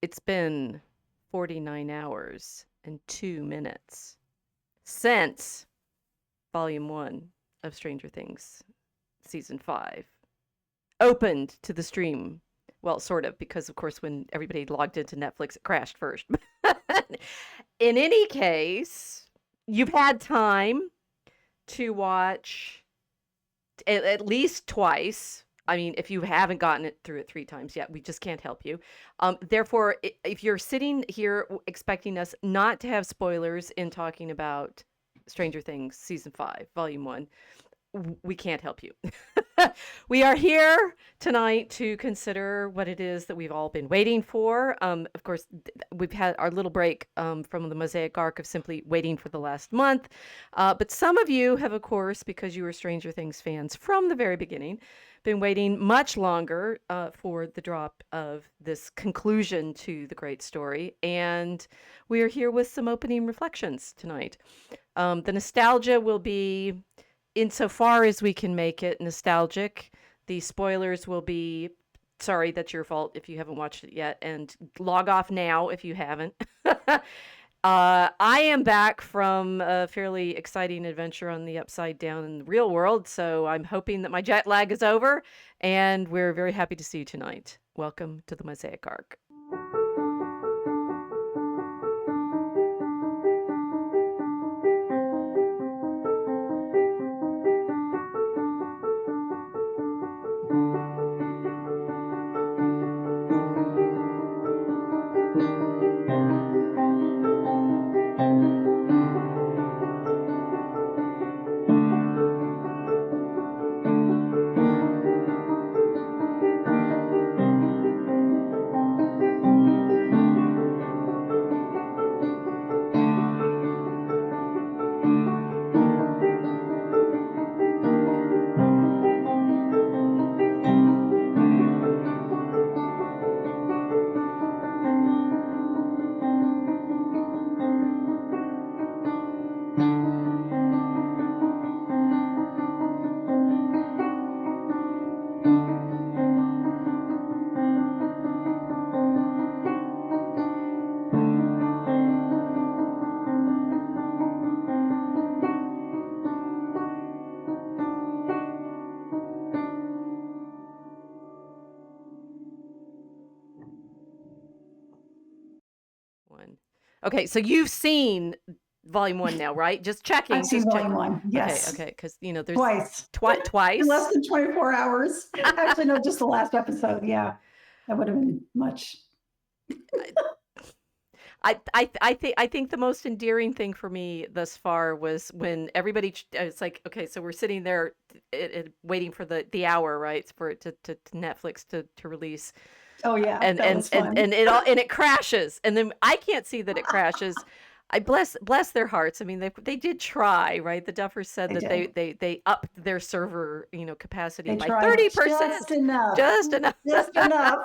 It's been 49 hours and 2 minutes since Volume 1 of Stranger Things Season 5 opened to the stream. Well, sort of, because, of course, when everybody logged into Netflix, it crashed first. In any case, you've had time to watch at least twice. I mean, if you haven't gotten it through it 3 times yet, we just can't help you. Therefore, if you're sitting here expecting us not to have spoilers in talking about Stranger Things Season 5, Volume 1, we can't help you. We are here tonight to consider what it is that we've all been waiting for. Of course, we've had our little break from the Mosaic Ark of simply waiting for the last month. But some of you have, of course, because you were Stranger Things fans from the very beginning, been waiting much longer for the drop of this conclusion to the great story. And we are here with some opening reflections tonight. The nostalgia will be, insofar as we can make it, nostalgic. The spoilers will be, sorry, that's your fault if you haven't watched it yet, and log off now if you haven't. I am back from a fairly exciting adventure on the Upside Down in the real world, so I'm hoping that my jet lag is over, and we're very happy to see you tonight. Welcome to the Mosaic Ark. Okay, so you've seen Volume 1 now, right? Just checking. I've seen Volume 1, yes. Okay, because, you know, there's... Twice. Twice? In less than 24 hours. Actually, no, just the last episode, yeah. That would have been much. I think the most endearing thing for me thus far was when everybody, it's like, okay, so we're sitting there waiting for the hour, right, for it to Netflix to release. Oh yeah, and it crashes, and then I can't see that it crashes. I bless their hearts. I mean, they did try, right? The Duffers said that they upped their server, capacity by 30%. Just enough.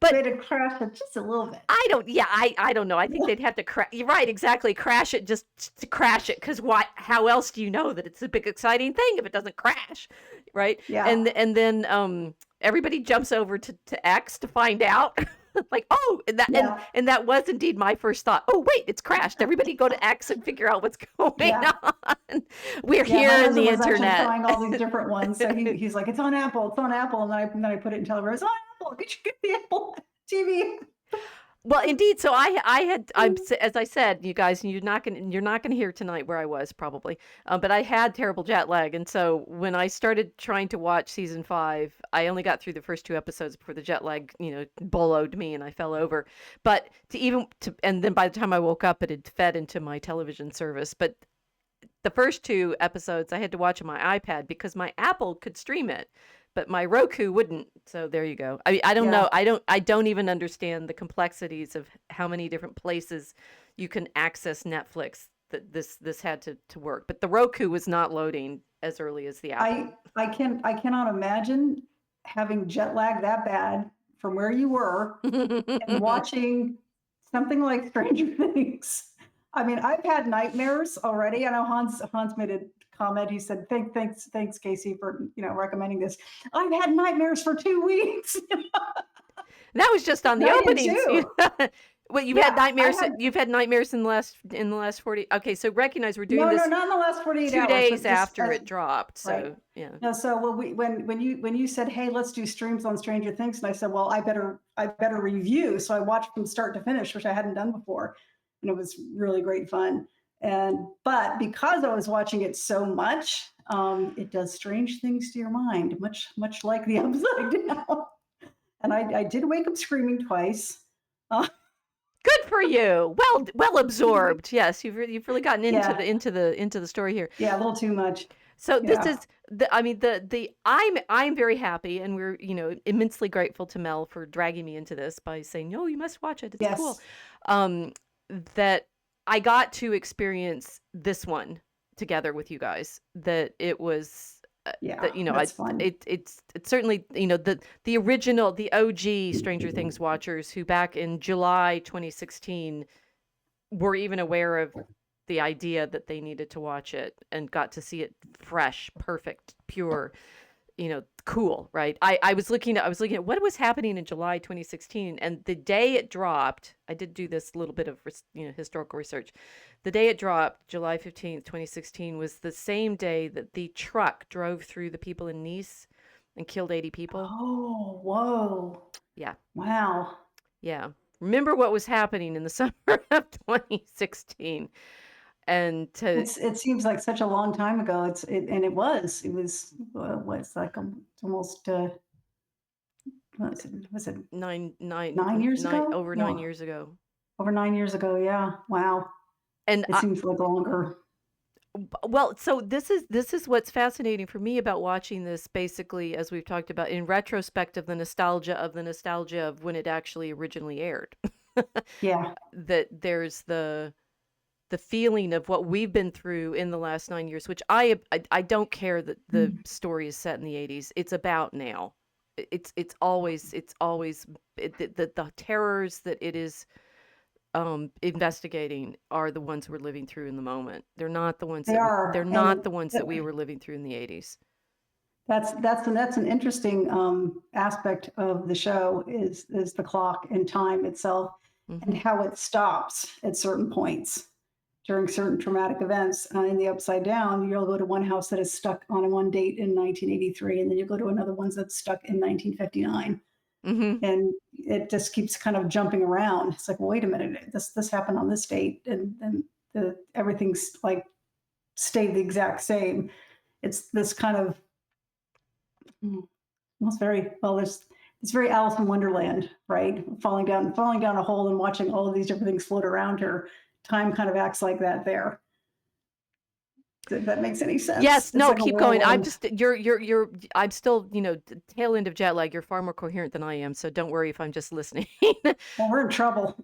But they'd have crashed it just a little bit. I don't know. I think they'd have to crash. You're right, exactly. Crash it just to crash it, because why? How else do you know that it's a big exciting thing if it doesn't crash, right? Yeah. And then everybody jumps over to X to find out. Like, oh, and that was indeed my first thought. Oh, wait, it's crashed. Everybody go to X and figure out what's going on. We're here in the internet. Trying all these different ones. So he's like, it's on Apple, and then I put it in Telegram. It's on Apple. You should get the Apple TV. Well, indeed. So as I said, you guys, you're not gonna hear tonight where I was probably, but I had terrible jet lag, and so when I started trying to watch Season 5, I only got through the first 2 episodes before the jet lag, bullowed me and I fell over. But and then by the time I woke up, it had fed into my television service. But the first 2 episodes I had to watch on my iPad because my Apple could stream it, but my Roku wouldn't. So there you go. I mean, I don't know. I don't even understand the complexities of how many different places you can access Netflix that this had to work. But the Roku was not loading as early as the Apple. I cannot imagine having jet lag that bad from where you were and watching something like Stranger Things. I mean, I've had nightmares already. I know Hans made a comment. He said, thanks, Casey, for recommending this. I've had nightmares for 2 weeks. That was just on the I did openings. too. Well, you've had Yeah, I nightmares. had You've had nightmares in the last 40. Okay, so recognize we're doing no, this not in the last 48 2 hours, days but just after it dropped. right. So yeah. No, so when you said, "Hey, let's do streams on Stranger Things," and I said, "Well, I better review." So I watched from start to finish, which I hadn't done before, and it was really great fun. But because I was watching it so much, it does strange things to your mind, much like the Upside Down. And I did wake up screaming twice. Uh, Good for you. Well absorbed. Yes, you've really gotten into yeah, the story here. yeah, a little too much. So this Yeah. is I mean I'm very happy, and we're immensely grateful to Mel for dragging me into this by saying, "No, you must watch it. It's cool." Yes. Um, that I got to experience this one together with you guys. That it was Yeah, that that's fun. it's certainly the original, the OG Stranger Things watchers who back in July 2016 were even aware of the idea that they needed to watch it and got to see it fresh, perfect, pure, cool, right? I was looking at what was happening in July 2016, and the day it dropped, I did do this little bit of historical research. The day it dropped, July 15th, 2016, was the same day that the truck drove through the people in Nice and killed 80 people. Oh, whoa. Yeah. Wow. Yeah. Remember what was happening in the summer of 2016. And It seems like such a long time ago. And it was what's like almost was it nine, nine, 9 years nine, ago? over 9 years ago. Over 9 years ago. Yeah. Wow. And It seems like longer. well, so this is what's fascinating for me about watching this, basically, as we've talked about, in retrospect of the nostalgia of when it actually originally aired. Yeah. That there's the feeling of what we've been through in the last 9 years, which I don't care that the story is set in the 80s. It's about now. It's always the terrors that it is investigating are the ones we're living through in the moment. They're not the ones They are. they're not And the ones that we were living through in the 80s. that's an interesting aspect of the show is the clock and time itself and Hmm. how it stops at certain points during certain traumatic events. In the Upside Down, you'll go to one house that is stuck on one date in 1983, and then you go to another one that's stuck in 1959, Hmm. and it just keeps kind of jumping around. It's like, well, wait a minute, this happened on this date, and everything's like stayed the exact same. It's this kind of almost very well. It's very Alice in Wonderland, right? Falling down a hole and watching all of these different things float around her. Time kind of acts like that there. If that makes any sense. Yes, It's no, like a keep going. I'm whirlwind. just I'm still, tail end of jet lag. You're far more coherent than I am, so don't worry if I'm just listening. Well, we're in trouble.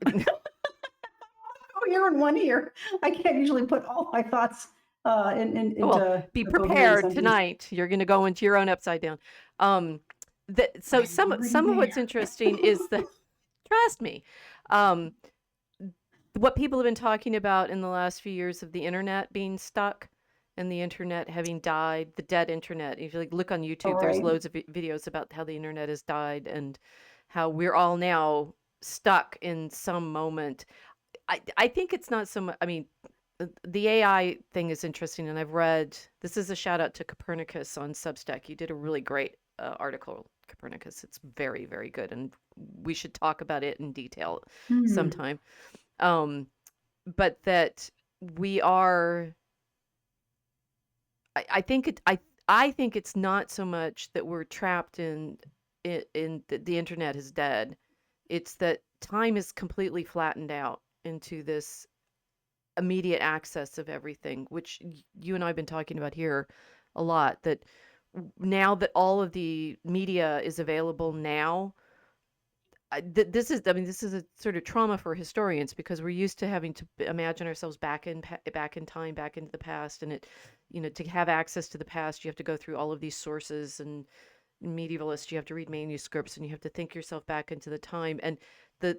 Oh, you're in one ear. I can't usually put all my thoughts Well, into be a coherent prepared sentence. tonight. You're going to go into your own upside down. Um, so I'm already some of what's there. interesting is the trust me, um, what people have been talking about in the last few years of the internet being stuck and the internet having died, the dead internet. If you look on All YouTube, there's right. loads of videos about how the internet has died and how we're all now stuck in some moment. I think it's not so much. I mean, the AI thing is interesting, and I've read. This is a shout out to Copernicus on Substack. You did a really great article, Copernicus. It's very, very good, and we should talk about it in detail Hmm. sometime. But that we are. I think I think it's not so much that we're trapped in the internet is dead. It's that time is completely flattened out into this immediate access of everything, which you and I have been talking about here a lot, that now that all of the media is available now, this is, I mean, this is a sort of trauma for historians because we're used to having to imagine ourselves back in time, back into the past, and to have access to the past, you have to go through all of these sources, and medievalists, you have to read manuscripts, and you have to think yourself back into the time. And the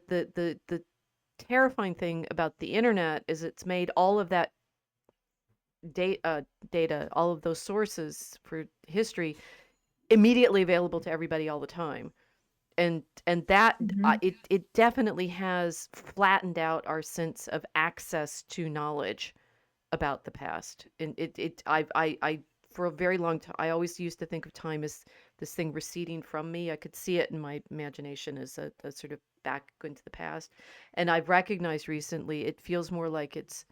terrifying thing about the internet is it's made all of that data, all of those sources for history, immediately available to everybody all the time. and that Mhm. it definitely has flattened out our sense of access to knowledge about the past. And I for a very long time, I always used to think of time as this thing receding from me. I could see it in my imagination as a sort of back into the past. And I've recognized recently it feels more like it's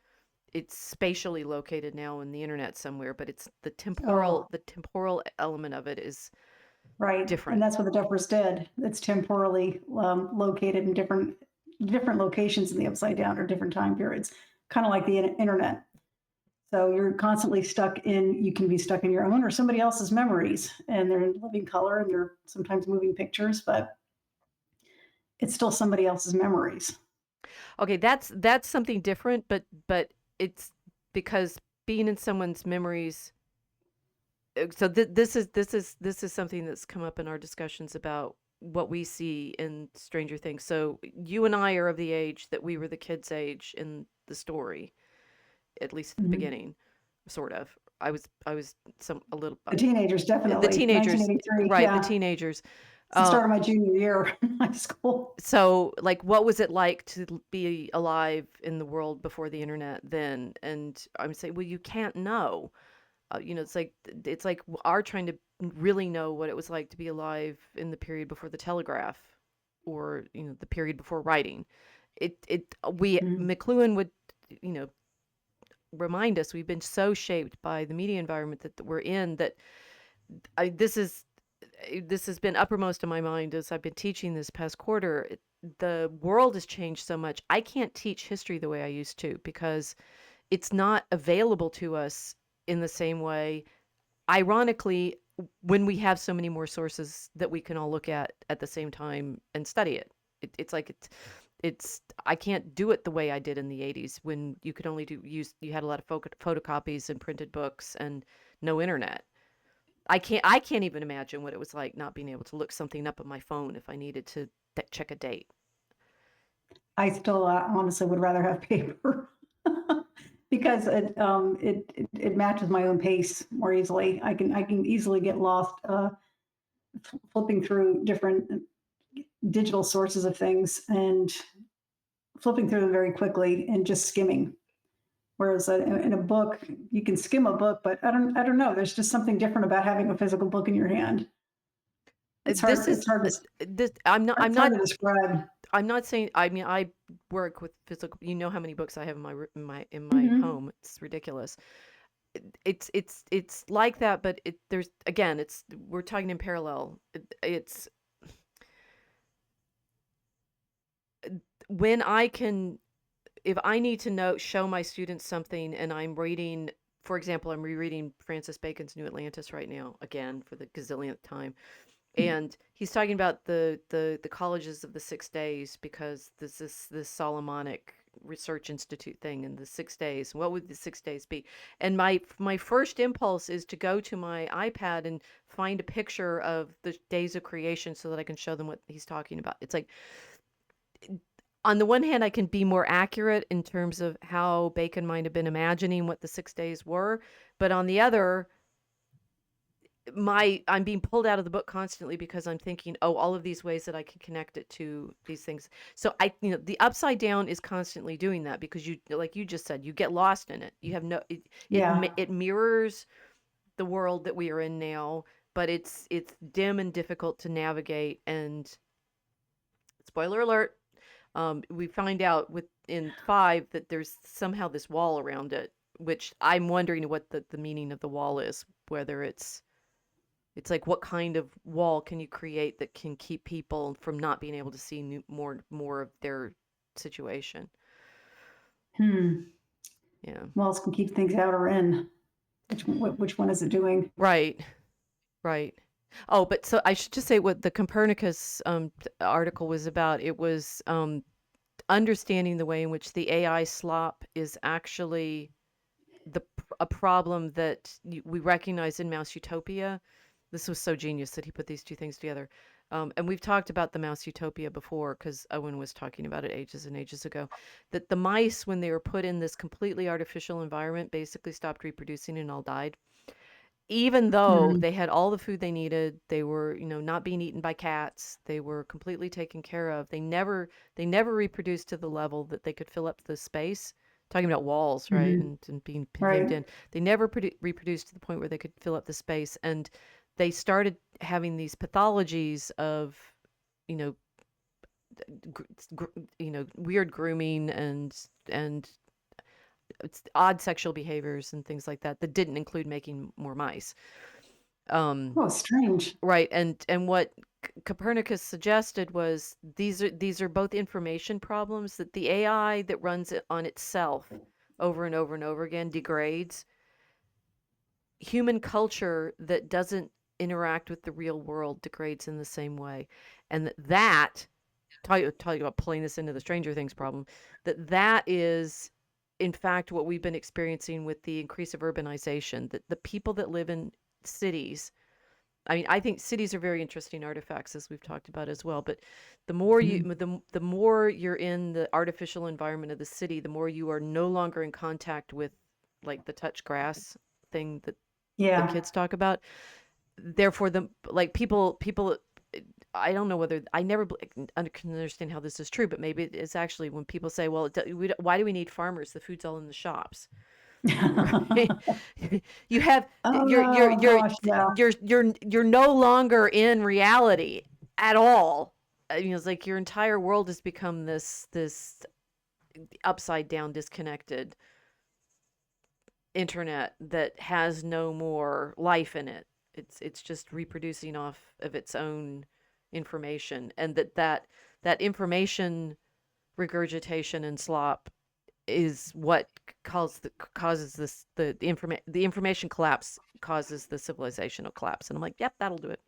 spatially located now in the internet somewhere, but it's Oh, the temporal element of it is right, and different. that's what the Duffers did. It's temporally, located in different locations in the Upside Down or different time periods, kinda like the internet. So you're constantly you can be stuck in your own or somebody else's memories, and they're in living color, and they're sometimes moving pictures, but it's still somebody else's memories. Okay, that's something different, but it's because being in someone's memories. So this is something that's come up in our discussions about what we see in Stranger Things. So you and I are of the age that we were the kids' age in the story, at least at the Mhm. beginning, sort of. I was some a little The teenagers, the definitely. teenagers, 1983, right? The yeah. teenagers. It's the Uh, start of my junior year in high school. so like, what was it like to be alive in the world before the internet then? And I'm saying, well, you can't know. It's like our trying to really know what it was like to be alive in the period before the telegraph, or the period before writing. It we Mm. McLuhan would you know remind us we've been so shaped by the media environment that we're in that I this has been uppermost in my mind as I've been teaching this past quarter. The world has changed so much. I can't teach history the way I used to because it's not available to us in the same way, ironically, when we have so many more sources that we can all look at the same time and study it. It's like it's I can't do it the way I did in the 80s when you could only you had a lot of photocopies and printed books and no internet. I can't even imagine what it was like not being able to look something up on my phone if I needed to check a date. I still, honestly would rather have paper because it matches my own pace more easily. I can easily get lost, flipping through different digital sources of things and flipping through them very quickly and just skimming. Whereas in a book, you can skim a book, but I don't know. There's just something different about having a physical book in your hand. It's This hard. is It's hard to. this I'm not I'm It's hard not to describe. I'm not saying. I mean, I work with physical. You know how many books I have in my Hmm. home. It's ridiculous. It's like that, but there's again. It's we're talking in parallel. It's when I can, if I need to show my students something, and I'm reading. For example, I'm rereading Francis Bacon's New Atlantis right now again for the gazillionth time. And he's talking about the colleges of the 6 days because this is this Solomonic Research Institute thing in the 6 days. What would the 6 days be? And my first impulse is to go to my iPad and find a picture of the days of creation so that I can show them what he's talking about. It's like, on the one hand, I can be more accurate in terms of how Bacon might have been imagining what the 6 days were, but on the other, I'm being pulled out of the book constantly because I'm thinking, oh, all of these ways that I can connect it to these things. So the upside down is constantly doing that because you, like you just said, you get lost in it. You have no, Yeah. it mirrors the world that we are in now, but it's dim and difficult to navigate. And spoiler alert, we find out within 5 that there's somehow this wall around it, which I'm wondering what the meaning of the wall is, whether it's like, what kind of wall can you create that can keep people from not being able to see more of their situation? Hmm. Yeah. What else can keep things out or in? Which one is it doing? Right. Right. Oh, but so I should just say what the Copernicus article was about. It was understanding the way in which the AI slop is actually a problem that we recognize in Mouse Utopia. This was so genius that he put these two things together. And we've talked about the Mouse Utopia before because Owen was talking about it ages and ages ago. That the mice, when they were put in this completely artificial environment, basically stopped reproducing and all died. even though Mhm. they had all the food they needed, they were, not being eaten by cats, they were completely taken care of. They never reproduced to the level that they could fill up the space. Talking about walls, right? Mhm. And being hemmed Right. in. They never reproduced to the point where they could fill up the space. And they started having these pathologies of, you know, gr- weird grooming and it's odd sexual behaviors and things like that that didn't include making more mice. Um, Oh, strange. right, and what Copernicus suggested was these are both information problems that the AI that runs it on itself over and over and over again degrades human culture that doesn't interact with the real world degrades in the same way, and that tell you about pulling this into the Stranger Things problem, that is, in fact, what we've been experiencing with the increase of urbanization, that the people that live in cities, I mean, I think cities are very interesting artifacts, as we've talked about as well, but Mhm. the more you're in the artificial environment of the city, the more you are no longer in contact with, like, the touch grass thing that the Yeah. kids talk about. Therefore, the like people I don't know whether I never can understand how this is true, but maybe it's actually when people say, "Well, why do we need farmers? The food's all in the shops." Right? You have Oh gosh, yeah. you're no longer in reality at all. It's like your entire world has become this upside down, disconnected internet that has no more life in it. It's just reproducing off of its own information, and that information regurgitation and slop is what causes this the information collapse causes the civilizational collapse. And I'm like, yep, that'll do it.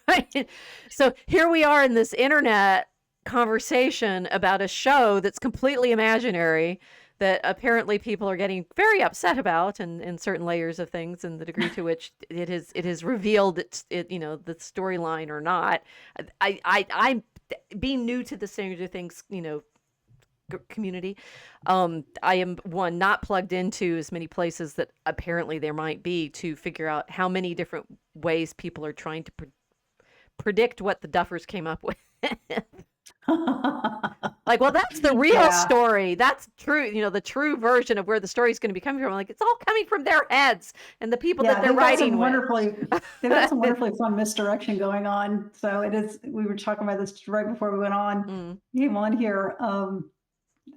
Right? So here we are in this internet conversation about a show that's completely imaginary that apparently people are getting very upset about, and in certain layers of things, and the degree to which it has revealed the storyline or not. I'm being new to the Stranger Things community. I am one not plugged into as many places that apparently there might be to figure out how many different ways people are trying to predict what the Duffers came up with. Like, well, that's the real Yeah. story. That's true. The true version of where the story's going to be coming from. Like, it's all coming from their heads and the people that Yeah, they're writing with. they've got some wonderfully fun misdirection going on. So it is, we were talking about this right before we went on, Mm. came on here,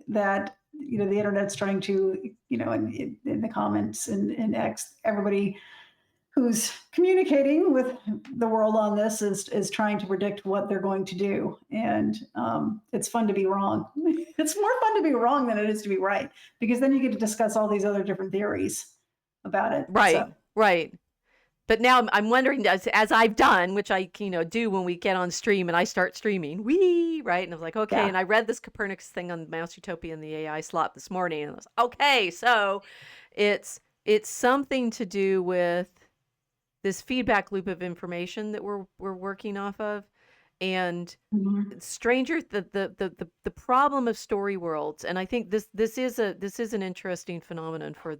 that, the internet's trying to, in the comments and in X, everybody who's communicating with the world on this is trying to predict what they're going to do. And it's fun to be wrong. It's more fun to be wrong than it is to be right, because then you get to discuss all these other different theories about it. So Right, right. But now I'm wondering, as I've done, which I do when we get on stream and I start streaming, right? And I was like, okay. yeah. And I read this Copernicus thing on Mouse Utopia and the AI slot this morning, and I was okay. So it's something to do with this feedback loop of information that we're working off of, and Mhm. the problem of story worlds. And I think this is an interesting phenomenon for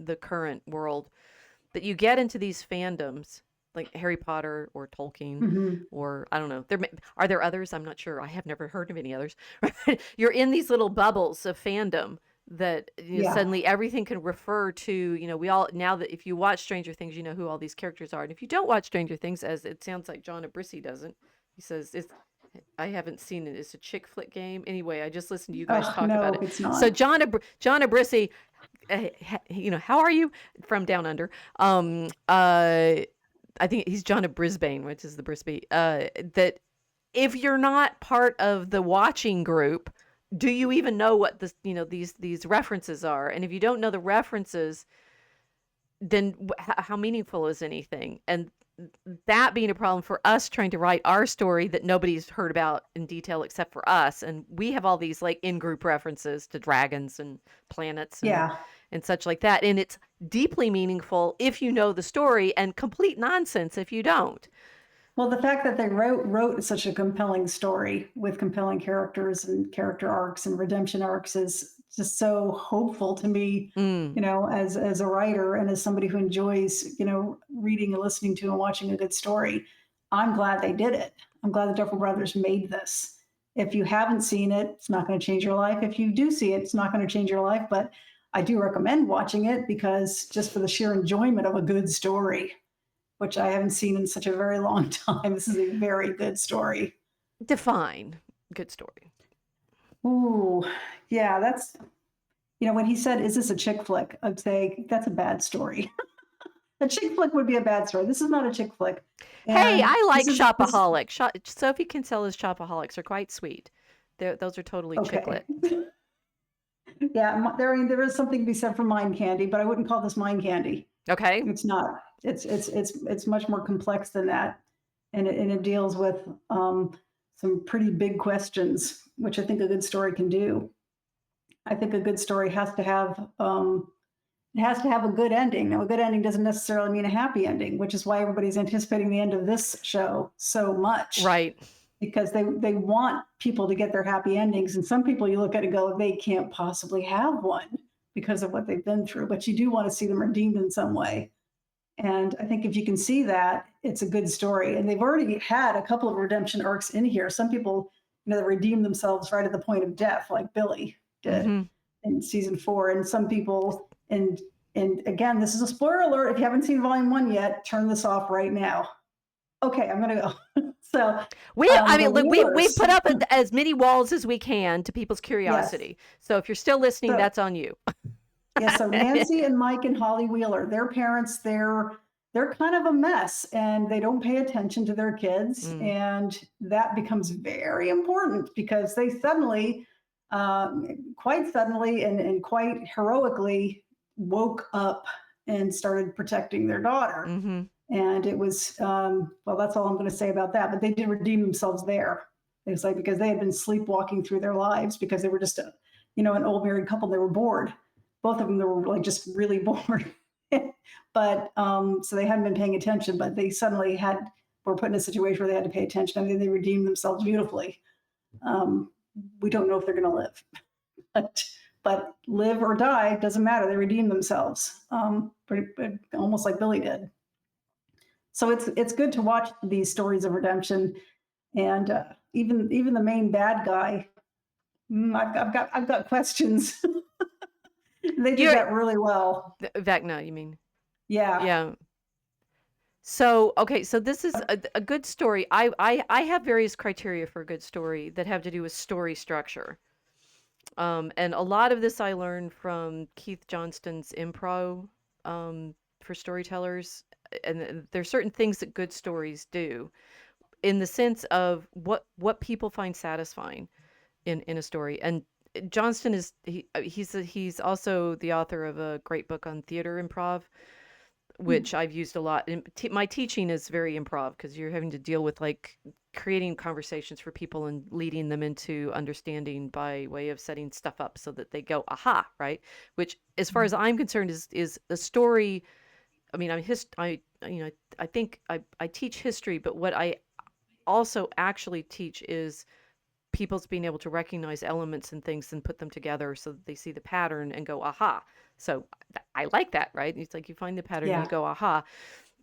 the current world, that you get into these fandoms like Harry Potter or Tolkien, Mhm. or I don't know. Are there others? I'm not sure. I have never heard of any others. You're in these little bubbles of fandom that Yeah. suddenly everything can refer to. We all, now that if you watch Stranger Things, you know who all these characters are. And if you don't watch Stranger Things, as it sounds like John Abrisi doesn't, he says it's. I haven't seen it. It's a chick flick game. Anyway, I just listened to you guys Oh, talk about no, it. it's So not. John Abrisi, how are you from down under? I think he's John of Brisbane, which is the Brisbane. That if you're not part of the watching group, do you even know what these references are? And if you don't know the references, then how meaningful is anything? And that being a problem for us trying to write our story that nobody's heard about in detail except for us, and we have all these like in-group references to dragons and planets Yeah. and such like that, and it's deeply meaningful if you know the story, and complete nonsense if you don't. Well, the fact that they wrote such a compelling story with compelling characters and character arcs and redemption arcs is just so hopeful to me, Mm. as a writer and as somebody who enjoys, reading and listening to and watching a good story. I'm glad they did it. I'm glad the Duffer Brothers made this. If you haven't seen it, it's not going to change your life. If you do see it, it's not going to change your life. But I do recommend watching it because just for the sheer enjoyment of a good story, which I haven't seen in such a very long time. This is a very good story. Define good story. Ooh, yeah, that's, when he said, "Is this a chick flick?" I'd say that's a bad story. A chick flick would be a bad story. This is not a chick flick. Hey, And I like this, Shopaholic. Sophie Kinsella's Shopaholics are quite sweet. Those are totally chicklet. okay. Yeah, there is something to be said for mind candy, but I wouldn't call this mind candy. Okay. It's not. It's much more complex than that, and it deals with some pretty big questions, which I think a good story can do. I think a good story has to have a good ending. Now, a good ending doesn't necessarily mean a happy ending, which is why everybody's anticipating the end of this show so much. Right. Because they want people to get their happy endings. And some people you look at and go, they can't possibly have one because of what they've been through. But you do want to see them redeemed in some way. And I think if you can see that, it's a good story. And they've already had a couple of redemption arcs in here. Some people, they redeem themselves right at the point of death, like Billy did in season 4. And some people, and again, this is a spoiler alert. If you haven't seen volume 1 yet, turn this off right now. Okay, I'm gonna go. So we've put up as many walls as we can to people's curiosity. Yes. So if you're still listening, that's on you. Yeah. So Nancy and Mike and Holly Wheeler, their parents, they're kind of a mess, and they don't pay attention to their kids, and that becomes very important because they suddenly, quite suddenly, and quite heroically, woke up and started protecting their daughter. And it was, well, that's all I'm going to say about that. But they did redeem themselves there. It's like because they had been sleepwalking through their lives because they were just, an old married couple. They were bored. Both of them, they were like just really bored. But so they hadn't been paying attention. But they suddenly were put in a situation where they had to pay attention. I mean, they redeemed themselves beautifully. We don't know if they're going to live, but live or die doesn't matter. They redeemed themselves, almost like Billy did. So it's good to watch these stories of redemption, and even the main bad guy. I've got questions. They did that really well. Vecna, you mean? Yeah. Yeah. So okay, so this is a good story. I have various criteria for a good story that have to do with story structure. And a lot of this I learned from Keith Johnston's improv for storytellers. And there's certain things that good stories do in the sense of what people find satisfying in a story. And Johnston he's also the author of a great book on theater improv, which I've used a lot. And my teaching is very improv because you're having to deal with like creating conversations for people and leading them into understanding by way of setting stuff up so that they go, aha, right? Which, as far as I'm concerned, is a story. I mean, I think I teach history, but what I also actually teach is people's being able to recognize elements and things and put them together so that they see the pattern and go, aha. So I like that, right? It's like you find the pattern and you go, aha.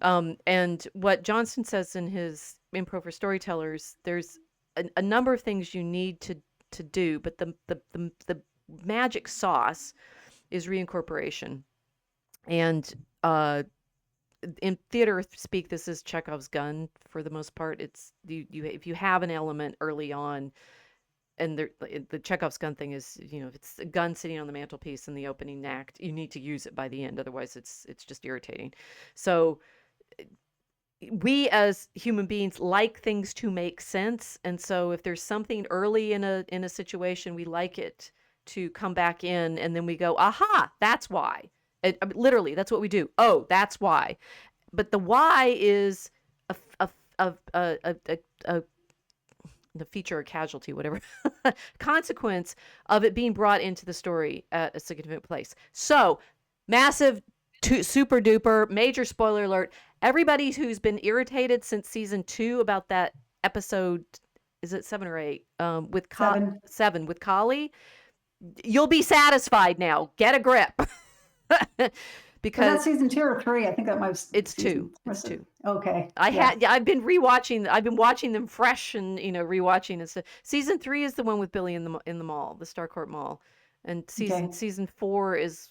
And what Johnston says in his Improv for Storytellers, there's a number of things you need to do, but the magic sauce is reincorporation. And in theater speak, this is Chekhov's gun for the most part. It's if you have an element early on, and the Chekhov's gun thing is, if it's a gun sitting on the mantelpiece in the opening act, you need to use it by the end. Otherwise, it's just irritating. So we as human beings like things to make sense, and so if there's something early in a situation, we like it to come back in, and then we go, aha, that's why. Literally, that's what we do. Oh, that's why. But the why is the feature or casualty, whatever, consequence of it being brought into the story at a significant place. So, massive, super duper, major spoiler alert. Everybody who's been irritated since season 2 about that episode, is it 7 or 8? With 7. 7 with Kali. You'll be satisfied now. Get a grip. Was Because that season 2 or 3? I think that might have it's season. 2. It's 2. Okay. I've been rewatching. I've been watching them fresh and rewatching and stuff. Season 3 is the one with Billy in the mall, the Starcourt Mall, and Okay. season 4 is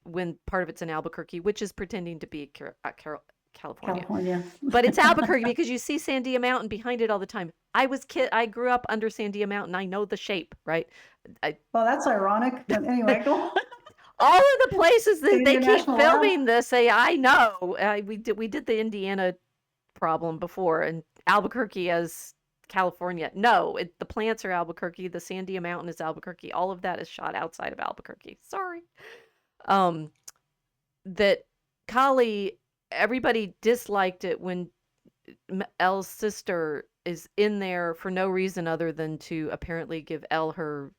when part of it's in Albuquerque, which is pretending to be California. California. But it's Albuquerque because you see Sandia Mountain behind it all the time. I grew up under Sandia Mountain. I know the shape, right? Well, that's ironic. But anyway, go on. All of the places that they keep International filming Lab? this, I know. We did the Indiana problem before, and Albuquerque as California. No, the plants are Albuquerque. The Sandia Mountain is Albuquerque. All of that is shot outside of Albuquerque. Sorry. That Kali, everybody disliked it when Elle's sister is in there for no reason other than to apparently give Elle her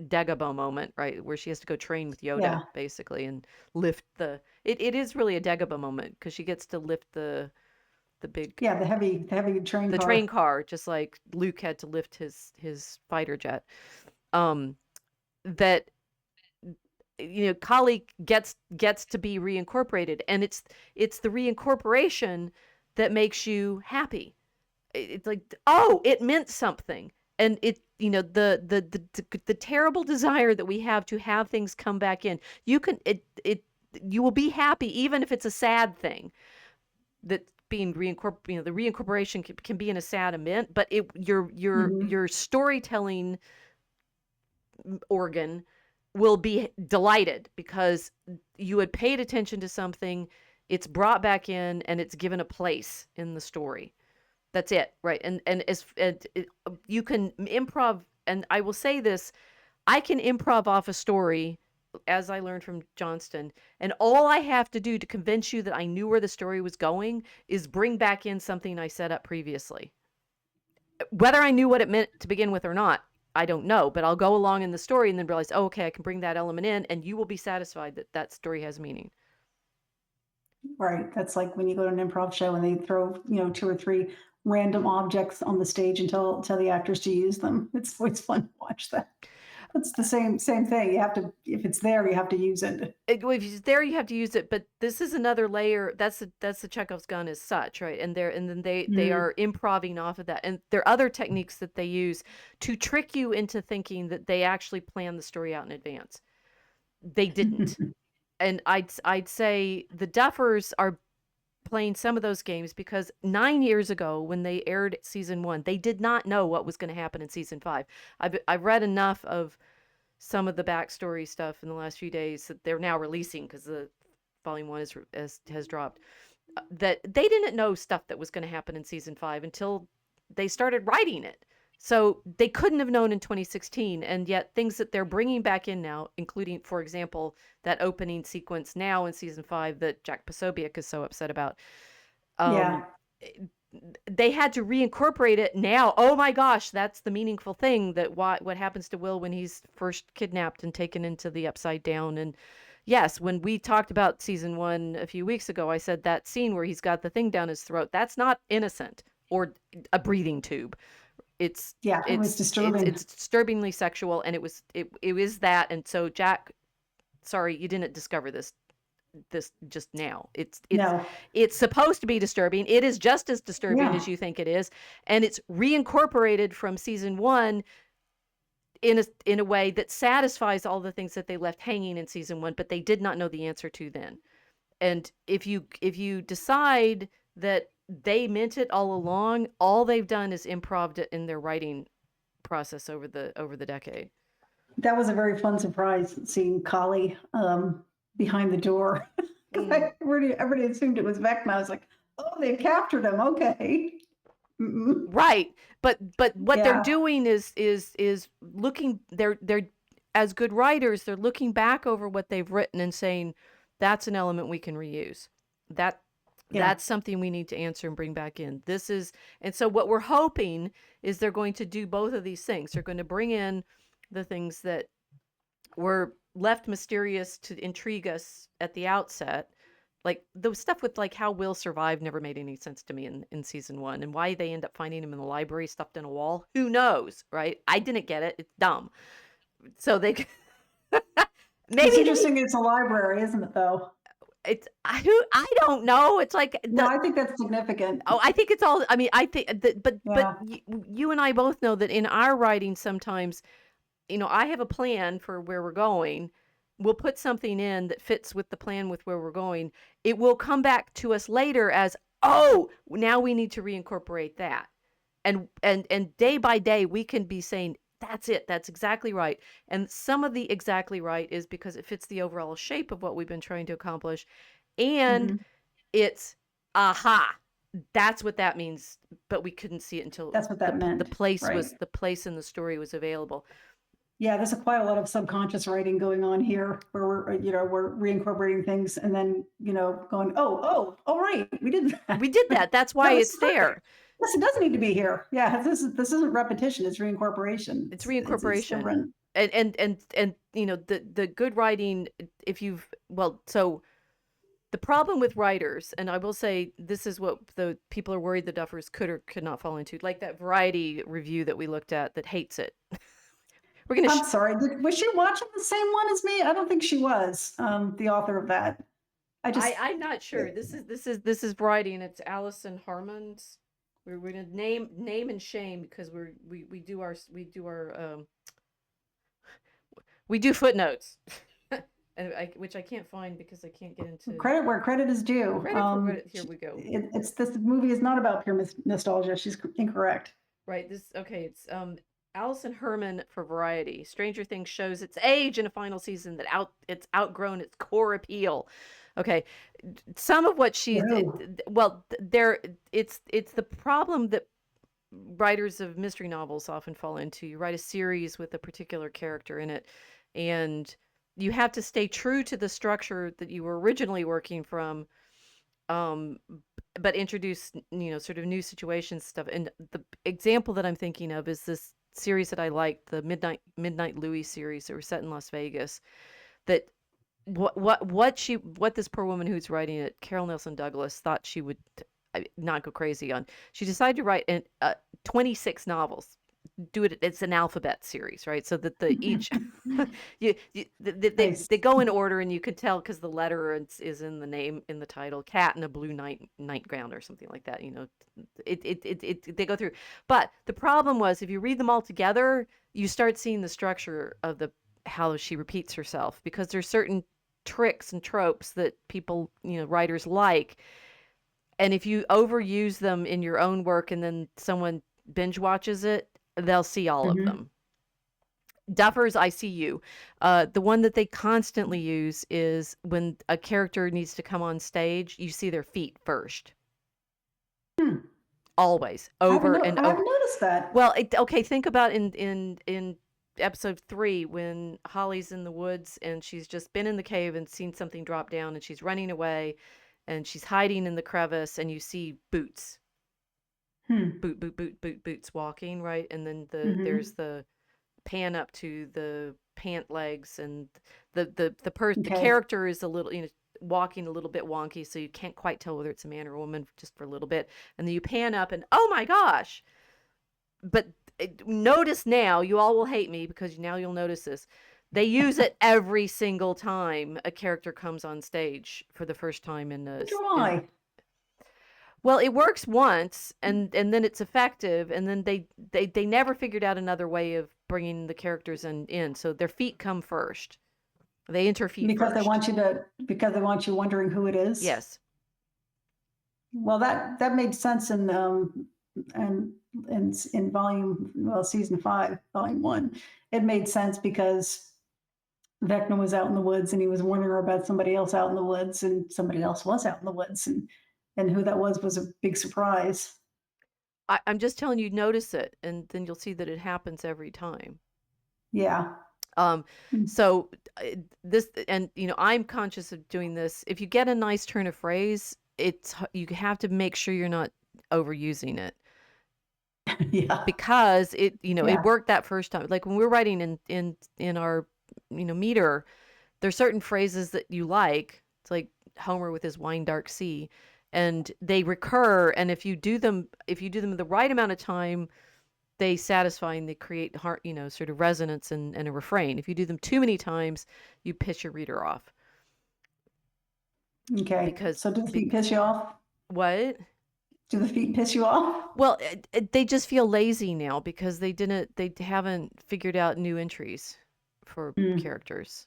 Dagobah moment, right, where she has to go train with Yoda, Yeah. basically, and lift it is really a Dagobah moment because she gets to lift the big Yeah, the heavy train car. train car, just like Luke had to lift his fighter jet. That Kali gets to be reincorporated, and it's the reincorporation that makes you happy. It's like, oh, it meant something. And it, the terrible desire that we have to have things come back in, you will be happy even if it's a sad thing that being reincorporated. The reincorporation can be in a sad event, but your storytelling organ will be delighted because you had paid attention to something, it's brought back in, and it's given a place in the story. That's it, right? And you can improv, and I will say this, I can improv off a story, as I learned from Johnston, and all I have to do to convince you that I knew where the story was going is bring back in something I set up previously. Whether I knew what it meant to begin with or not, I don't know, but I'll go along in the story and then realize, oh, okay, I can bring that element in, and you will be satisfied that that story has meaning. Right. That's like when you go to an improv show and they throw, 2 or 3 random objects on the stage and tell the actors to use them. It's always fun to watch that. It's the same thing. You have to, if it's there, you have to use it. If it's there, you have to use it. But this is another layer. That's the Chekhov's gun as such, right? And then they are improving off of that. And there are other techniques that they use to trick you into thinking that they actually planned the story out in advance. They didn't. And I'd say the Duffers are playing some of those games because 9 years ago when they aired season 1, they did not know what was going to happen in season 5. I've read enough of some of the backstory stuff in the last few days that they're now releasing because the volume 1 has dropped, that they didn't know stuff that was going to happen in season 5 until they started writing it. So they couldn't have known in 2016, and yet things that they're bringing back in now, including, for example, that opening sequence now in season 5 that Jack Posobiec is so upset about. Yeah. They had to reincorporate it now. Oh my gosh, that's the meaningful thing, that what happens to Will when he's first kidnapped and taken into the Upside Down. And yes, when we talked about season 1 a few weeks ago, I said that scene where he's got the thing down his throat, that's not innocent or a breathing tube. It was disturbing. It's disturbingly sexual, and it was that. And so, Jack, sorry, you didn't discover this just now. It's supposed to be disturbing. It is just as disturbing as you think it is, and it's reincorporated from season 1 in a way that satisfies all the things that they left hanging in season 1, but they did not know the answer to then. And if you decide that they meant it all along, all they've done is improved it in their writing process over the decade. That was a very fun surprise, seeing Kali behind the door. Everybody assumed it was Vecna. I was like, oh, they've captured him. Okay. Right. But what they're doing is looking, they're as good writers, they're looking back over what they've written and saying, that's an element we can reuse. That's something we need to answer and bring back in. And so what we're hoping is they're going to do both of these things. They're going to bring in the things that were left mysterious to intrigue us at the outset. Like the stuff with like how Will survived never made any sense to me in season 1, and why they end up finding him in the library stuffed in a wall. Who knows, right? I didn't get it. It's dumb. So they It's Maybe interesting it's a library, isn't it, though? I don't know. It's like No, I think that's significant. I think it's all. I mean, I think that, but Yeah. you and I both know that in our writing sometimes, I have a plan for where we're going. We'll put something in that fits with the plan with where we're going. It will come back to us later as, oh, now we need to reincorporate that. And day by day we can be saying, that's it. That's exactly right. And some of the exactly right is because it fits the overall shape of what we've been trying to accomplish. And Mhm. it's, aha, that's what that means. But we couldn't see it until That's what the that meant. place Right. was the place in the story was available. Yeah, there's quite a lot of subconscious writing going on here where we're reincorporating things and then, going, oh, right, we did that. We did that. That's why That was it's perfect. there. Yes, it does need to be here. Yeah, this isn't repetition, it's reincorporation. It's It's reincorporation. different. And the good writing, so the problem with writers, and I will say this is what the people are worried the Duffers could or could not fall into, like that Variety review that we looked at that hates it. We're gonna. I'm sorry, was she watching the same one as me? I don't think she was, the author of that. I'm not sure. This is Variety, and it's Allison Harmon's. We're gonna name and shame because we do our we do footnotes. And which I can't find because I can't get into Credit where credit is due. credit for what. Here we go. This movie is not about pure nostalgia. She's incorrect. Right. It's Allison Herman for Variety. Stranger Things shows its age in a final season that it's outgrown its core appeal. Okay. Some of what it's the problem that writers of mystery novels often fall into. You write a series with a particular character in it, and you have to stay true to the structure that you were originally working from, but introduce sort of new situations stuff. And the example that I'm thinking of is this series that I liked, the Midnight Louis series that were set in Las Vegas. That what this poor woman who's writing it, Carol Nelson Douglas, thought she would not go crazy on. She decided to write 26 novels. Do it. It's an alphabet series, right? So that each Nice. they go in order, and you can tell because the letter is in the name, in the title. Cat in a blue nightgown or something like that. They go through. But the problem was, if you read them all together, you start seeing the structure of how she repeats herself, because there's certain tricks and tropes that people, writers like, and if you overuse them in your own work and then someone binge watches it, they'll see all of them. Duffers, I see you. The one that they constantly use is when a character needs to come on stage, you see their feet first. Always, over and over. I haven't noticed that. Well, okay, think about in episode 3 when Holly's in the woods and she's just been in the cave and seen something drop down and she's running away and she's hiding in the crevice and you see boots. Boots walking, right? And then there's the pan up to the pant legs, and the character is a little, walking a little bit wonky, so you can't quite tell whether it's a man or a woman just for a little bit. And then you pan up and oh my gosh. But notice now, you all will hate me because now you'll notice this. They use it every single time a character comes on stage for the first time in a. Why? Well, it works once, and then it's effective, and then they never figured out another way of bringing the characters in. So their feet come first. They enter feet because first. they want you wondering who it is. Yes. Well, that made sense in season 5, volume 1. It made sense because Vecna was out in the woods and he was warning her about somebody else out in the woods, and somebody else was out in the woods, and who that was a big surprise. I'm just telling you, notice it, and then you'll see that it happens every time. Yeah. So this, and I'm conscious of doing this. If you get a nice turn of phrase, you have to make sure you're not overusing it. Yeah. Because it worked that first time. Like when we're writing in our meter, there's certain phrases that you like. It's like Homer with his wine dark sea. And they recur, and if you do them the right amount of time, they satisfy and they create heart, sort of resonance and a refrain. If you do them too many times, you piss your reader off. Okay. Because So do the feet piss you off? what? Do the feet piss you off? Well, they just feel lazy now because they haven't figured out new entries for characters.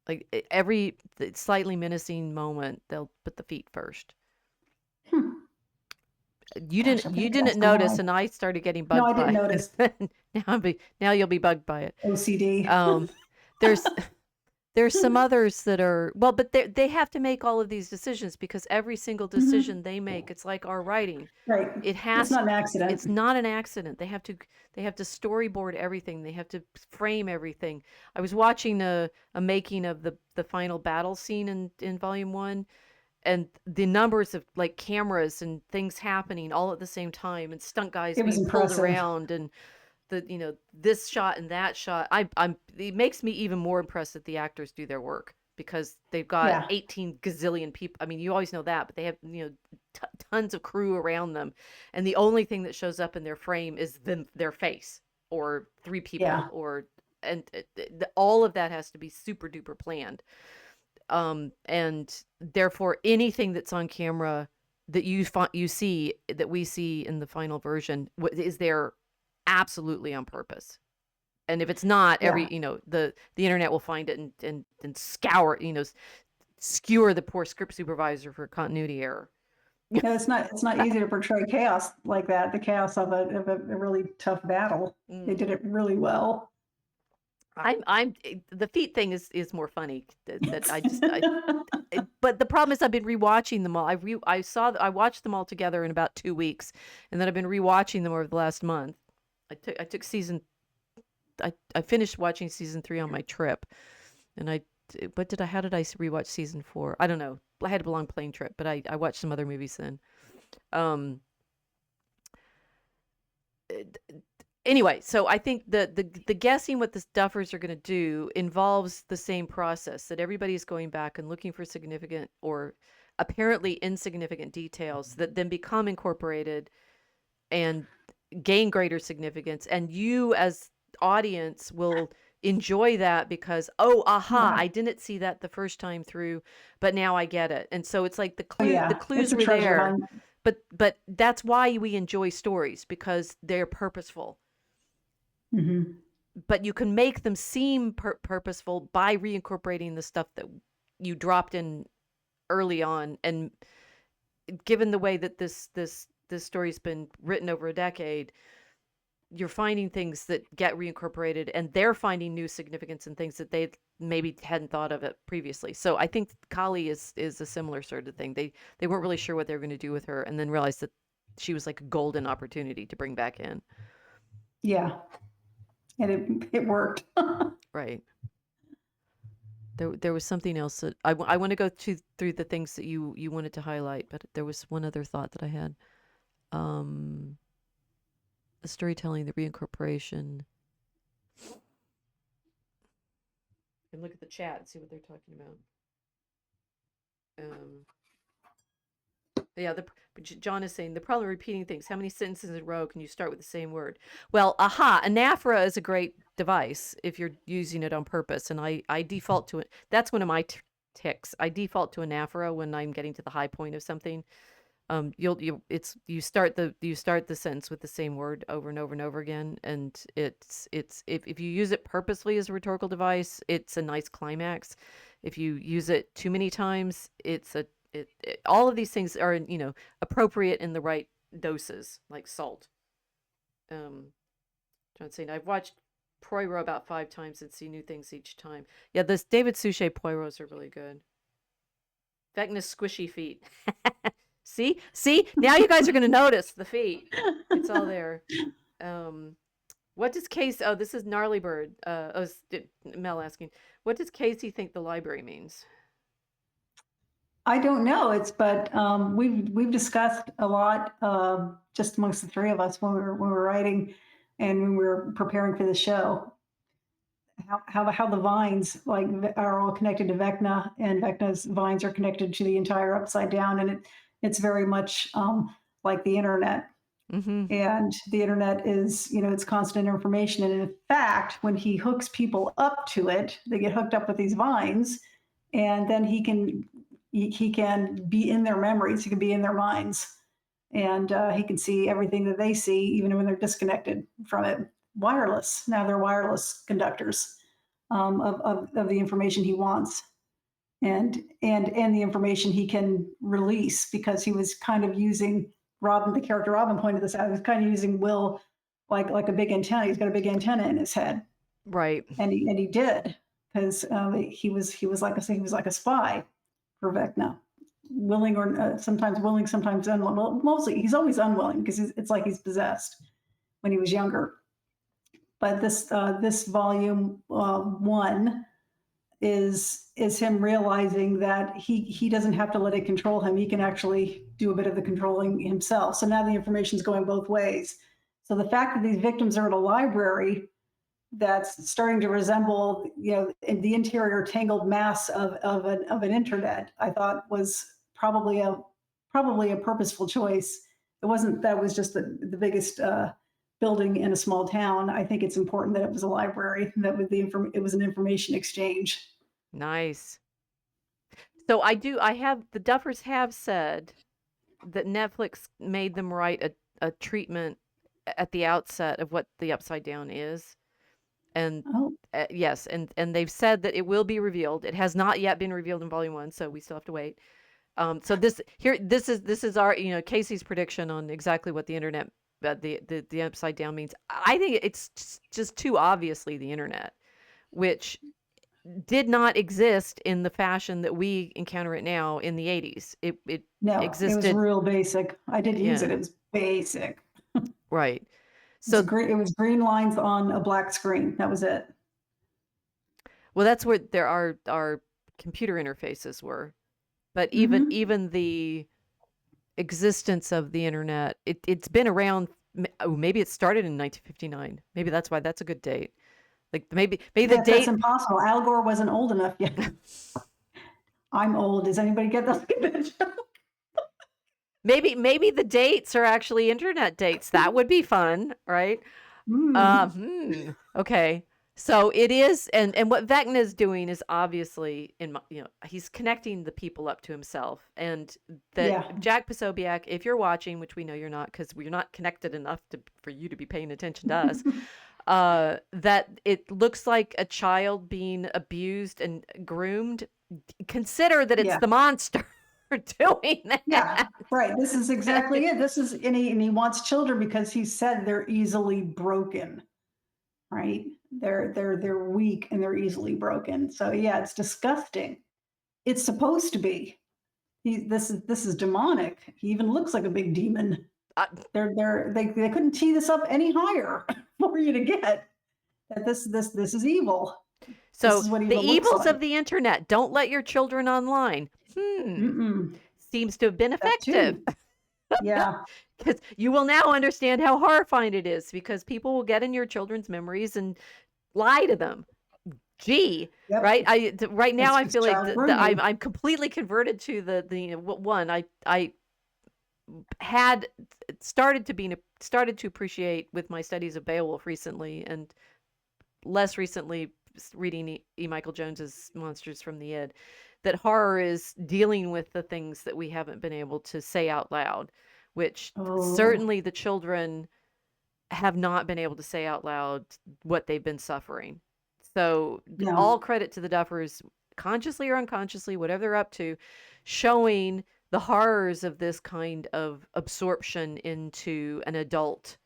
Like every slightly menacing moment, they'll put the feet first. Hmm. You Gosh, didn't notice, and I started getting No, bugged I didn't by notice. it. Now you'll be bugged by it. OCD. There's some others that are well, but they have to make all of these decisions because every single decision they make, it's like our writing. Right. It's not an accident. It's not an accident. They have to storyboard everything. They have to frame everything. I was watching a making of the final battle scene in volume 1, and the numbers of like cameras and things happening all at the same time, and stunt guys It was being pulled impressive. around, and this shot and that shot. It makes me even more impressed that the actors do their work because they've got 18 gazillion people. I mean, you always know that, but they have tons of crew around them, and the only thing that shows up in their frame is their face or 3 people and all of that has to be super duper planned. And therefore anything that's on camera that you see that we see in the final version is there absolutely on purpose. And if it's not, the internet will find it and scour, skewer the poor script supervisor for continuity error. No, it's not easy to portray chaos like that, the chaos of a really tough battle. They did it really well. I'm the feet thing is more funny that but the problem is I've been rewatching them all. I watched them all together in about 2 weeks, and then I've been rewatching them over the last month. I took I finished watching season 3 on my trip, and how did I rewatch season 4? I don't know. I had a long plane trip, but I watched some other movies then. Anyway, so I think the guessing what the Duffers are going to do involves the same process, that everybody's going back and looking for significant or apparently insignificant details that then become incorporated and gain greater significance, and you as audience will enjoy that because I didn't see that the first time through, but now I get it. And so it's like the clues were there, but that's why we enjoy stories, because they're purposeful. But you can make them seem purposeful by reincorporating the stuff that you dropped in early on. And given the way that this story's been written over a decade, you're finding things that get reincorporated, and they're finding new significance in things that they maybe hadn't thought of it previously. So I think Kali is a similar sort of thing. They weren't really sure what they were going to do with her, and then realized that she was like a golden opportunity to bring back in. Yeah. And it worked. Right. There was something else that I want to go through the things that you wanted to highlight, but there was one other thought that I had. The storytelling, the reincorporation. And look at the chat and see what they're talking about. Yeah, John is saying the problem with repeating things. How many sentences in a row can you start with the same word? Well, anaphora is a great device if you're using it on purpose, and I default to it. That's one of my ticks. I default to anaphora when I'm getting to the high point of something. You start the sentence with the same word over and over and over again, and it's if you use it purposely as a rhetorical device, it's a nice climax. If you use it too many times, all of these things are appropriate in the right doses, like salt. Trying to say, I've watched Poirot about 5 times and see new things each time. Yeah, this David Suchet Poirots are really good. Vecna's squishy feet. See, now you guys are going to notice the feet. It's all there. What does Casey? Oh, this is Gnarly Bird. Mel asking, what does Casey think the library means? I don't know. But we've discussed a lot just amongst the 3 of us when we were writing and when we were preparing for the show. How the vines are all connected to Vecna, and Vecna's vines are connected to the entire Upside Down, and it's very much like the internet. Mm-hmm. And the internet is, it's constant information. And in fact, when he hooks people up to it, they get hooked up with these vines, and then he can be in their memories. He can be in their minds, and he can see everything that they see, even when they're disconnected from it. Wireless. Now they're wireless conductors of the information he wants, and the information he can release, because he was kind of using Robin, the character Robin pointed this out. He was kind of using Will like a big antenna. He's got a big antenna in his head, Right. and he did, because he was like I say, he was like a spy for Vecna, willing or sometimes willing, sometimes unwilling. Well, mostly he's always unwilling, because it's like he's possessed when he was younger. But this volume one is him realizing that he doesn't have to let it control him. He can actually do a bit of the controlling himself. So now the information is going both ways. So the fact that these victims are at a library that's starting to resemble, the interior tangled mass of an internet, I thought was probably a purposeful choice. It wasn't that was just the biggest building in a small town. I think it's important that it was a library, that it was an information exchange. Nice. So the Duffers have said that Netflix made them write a treatment at the outset of what the Upside Down is. And Oh, yes, and they've said that it will be revealed. It has not yet been revealed in volume 1, so we still have to wait. So this is our, Casey's prediction on exactly what the internet, the Upside Down means. I think it's just too obviously the internet, which did not exist in the fashion that we encounter it now in the 80s. It no, it was existed, real basic. I did use yeah, it. It was basic. right. It So, it was green lines on a black screen. That was it. well, that's where there are our computer interfaces were. But Hmm. even the existence of the internet, it's been around. Oh, maybe it started in 1959. Maybe that's why that's a good date. Like maybe the That's date. impossible. Al Gore wasn't old enough yet. I'm old. Does anybody get that? Maybe the dates are actually internet dates. That would be fun, right? Mm. Okay. So it is, and what Vecna is doing is obviously he's connecting the people up to himself, and that Yeah. Jack Posobiec, if you're watching, which we know you're not, because we're not connected enough for you to be paying attention to us, that it looks like a child being abused and groomed. Consider that it's Yeah. the monster doing Yeah. that. Right. This is exactly it. This is, and he wants children because he said they're easily broken. Right. They're weak and they're easily broken. So yeah, it's disgusting. It's supposed to be. This is demonic. He even looks like a big demon. Uh, They couldn't tee this up any higher for you to get that this is evil. This So is what the evil looks evils like. of the internet. Don't let your children online. Mm-mm. Seems to have been That effective. too. Yeah. Because you will now understand how horrifying it is, because people will get in your children's memories and lie to them. Gee, Yep. right? Right now I It's feel like child grooming. I'm completely converted to one I had started to appreciate with my studies of Beowulf recently, and less recently reading Michael Jones's Monsters from the Id, that horror is dealing with the things that we haven't been able to say out loud, which Oh, certainly the children have not been able to say out loud what they've been suffering. So all no. credit to the Duffers, consciously or unconsciously, whatever they're up to, showing the horrors of this kind of absorption into an adult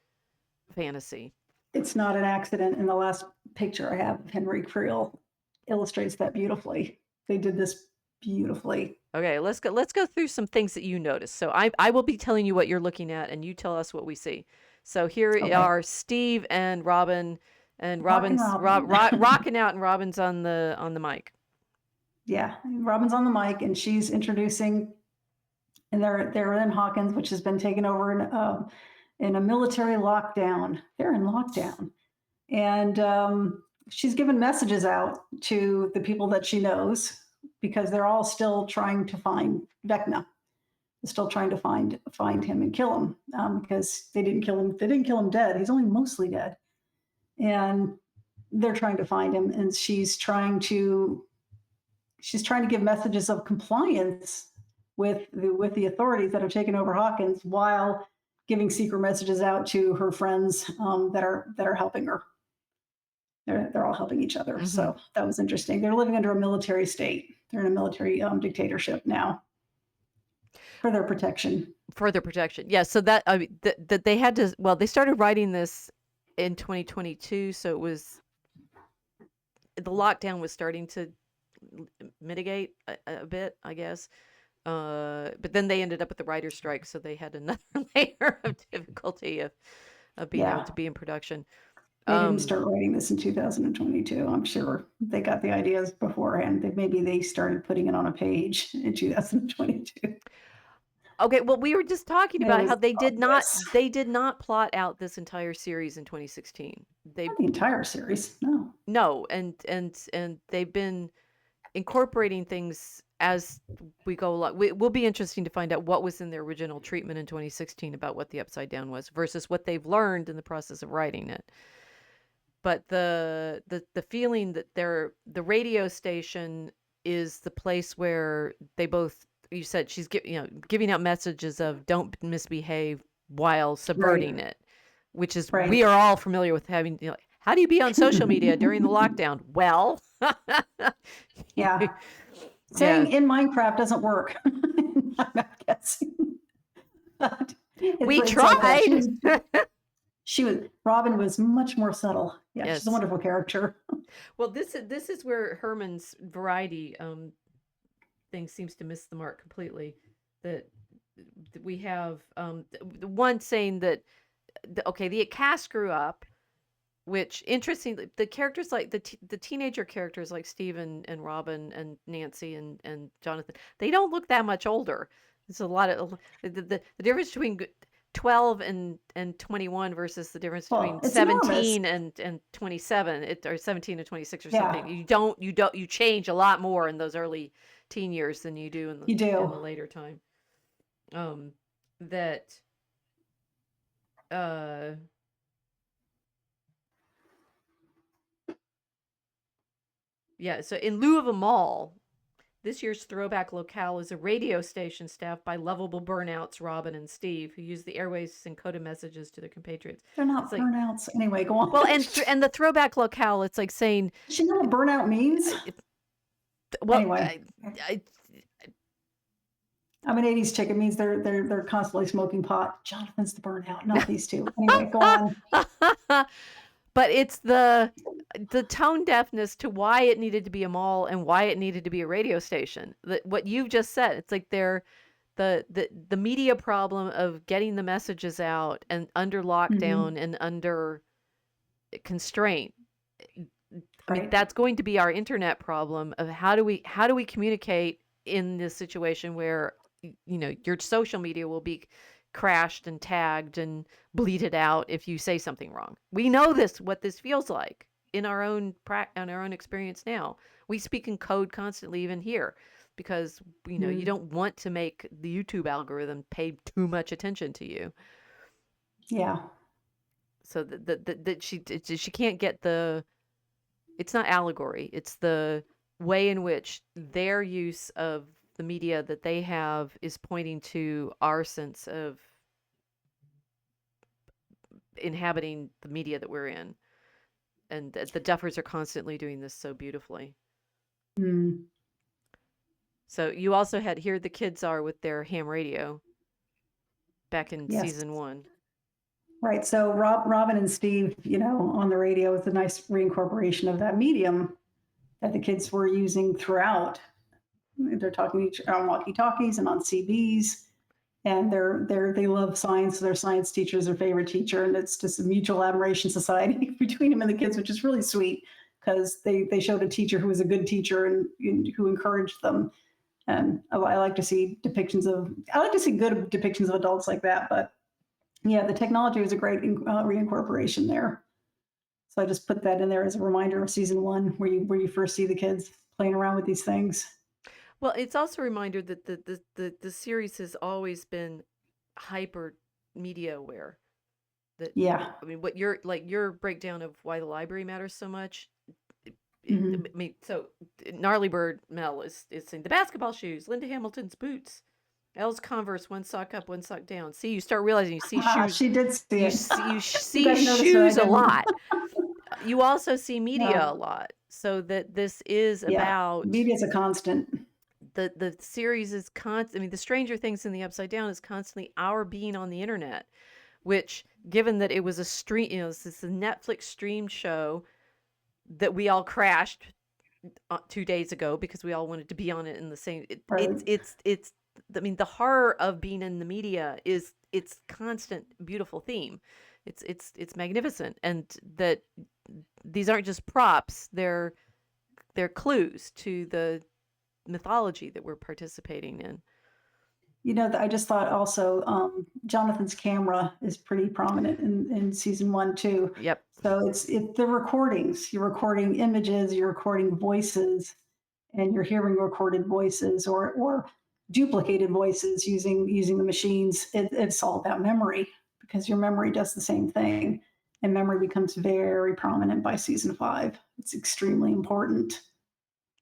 fantasy. It's not an accident. And the last picture I have of Henry Creel illustrates that beautifully. They did this beautifully. Okay, let's go through some things that you noticed. So I will be telling you what you're looking at, and you tell us what we see. So here Okay. are Steve and Robin, and Rockin' Robin's Robin. rocking out, and Robin's on the mic. Yeah. Robin's on the mic and she's introducing, and they're in Hawkins, which has been taken over in a military lockdown. They're in lockdown. And she's given messages out to the people that she knows, because they're all still trying to find Vecna. still trying to find him and kill him, because they didn't kill him. They didn't kill him dead. He's only mostly dead, and they're trying to find him. And she's trying to give messages of compliance with the authorities that have taken over Hawkins, while giving secret messages out to her friends, that are helping her. They're all helping each other. Mhm. So that was interesting. They're living under a military state. They're in a military dictatorship now for their protection. Further protection. Yeah, so that I mean that they had to, well, they started writing this in 2022, so it was, the lockdown was starting to mitigate a bit, I guess. But then they ended up with the writer's strike, so they had another layer of difficulty of being able Yeah. to be in production. They didn't start writing this in 2022. I'm sure they got the ideas beforehand. Maybe they started putting it on a page in 2022. Okay, well, we were just talking It about was how they obvious. did not plot out this entire series in 2016. They Not the entire series. No. No, and they've been incorporating things as we go along. It will be interesting to find out what was in their original treatment in 2016 about what the Upside Down was versus what they've learned in the process of writing it. But the feeling that the radio station is the place where they both, you said she's giving out messages of don't misbehave while subverting Right. it, which is Right. we are all familiar with having, how do you be on social media during the lockdown? Well, Yeah. Saying in Minecraft doesn't work. I'm not guessing. But we it's like that. tried. Robin was much more subtle. Yeah, she's Yes. a wonderful character. Well, this is where Herman's variety thing seems to miss the mark completely. That we have the one saying that the cast grew up, which interestingly the characters like the teenager characters like Steve and Robin and Nancy and Jonathan, they don't look that much older. It's a lot of the difference between 12 and 21 versus the difference between It's 17 enormous. and 27, or 17 and 26 or Yeah. something. You change a lot more in those early teen years than you do in the You do. in the later time. That yeah, so in lieu of a mall, this year's throwback locale is a radio station staffed by lovable burnouts Robin and Steve, who use the airwaves to send coded messages to their compatriots. They're not It's like, burnouts. Anyway, go on. well, and the throwback locale, it's like saying, Does she know what burnout means? well, Anyway. I'm an 80s chick. It means they're constantly smoking pot. Jonathan's the burnout, not these two. Anyway, go on. But it's the tone deafness to why it needed to be a mall and why it needed to be a radio station. What you've just said, it's like they're the media problem of getting the messages out and under lockdown and under constraint. I mean, that's going to be our internet problem of how do we communicate in this situation where your social media will be crashed and tagged and bleated out if you say something wrong. We know what this feels like in our own experience now. We speak in code constantly, even here, because you don't want to make the YouTube algorithm pay too much attention to you. Yeah. So that she can't get the. It's not allegory. It's the way in which their use of the media that they have is pointing to our sense of inhabiting the media that we're in. And the Duffers are constantly doing this so beautifully. So you also had Here the Kids Are with their ham radio back in season 1. Right. So Robin and Steve, on the radio is a nice reincorporation of that medium that the kids were using throughout. They're talking each on walkie-talkies and on CBs, and they love science. Their science teacher is their favorite teacher, and it's just a mutual admiration society between them and the kids, which is really sweet because they showed a teacher who was a good teacher and who encouraged them. And I like to see good depictions of adults like that. But yeah, the technology was a great reincorporation there. So I just put that in there as a reminder of season 1, where you first see the kids playing around with these things. Well, it's also a reminder that the series has always been hyper media aware. That Yeah. I mean, what your breakdown of why the library matters so much. Hmm. I mean, so Gnarly Bird Mel is saying the basketball shoes, Linda Hamilton's boots, Elle's Converse, one sock up, one sock down. See, you start realizing you see shoes, She did see it. you You see guys noticed that I shoes a didn't. lot. You also see media Yeah. a lot, so that this is Yeah. about Media is a constant. the series is I mean, the Stranger Things in the Upside Down is constantly our being on the internet, which, given that it was a stream, this is a Netflix streamed show that we all crashed 2 days ago because we all wanted to be on it in the same. Right. It's. I mean, the horror of being in the media is its constant beautiful theme. It's magnificent, and that these aren't just props. They're clues to the mythology that we're participating in. I just thought also Jonathan's camera is pretty prominent in season one too. Yep. So it's the recordings. You're recording images, you're recording voices, and you're hearing recorded voices or duplicated voices using the machines. It's all about memory because your memory does the same thing, and memory becomes very prominent by season five. It's extremely important.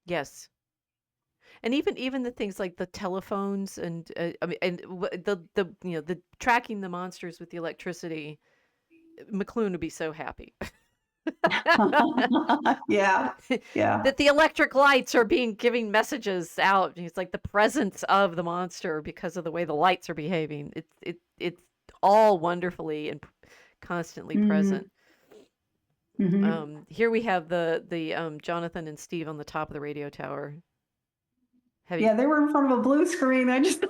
Yes. And even the things like the telephones and I mean, and the the tracking the monsters with the electricity. McLuhan would be so happy. Yeah, yeah. That the electric lights are giving messages out. It's like the presence of the monster because of the way the lights are behaving. It's all wonderfully and constantly Mhm, present. mhm. Here we have the Jonathan and Steve on the top of the radio tower. Have you Yeah, they were in front of a blue screen. I just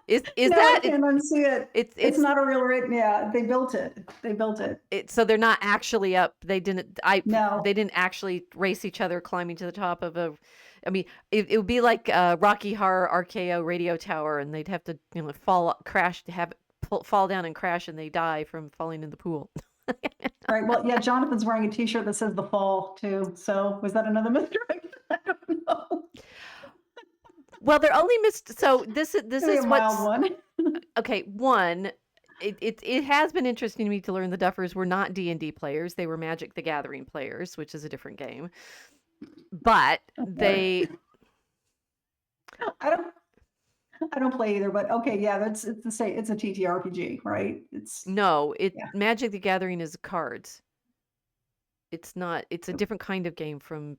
is now I that can't unsee it. It's it's not a real written. Yeah, they built it. They built it. so they're not actually up. They No, didn't actually race each other climbing to the top of a. I mean, it would be like Rocky Horror RKO radio tower, and they'd have to fall down and crash, and they die from falling in the pool. right. Well, yeah. Jonathan's wearing a T-shirt that says "The Fall" too. So was that another mystery? I don't know. Well, they're only missed. So this Maybe a is mild what's one. okay. One, it has been interesting to me to learn the Duffers were not D&D players. They were Magic the Gathering players, which is a different game. But Sorry. they I don't. I don't play either. But okay, yeah. It's the same. It's a TTRPG, right? no, Yeah. Magic the Gathering is cards. It's not. It's a different kind of game from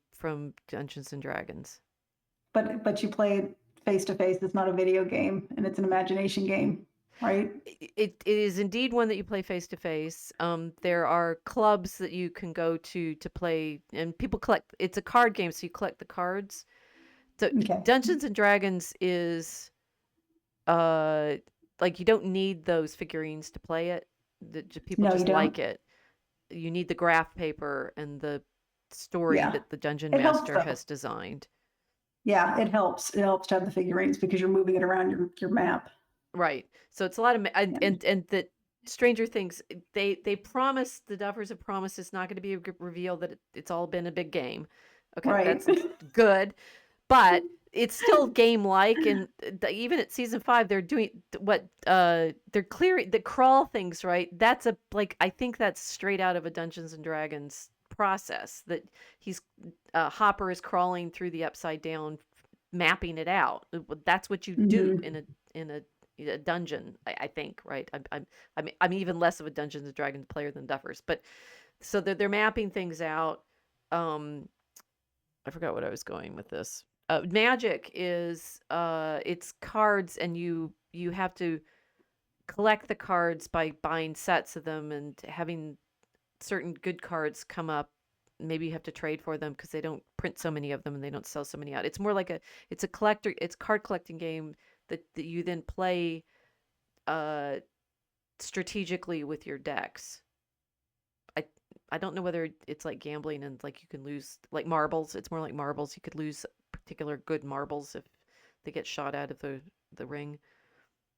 Dungeons and Dragons. But you play it face to face. It's not a video game, and it's an imagination game, right? It is indeed one that you play face to face. There are clubs that you can go to play, and people collect. It's a card game, so you collect the cards. So Okay. Dungeons and Dragons is uh like you don't need those figurines to play it. People No, you just don't. like it. You need the graph paper and the story Yeah. that the dungeon It helps master though. has designed. Yeah, it helps. It helps to have the figurines because you're moving it around your map. Right. So it's a lot of Yeah. and that Stranger Things they promise the Duffers have promised it's not going to be a reveal that it's all been a big game. Okay, Right. that's good, but it's still game like, and even at season 5 they're doing what they're clearing the crawl things, right? That's a like I think that's straight out of a Dungeons and Dragons process that he's Hopper is crawling through the upside down mapping it out. That's what you do Hmm. in a dungeon, I think, right? I'm even less of a Dungeons and Dragons player than Duffers, but so they're mapping things out. Um, I forgot what I was going with this. Magic is it's cards, and you have to collect the cards by buying sets of them and having certain good cards come up. Maybe you have to trade for them because they don't print so many of them and they don't sell so many out. It's more like it's a collector, it's card collecting game that you then play uh strategically with your decks. I I don't know whether it's like gambling and like you can lose like marbles. It's more like marbles. You could lose particular good marbles if they get shot out of the ring.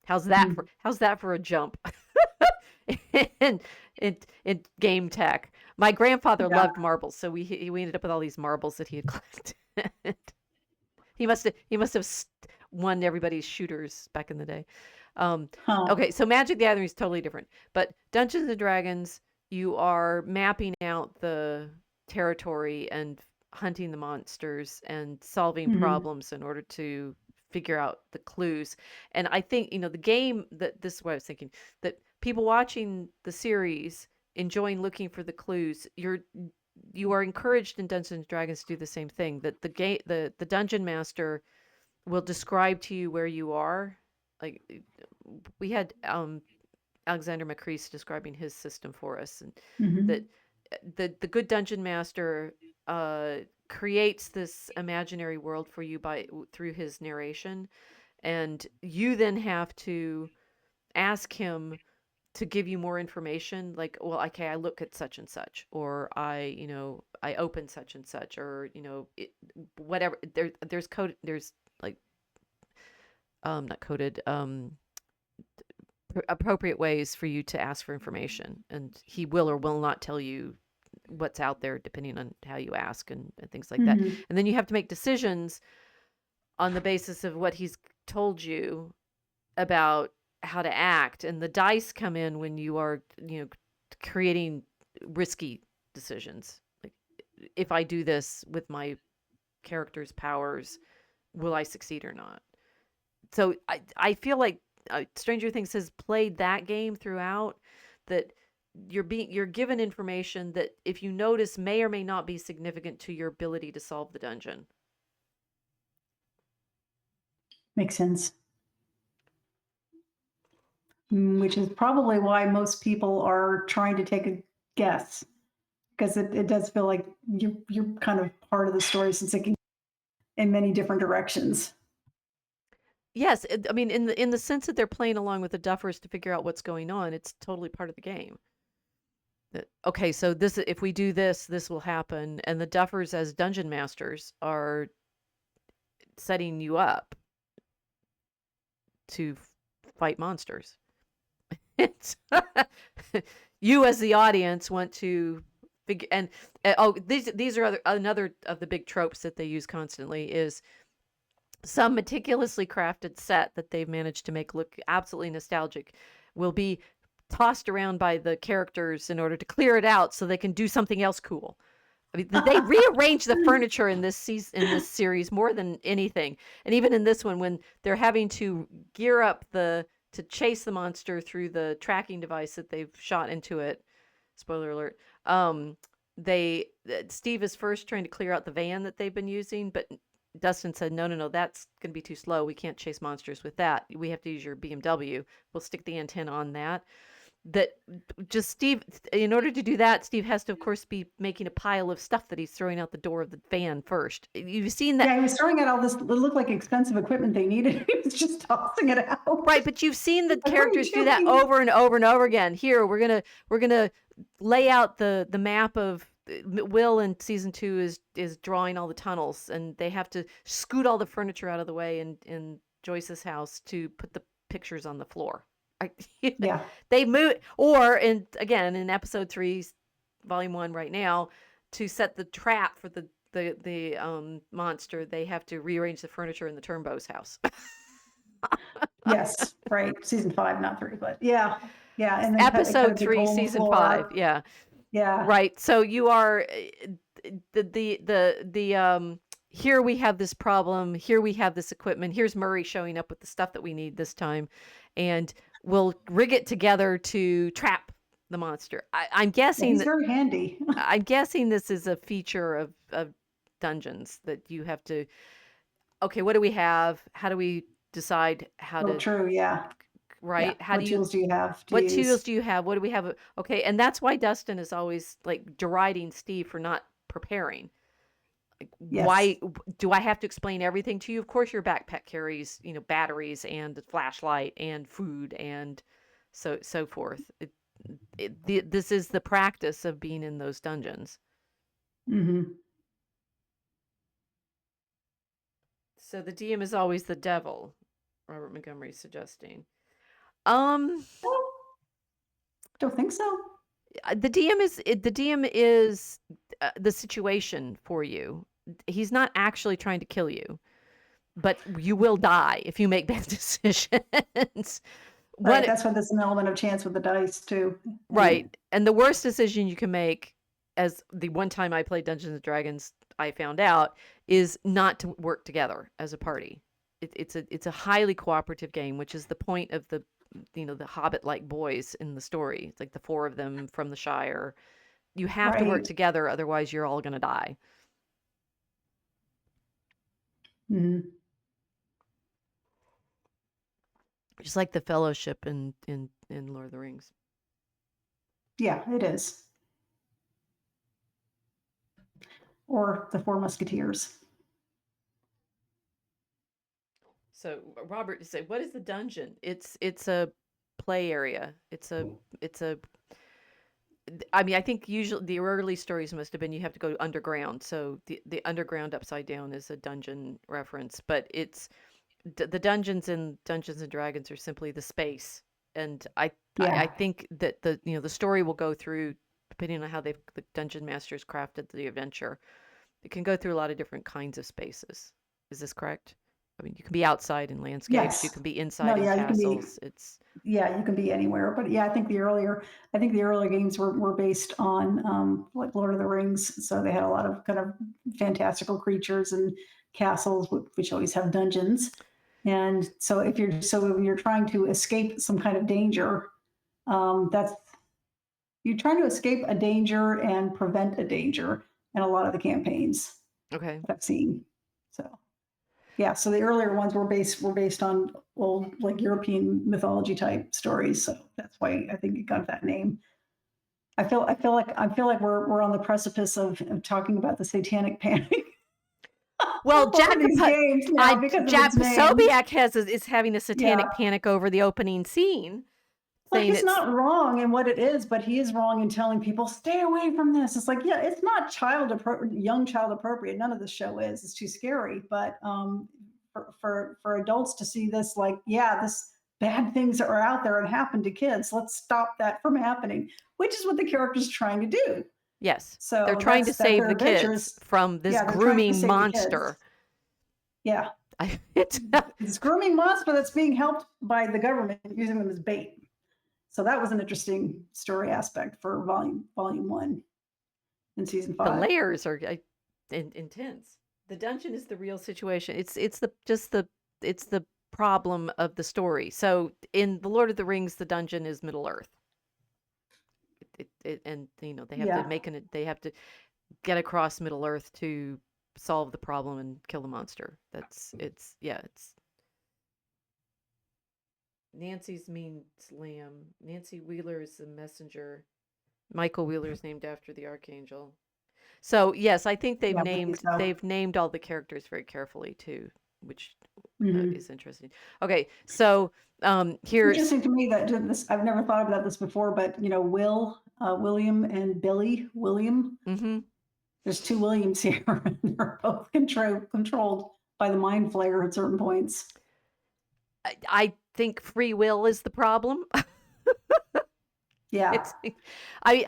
How's that for a jump? in, in game tech. My grandfather Yeah. loved marbles, so we ended up with all these marbles that he had collected. He must have won everybody's shooters back in the day. Huh. Okay, so Magic the Gathering is totally different. But Dungeons and Dragons, you are mapping out the territory and hunting the monsters and solving Hmm. problems in order to figure out the clues. And I think, the game that this is what I was thinking, that people watching the series enjoying looking for the clues, you are encouraged in Dungeons and Dragons to do the same thing. That the dungeon master will describe to you where you are. Like we had Alexander Macrease describing his system for us, and that Hmm. the good dungeon master creates this imaginary world for you through his narration, and you then have to ask him to give you more information, like, well, okay, I look at such and such, or I open such and such, or whatever. There's code. There's like not coded appropriate ways for you to ask for information, and he will or will not tell you what's out there depending on how you ask and things like that. Hmm. And then you have to make decisions on the basis of what he's told you about how to act, and the dice come in when you are creating risky decisions, like, if I do this with my character's powers, will I succeed or not? So I feel like Stranger Things has played that game throughout, that you're given information that, if you notice, may or may not be significant to your ability to solve the dungeon. Makes sense. Which is probably why most people are trying to take a guess, because it does feel like you're kind of part of the story, since it can in many different directions. Yes, I mean, in the sense that they're playing along with the Duffers to figure out what's going on, it's totally part of the game. That, okay, so if we do this, this will happen, and the Duffers as dungeon masters are setting you up to fight monsters. It's you as the audience want to figure, and these are another of the big tropes that they use constantly, is some meticulously crafted set that they've managed to make look absolutely nostalgic will be tossed around by the characters in order to clear it out so they can do something else cool. I mean, they rearrange the furniture in this series more than anything, and even in this one, when they're having to gear up to chase the monster through the tracking device that they've shot into it. Spoiler alert. Steve is first trying to clear out the van that they've been using, but Dustin said, no, that's going to be too slow. We can't chase monsters with that. We have to use your BMW. We'll stick the antenna on that. That just Steve, in order to do that, Steve has to, of course, be making a pile of stuff that he's throwing out the door of the van first. You've seen that. Yeah, he was throwing out all this, it looked like expensive equipment they needed. He was just tossing it out. Right, but you've seen the Like, what are you characters do that doing? over and over and over again. Here, we're gonna lay out the map of Will in season 2 is drawing all the tunnels, and they have to scoot all the furniture out of the way in Joyce's house to put the pictures on the floor. Yeah. They move, or in episode 3, volume 1 right now, to set the trap for the monster, they have to rearrange the furniture in the Turnbow's house. Yes. Right. Season 5, not 3, but yeah. Yeah. And then cut a Episode big 3, hole in the season 5. floor. Yeah. Yeah. Right. So you are here we have this problem, here we have this equipment, here's Murray showing up with the stuff that we need this time, and we'll rig it together to trap the monster. I'm Yeah, guessing he's that very handy. I'm guessing this is a feature of dungeons, that you have to, okay, what do we have? How do we decide how Oh, to, true. Yeah. Yeah. right? How do What you tools do you have to what tools use? do you have? What do we have? Okay, and that's why Dustin is always like deriding Steve for not preparing. Like, Yes. why do I have to explain everything to you? Of course, your backpack carries, batteries and a flashlight and food and so forth. This is the practice of being in those dungeons. Hmm. So the DM is always the devil. Robert Montgomery's suggesting. Um, Don't think so. the DM is the situation for you. He's not actually trying to kill you. but you will die if you make bad decisions. Right. One That's why there's an element of chance with the dice too. Right. And the worst decision you can make, as the one time I played Dungeons and Dragons, I found out, is not to work together as a party. It's a highly cooperative game, which is the point of the Hobbit-like boys in the story. It's like the four of them from the Shire. You have to work Right. together, otherwise you're all going to die. Mhm. Just like the Fellowship in Lord of the Rings. Yeah, it is. Or the Four Musketeers. So Robert, you say, what is the dungeon? It's a play area. It's a I mean, I think usually the early stories must have been you have to go underground. So the underground upside down is a dungeon reference, but the dungeons in Dungeons and Dragons are simply the space. And I Yeah. think that the story will go through, depending on how the dungeon masters crafted the adventure. It can go through a lot of different kinds of spaces. Is this correct? I mean, you can be outside in landscapes, you Yes. can be No, inside in yeah, you can be, castles. It's yeah, you can be anywhere. But yeah, I think the earlier games were based on like Lord of the Rings. So they had a lot of kind of fantastical creatures and castles, which always have dungeons. And so if you're trying to escape some kind of danger, that's you're trying to escape a danger and prevent a danger in a lot of the campaigns okay. that I've seen. So yeah, so the earlier ones were based on old like European mythology type stories. So that's why I think it got that name. I feel like we're on the precipice of talking about the satanic panic Well, over these games now because of Jack its name. Posobiec is having a Yeah. satanic panic over the opening scene, Well, saying he's it's not wrong in what it is, but he is wrong in telling people stay away from this. It's like, yeah, it's not young child appropriate. None of the show is. It's too scary. But for adults to see this, like, yeah, this bad things are out there and happen to kids. Let's stop that from happening, which is what the character's trying to do. yes, they're So trying to that's save their the kids adventures. from this Yeah, they're trying to grooming save the kids. monster. Yeah, It's this grooming monster that's being helped by the government using them as bait. So that was an interesting story aspect for volume one in season the 5. layers are intense. The dungeon is the real situation. It's the problem of the story. So in the Lord of the Rings, the dungeon is Middle Earth. And they have to Yeah. make they have to get across Middle Earth to solve the problem and kill the monster. It's Nancy's means lamb. Nancy Wheeler is the messenger. Michael Wheeler is named after the archangel. So yes, I think Yeah, I believe so. they've named all the characters very carefully too, which Mhm. is interesting. Okay, so here's Interesting to me that this I've never thought about this before, but William and Billy William. hmm There's two Williams here, and they're both controlled by the mind flayer at certain points. I think free will is the problem. Yeah. It's I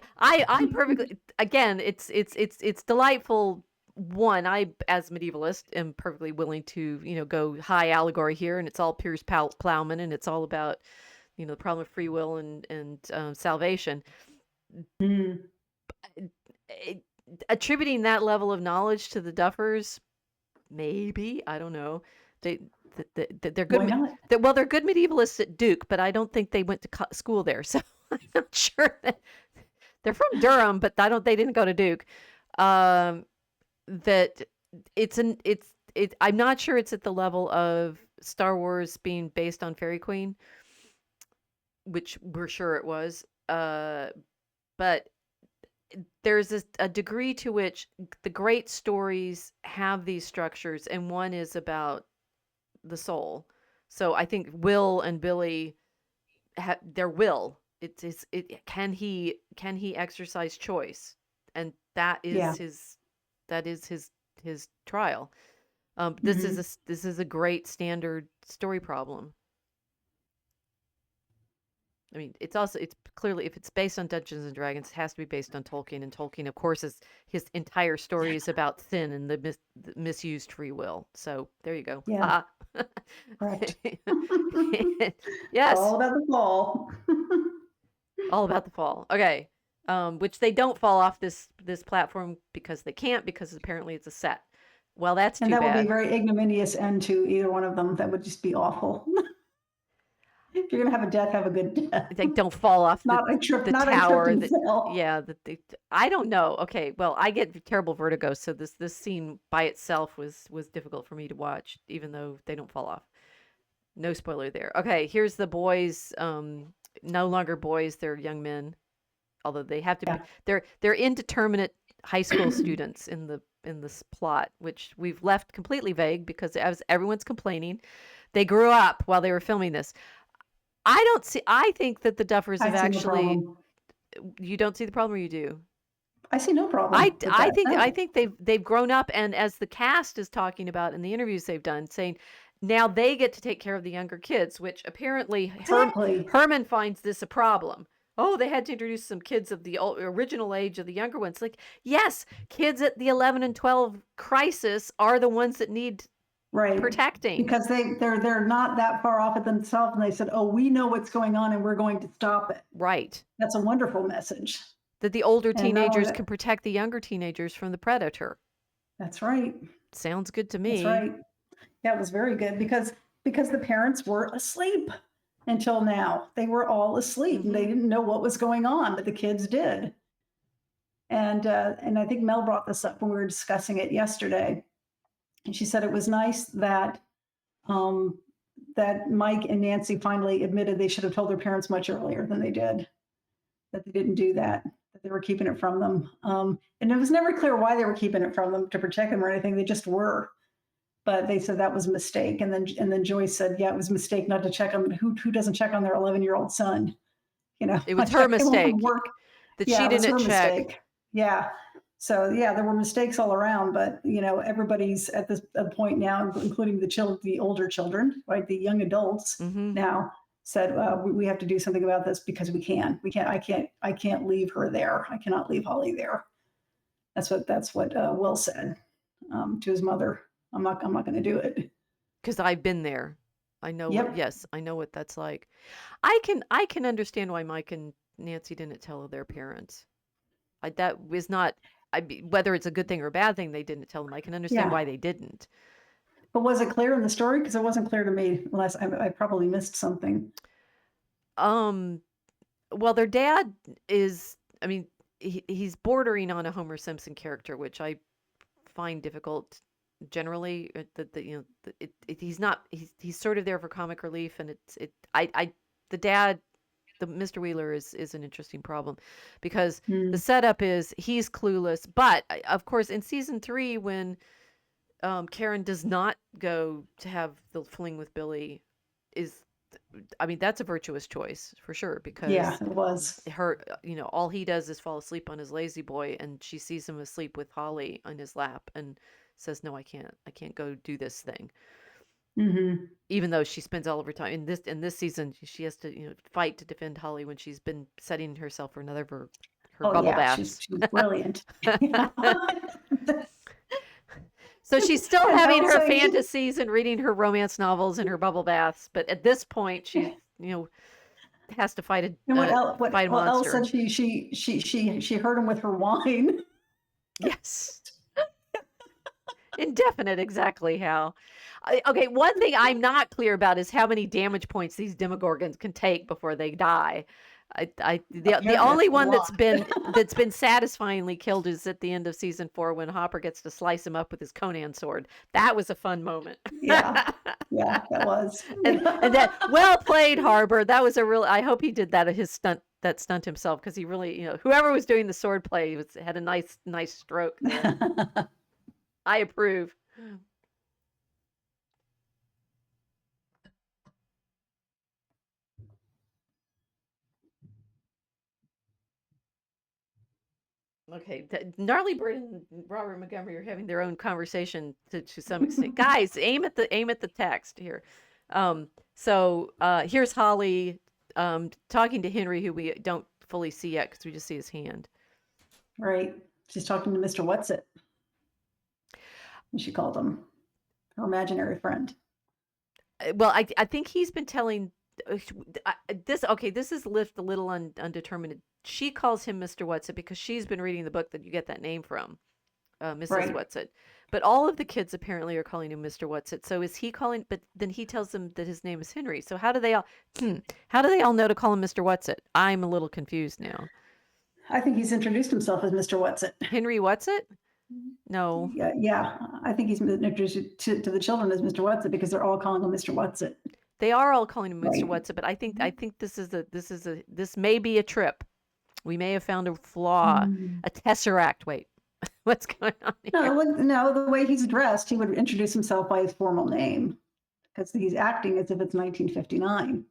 perfectly again it's delightful. One, I as medievalist am perfectly willing to go high allegory here, and it's all Piers Plowman, and it's all about the problem of free will and salvation. Mm. It- Attributing that level of knowledge to the Duffers, maybe, I don't know. They they're good. Why not? Well, they're good medievalists at Duke, but I don't think they went to school there, so I'm not sure that they're from Durham, but they didn't go to Duke. That I'm not sure it's at the level of Star Wars being based on Fairy Queen, which we're sure it was. But there's a degree to which the great stories have these structures, and one is about the soul. So I think Will and Billy their will. Can he exercise choice, and Yeah. that is his trial. Mhm. This is a great standard story problem. I mean, it's clearly, if it's based on Dungeons and Dragons, it has to be based on Tolkien, and Tolkien, of course, is his entire story is about sin and the misused free will. So there you go. Yeah, correct. Yes, All about the fall. all about the fall. Okay, which they don't fall off this platform because they can't, because apparently it's a set. Well, that's And too that would be a bad. very ignominious end to either one of them. That would just be awful. If you're gonna have a death, have a good death. They don't fall off Not I tripped, the not I tripped tower. and That fell. yeah, I don't know. Okay, well, I get terrible vertigo, so this scene by itself was difficult for me to watch, even though they don't fall off. No spoiler there. Okay, here's the boys. No longer boys; they're young men. Although they have to be, Yeah. they're indeterminate high school students in this plot, which we've left completely vague because as everyone's complaining, they grew up while they were filming this. I think that the Duffers have I see no actually. problem. You don't see the problem, or you do? I see no problem with that. I No. think they've grown up, and as the cast is talking about in the interviews they've done, saying now they get to take care of the younger kids, which apparently Exactly. Herman finds this a problem. Oh, they had to introduce some kids of the original age of the younger ones. Like, yes, kids at the 11 and 12 crisis are the ones that need Right. protecting. Because they're not that far off it themselves, and they said, "Oh, we know what's going on, and we're going to stop it." Right. That's a wonderful message. That the older And not only teenagers that, can protect the younger teenagers from the predator. that's right. Sounds good to That's me. right. Yeah, it was very good because the parents were asleep until now. They were all asleep and they didn't know what was going on, but the kids did. And I think Mel brought this up when we were discussing it yesterday. And she said it was nice that that Mike and Nancy finally admitted they should have told their parents much earlier than they did. That they didn't do that. That they were keeping it from them. And it was never clear why they were keeping it from them to protect them or anything. They just were. But they said that was a mistake. And then Joyce said, yeah, it was a mistake not to check on who doesn't check on their 11-year-old son. You know, It was her mistake that yeah, she it was didn't her check. mistake. Yeah. So yeah, there were mistakes all around, but you know, everybody's at this point now, including the older children, right, the young adults now said we have to do something about this because we can't. I can't leave her there. I cannot leave Holly there. That's what Will said to his mother. I'm not going to do it. Because I've been there. I know. Yep. Yes, I know what that's like. I can understand why Mike and Nancy didn't tell their parents. That was not. Whether it's a good thing or a bad thing, they didn't tell them. I can understand why they didn't. But was it clear in the story? Because it wasn't clear to me, unless I probably missed something. Well, their dad is. I mean, he's bordering on a Homer Simpson character, which I find difficult generally. He's not. He's sort of there for comic relief, and the dad. The Mr. Wheeler is an interesting problem because the setup is he's clueless. But of course, in season 3, when Karen does not go to have the fling with Billy, that's a virtuous choice for sure because it was her. All he does is fall asleep on his lazy boy, and she sees him asleep with Holly on his lap and says, "No, I can't go do this thing." Even though she spends all of her time in this season, she has to fight to defend Holly when she's been setting herself for another her bubble baths. She's brilliant. So she's still having her fantasies and reading her romance novels in her bubble baths, but at this point she has to fight a monster. Elle said she hurt him with her wine. Yes. Indefinite, exactly how. Okay, one thing I'm not clear about is how many damage points these Demogorgons can take before they die. The only one that's been satisfyingly killed is at the end of season 4 when Hopper gets to slice him up with his Conan sword. That was a fun moment. Yeah, that was. and that well played, Harbor. That was a real. I hope he did that at his stunt himself because he really, whoever was doing the sword play had a nice stroke there. I approve. Okay, Gnarly Bird and Robert Montgomery are having their own conversation to some extent. Guys, aim at the text here. So here's Holly talking to Henry, who we don't fully see yet because we just see his hand. Right. She's talking to Mr. Whatsit. She called him her imaginary friend. Well, I think he's been telling this. Okay, this is left a little undetermined. She calls him Mr. Whatsit because she's been reading the book that you get that name from, Mrs. Right. Whatsit. But all of the kids apparently are calling him Mr. Whatsit. So is he calling? But then he tells them that his name is Henry. So how do they all? How do they all know to call him Mr. Whatsit? I'm a little confused now. I think he's introduced himself as Mr. Whatsit. Henry Whatsit? No. Yeah. I think he's introduced to the children as Mr. Whatsit because they're all calling him Mr. Whatsit. They are all calling him Mr. Right. Whatsit, but I think this may be a trip. We may have found a flaw, a Tesseract. Wait, what's going on here? No, the way he's dressed, he would introduce himself by his formal name because he's acting as if it's 1959.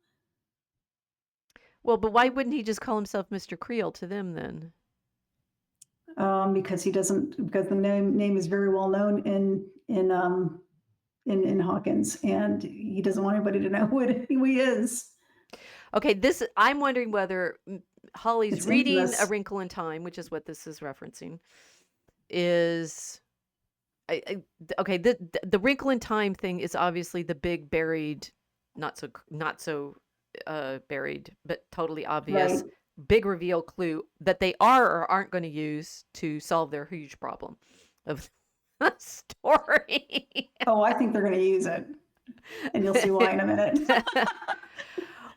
Well, but why wouldn't he just call himself Mr. Creel to them then? Because the name is very well known in Hawkins, and he doesn't want anybody to know who he is. Okay, I'm wondering whether Holly's It's reading infamous. A Wrinkle in Time, which is what this is referencing, is okay. The Wrinkle in Time thing is obviously the big buried, not so buried, but totally obvious. Right. Big reveal clue that they are or aren't going to use to solve their huge problem of story. Oh, I think they're going to use it, and you'll see why in a minute.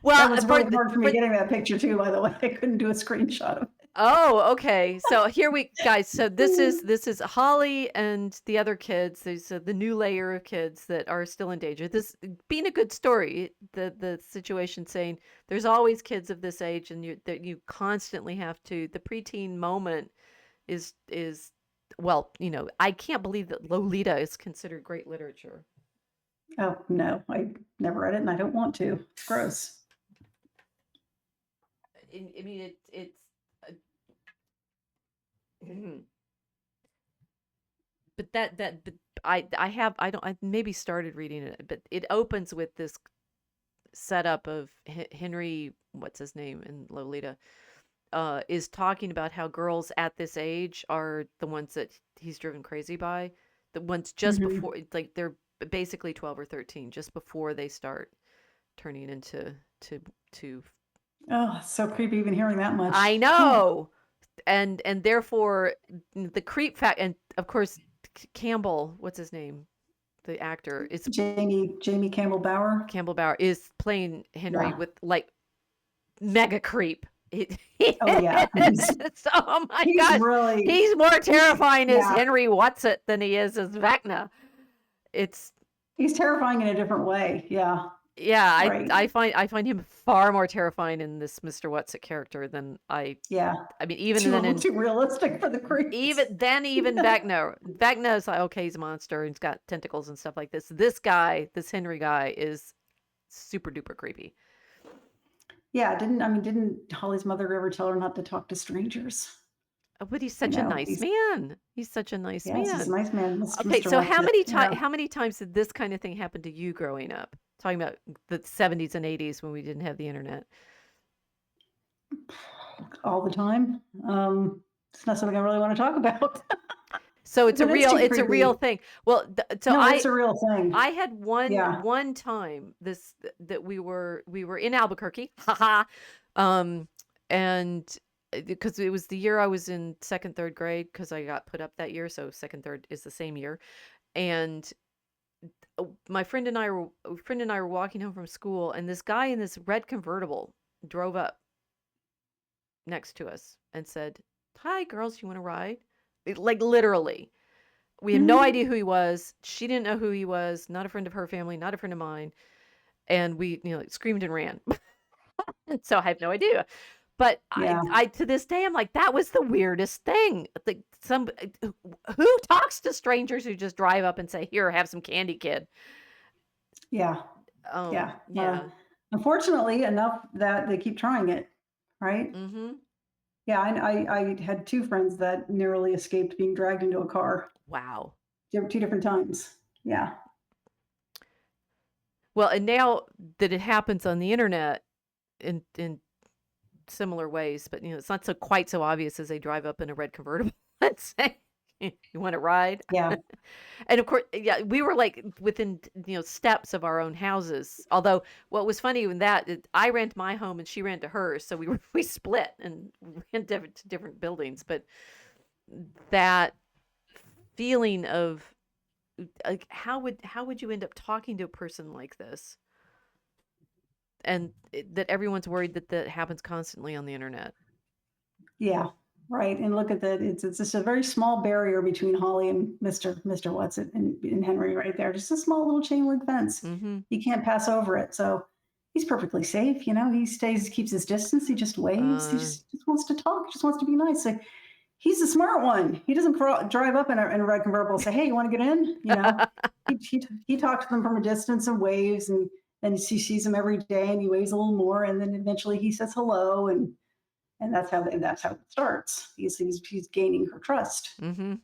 Well, that was really hard for me getting that picture too. By the way, I couldn't do a screenshot of it. Oh, okay. So here guys. So this is Holly and the other kids. There's the new layer of kids that are still in danger. This being a good story. The situation saying there's always kids of this age, and you constantly have to. The preteen moment is well, I can't believe that Lolita is considered great literature. Oh no, I never read it, and I don't want to. It's gross. I mean, it's. But I maybe started reading it, but it opens with this setup of Henry, what's his name in Lolita, is talking about how girls at this age are the ones that he's driven crazy by, the ones just before, like they're basically 12 or 13, just before they start turning into Oh, it's so creepy even hearing that much. I know. And therefore the creep fact, and of course Campbell, what's his name, the actor, is Jamie Campbell Bower is playing Henry with like mega creep. Oh yeah. Oh my gosh, really, he's more terrifying as Henry Whatsit than he is as Vecna. He's terrifying in a different way. Yeah. Yeah, right. I find him far more terrifying in this Mr. Whatsit character than I mean, even too realistic for the creeps. Even Vecna. Vecna is like, okay, he's a monster and he's got tentacles and stuff like this. This Henry guy is super duper creepy. Yeah, didn't Holly's mother ever tell her not to talk to strangers? Oh, but he's such a nice man. He's such a nice man. He's a nice man. Okay, so how many times did this kind of thing happen to you growing up? Talking about the 70s and 80s when we didn't have the internet. All the time. It's not something I really want to talk about. So it's a real thing. Well, it's a real thing. I had one time that we were in Albuquerque, and because it was the year I was in second, third grade, because I got put up that year, so second, third is the same year, and my friend and I were walking home from school, and this guy in this red convertible drove up next to us and said, "Hi, girls, you want to ride?" Like literally. We had no idea who he was. She didn't know who he was. Not a friend of her family, not a friend of mine. And we, screamed and ran. So I have no idea. But I to this day, I'm like, that was the weirdest thing. Like who talks to strangers who just drive up and say, "Here, have some candy, kid." Yeah. Yeah. Unfortunately, enough that they keep trying it, right? Mm-hmm. Yeah, I had two friends that narrowly escaped being dragged into a car. Wow. 2 different times. Yeah. Well, and now that it happens on the internet, in similar ways, but it's not quite so obvious as they drive up in a red convertible. Let's say, you want to ride? Yeah. And of course, yeah, we were like within steps of our own houses. Although what was funny in that I ran to my home and she ran to hers, so we split and ran to different buildings. But that feeling of like how would you end up talking to a person like this, and that everyone's worried that happens constantly on the internet. Yeah. Right. And look at that. It's just a very small barrier between Holly and Mr. Watson and Henry right there. Just a small little chain link fence. Mm-hmm. You can't pass over it. So he's perfectly safe. He keeps his distance. He just waves. He just wants to talk. He just wants to be nice. Like, he's the smart one. He doesn't drive up in a red convertible and say, "Hey, you want to get in?" He talks to them from a distance and waves, and then he sees them every day, and he waves a little more, and then eventually he says hello, and that's how it starts. He's gaining her trust. Mm-hmm.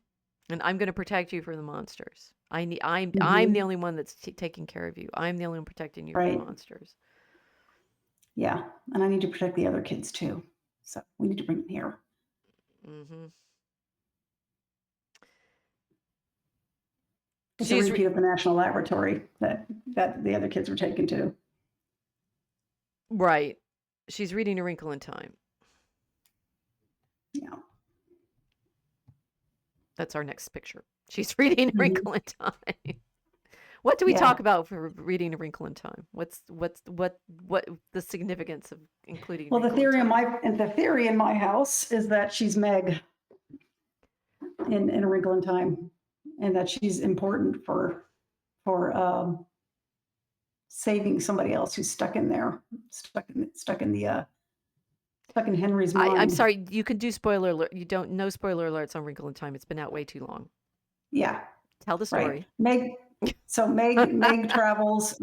And I'm going to protect you from the monsters. I'm Mm-hmm. the only one that's taking care of you. I'm the only one protecting you Right. from the monsters. Yeah, and I need to protect the other kids too. So we need to bring them here. Mm-hmm. It's a repeat of the National Laboratory that the other kids were taken to. Right. She's reading A Wrinkle in Time. Yeah. That's our next picture. She's reading A Wrinkle in Time. What do we talk about for reading A Wrinkle in Time? What's the significance of including? Well, the theory in my house is that she's Meg in A Wrinkle in Time, and that she's important for saving somebody else who's stuck in there, stuck in Henry's mind. I'm sorry, you can do spoiler alert. You don't know spoiler alerts on Wrinkle in Time. It's been out way too long. Yeah. Tell the story. Right. Meg travels.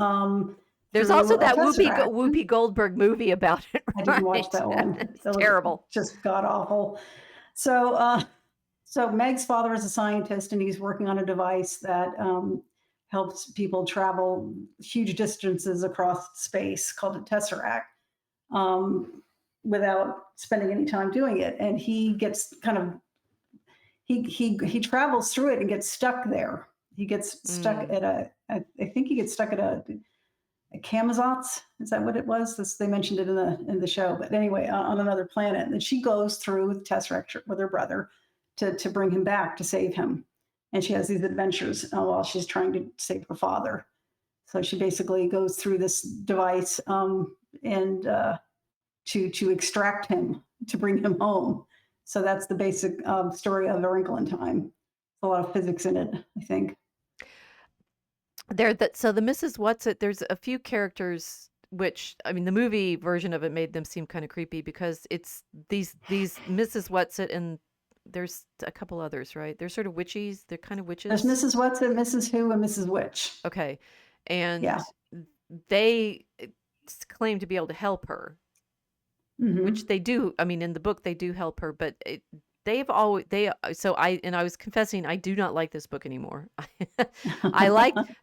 There's also that Whoopi Goldberg movie about it. Right? I didn't watch that one. It's terrible. Just god awful. So Meg's father is a scientist, and he's working on a device that helps people travel huge distances across space, called a Tesseract, without spending any time doing it. And he gets he travels through it and gets stuck there. He gets stuck at I think he gets stuck at a Camazotz. Is that what it was? They mentioned it in the show. But anyway, on another planet. And she goes through with Tesseract with her brother to bring him back, to save him. And she has these adventures while she's trying to save her father. So she basically goes through this device and to extract him, to bring him home. So that's the basic story of A Wrinkle in Time. A lot of physics in it, I think. So the Mrs. Whatsit, there's a few characters which, I mean, the movie version of it made them seem kind of creepy because it's these Mrs. Whatsit, and there's a couple others, right? They're sort of witches. They're kind of witches. There's Mrs. Whatsit, Mrs. Who, and Mrs. Witch. Okay. And they claim to be able to help her, which they do. I mean, in the book, they do help her, but I was confessing, I do not like this book anymore.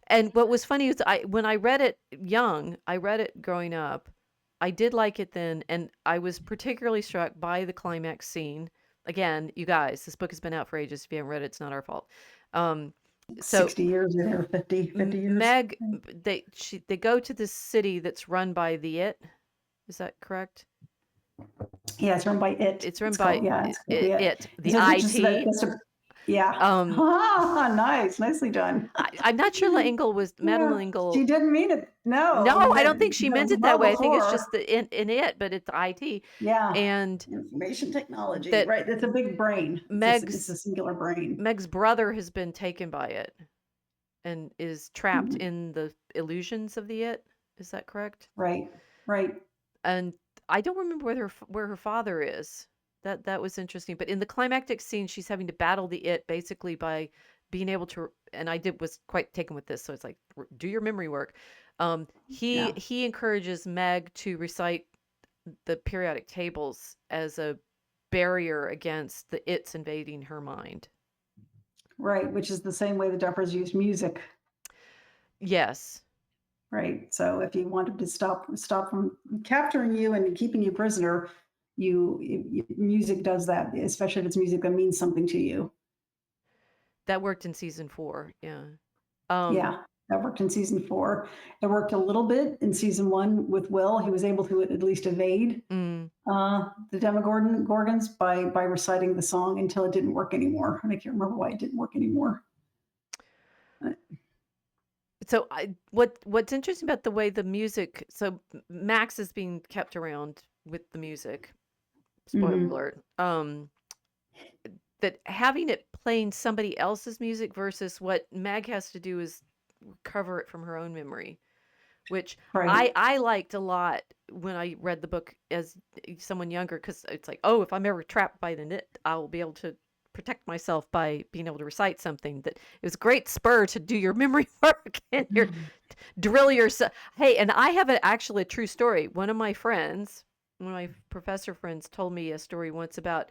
And what was funny is when I read it young, I read it growing up, I did like it then, and I was particularly struck by the climax scene. Again, you guys, this book has been out for ages. If you haven't read it, it's not our fault. 60 years or 50 years. Meg, they go to this city that's run by the It. Is that correct? Yeah, it's run by It. It's run by It. The IT. Yeah. Nice. Nicely done. I'm not sure Madeleine L'Engle. She didn't mean it. No, I don't think she meant it that way. I think it's just in It, but it's IT. Yeah. And information technology. Right. It's a big brain. It's a singular brain. Meg's brother has been taken by it and is trapped in the illusions of the It. Is that correct? Right. And I don't remember where her father is. That was interesting. But in the climactic scene, she's having to battle the It basically by being able to. And I was quite taken with this, so it's like, do your memory work. He encourages Meg to recite the periodic tables as a barrier against the It's invading her mind. Right, which is the same way the Duffers used music. Yes. right? So if you wanted to stop from capturing you and keeping you prisoner, music does that, especially if it's music that means something to you. That worked in season 4, yeah. Um, Yeah, that worked in season 4. It worked a little bit in season 1 with Will. He was able to at least evade mm. the Demogorgons by reciting the song until it didn't work anymore. And I can't remember why it didn't work anymore. So what's interesting about the way the music, so Max is being kept around with the music, spoiler Mm-hmm. alert, that having it playing somebody else's music versus what Mag has to do is recover it from her own memory, which Right. I liked a lot when I read the book as someone younger, because it's like, oh, if I'm ever trapped by the knit, I'll be able to protect myself by being able to recite something. That it was a great spur to do your memory work and your drill yourself. Hey, and I have actually a true story. One of my professor friends told me a story once about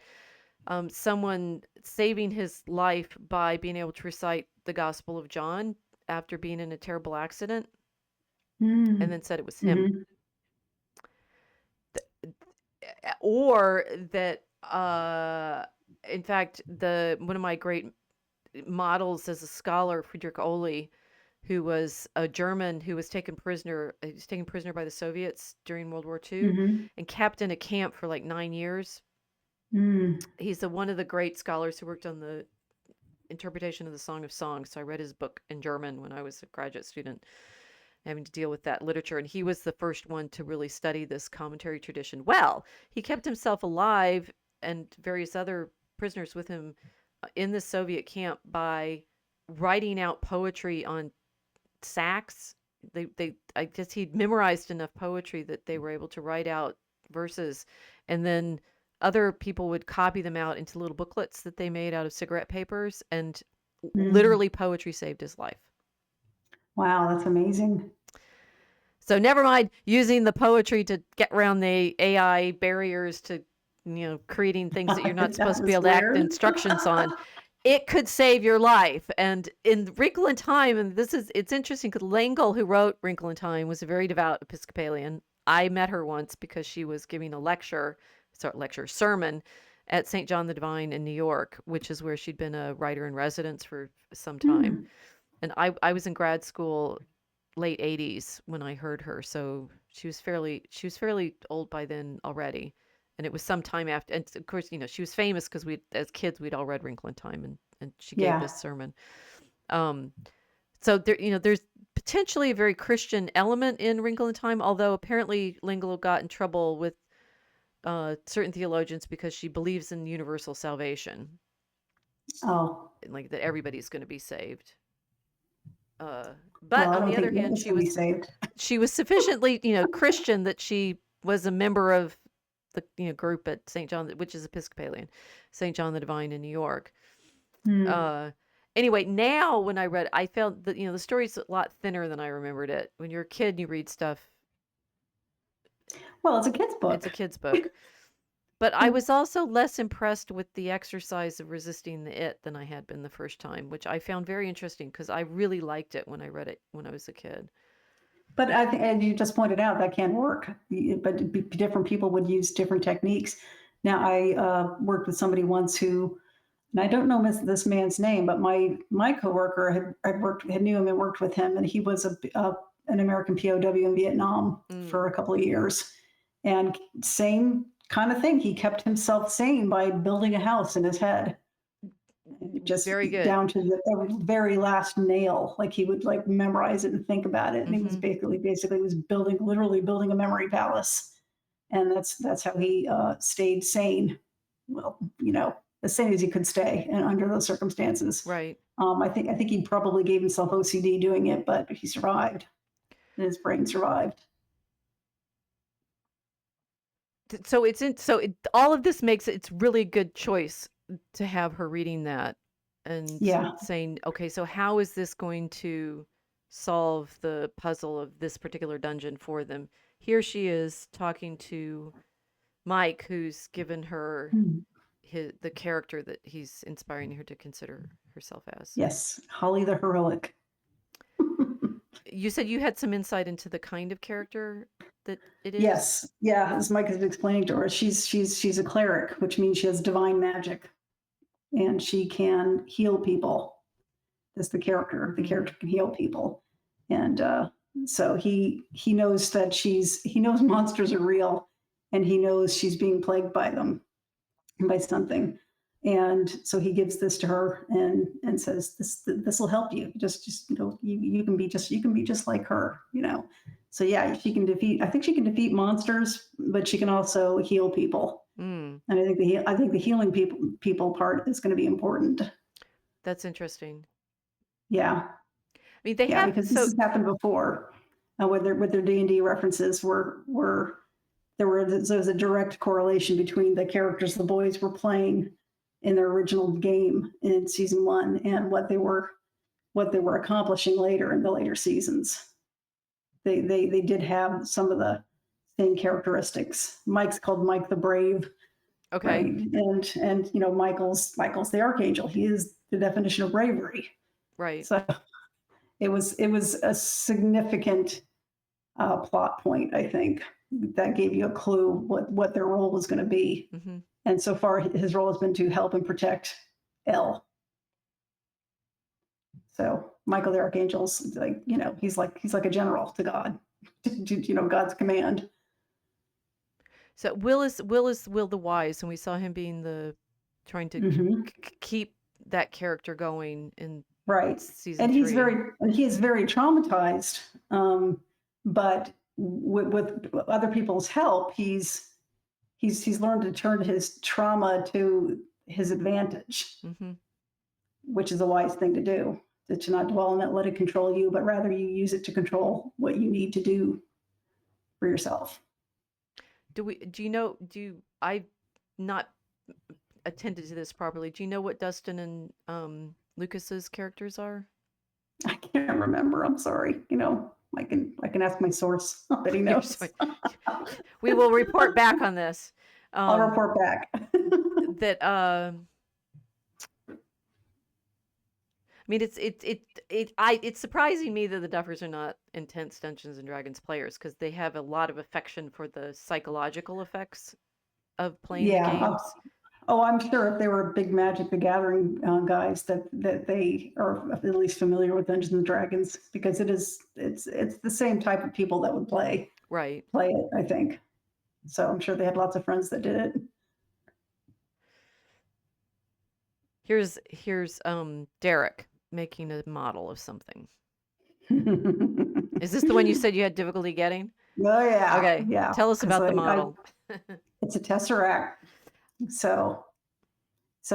someone saving his life by being able to recite the Gospel of John after being in a terrible accident, and then said it was him. Mm-hmm. Or that, in fact, one of my great models as a scholar, Friedrich Ohly, who was a German who was taken prisoner. He was taken prisoner by the Soviets during World War II Mm-hmm. and kept in a camp for like 9 years. Mm. He's one of the great scholars who worked on the interpretation of the Song of Songs. So I read his book in German when I was a graduate student, having to deal with that literature. And he was the first one to really study this commentary tradition. Well, he kept himself alive and various other prisoners with him in the Soviet camp by writing out poetry on sacks. I guess he'd memorized enough poetry that they were able to write out verses, and then other people would copy them out into little booklets that they made out of cigarette papers, and Mm. literally poetry saved his life. Wow, that's amazing. So never mind using the poetry to get around the AI barriers to, creating things that you're not That supposed to be was able to act weird. instructions on. It could save your life. And in Wrinkle in Time, and it's interesting because L'Engle, who wrote Wrinkle in Time, was a very devout Episcopalian. I met her once because she was giving a sermon at St. John the Divine in New York, which is where she'd been a writer in residence for some time. Mm. And I was in grad school late 80s when I heard her, so she was fairly old by then already, and it was some time after. And of course, she was famous because we, as kids, we'd all read Wrinkle in Time, and she gave Yeah. this sermon. Um, so there's potentially a very Christian element in Wrinkle in Time, although apparently L'Engle got in trouble with certain theologians because she believes in universal salvation, Oh, and like that everybody's going to be saved. But well, I on don't the other think hand, Nick's gonna be saved. she was sufficiently, Christian that she was a member of the, group at St. John, which is Episcopalian, St. John the Divine in New York. Mm. Uh, anyway, now when I read it, I felt that, the story's a lot thinner than I remembered it. When you're a kid and you read stuff, Well, it's a kid's it's book. a kid's book. But I was also less impressed with the exercise of resisting the it than I had been the first time, which I found very interesting because I really liked it when I read it when I was a kid. But I think, and you just pointed out that can work. But different people would use different techniques. Now, I worked with somebody once who, and I don't know this man's name, but my coworker had knew him and worked with him, and he was an American POW in Vietnam Mm, for a couple of years, and same kind of thing. He kept himself sane by building a house in his head, just very good. down to the very last nail. Like he would like memorize it and think about it, and he was Hmm. basically was literally building a memory palace, and that's how he stayed sane. Well, as sane as he could stay, and under those circumstances. Right. I think he probably gave himself OCD doing it, but he survived, and his brain survived. All of this makes it's really good choice to have her reading that and Yeah. saying, okay, so how is this going to solve the puzzle of this particular dungeon for them? Here she is talking to Mike, who's given her Hmm. the character that he's inspiring her to consider herself as. Yes, Holly the heroic. You said you had some insight into the kind of character that it is? Yes, yeah, as Mike is explaining to her, she's a cleric, which means she has divine magic, and she can heal people. That's the character. The character can heal people, and so he knows that he knows monsters are real, and he knows she's being plagued by them, by something. And so he gives this to her and says, this will help you. Just you can be just like her, So yeah, she can defeat. I think she can defeat monsters, but she can also heal people. Mm, And I think the healing people part is going to be important. that's interesting. Yeah, I mean, they yeah, have because this has happened before. With their D&D references were there was a direct correlation between the characters the boys were playing in their original game in season 1 and what they were accomplishing later in the later seasons. They did have some of the same characteristics. Mike's called Mike the Brave, okay. right? And Michael's the Archangel. He is the definition of bravery. Right. So it was a significant plot point, I think, that gave you a clue what their role was going to be. Mm-hmm. And so far, his role has been to help and protect Elle. So Michael the Archangel's he's like a general to God, God's command. So Will is Will the Wise, and we saw him being trying to keep that character going in right. season and 3. He is very traumatized, but with other people's help, he's learned to turn his trauma to his advantage, which is a wise thing to do. To not dwell on it, let it control you, but rather you use it to control what you need to do for yourself. I've not attended to this properly. Do you know what Dustin and Lucas's characters are? I can't remember. I'm sorry. I can ask my source, but he knows. We will report back on this. I'll report back. I mean, it's surprising me that the Duffers are not intense Dungeons and Dragons players, because they have a lot of affection for the psychological effects of playing the games. I'm sure if they were big Magic the Gathering guys that they are at least familiar with Dungeons and Dragons, because it's the same type of people that would play it, I think. So I'm sure they had lots of friends that did it. Here's Derek making a model of something. Is this the one you said you had difficulty getting? Oh yeah. Okay. Yeah. Tell us about the model. It's a Tesseract. So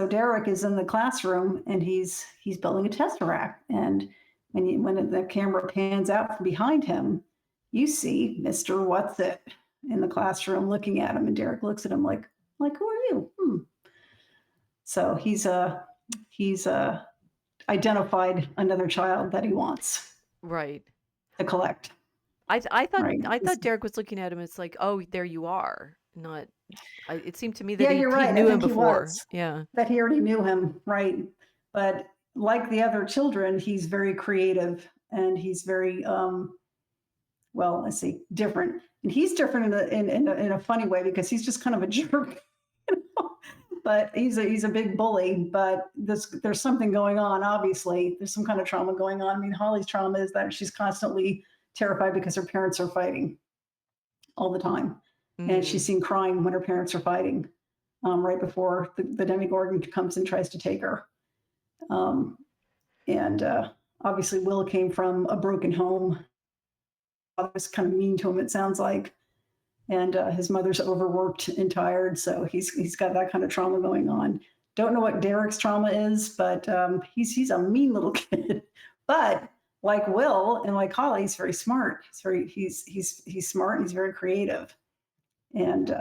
Derek is in the classroom and he's building a Tesseract. And when the camera pans out from behind him, you see Mr. What's It in the classroom looking at him, and Derek looks at him like who are you? So he's identified another child that he wants to collect. I thought Derek was looking at him. It's like, oh, there you are. Not. It seemed to me that he knew him before. That he already knew him, right? But like the other children, he's very creative and he's very different. And he's different in a funny way, because he's just kind of a jerk. But he's a big bully. But there's something going on. Obviously, there's some kind of trauma going on. I mean, Holly's trauma is that she's constantly terrified because her parents are fighting all the time, and she's seen crying when her parents are fighting, right before the Demogorgon comes and tries to take her. And obviously, Will came from a broken home. Father was kind of mean to him, it sounds like. And his mother's overworked and tired, so he's got that kind of trauma going on. Don't know what Derek's trauma is, but he's a mean little kid. But like Will and like Holly, he's very smart. He's smart and he's very creative. And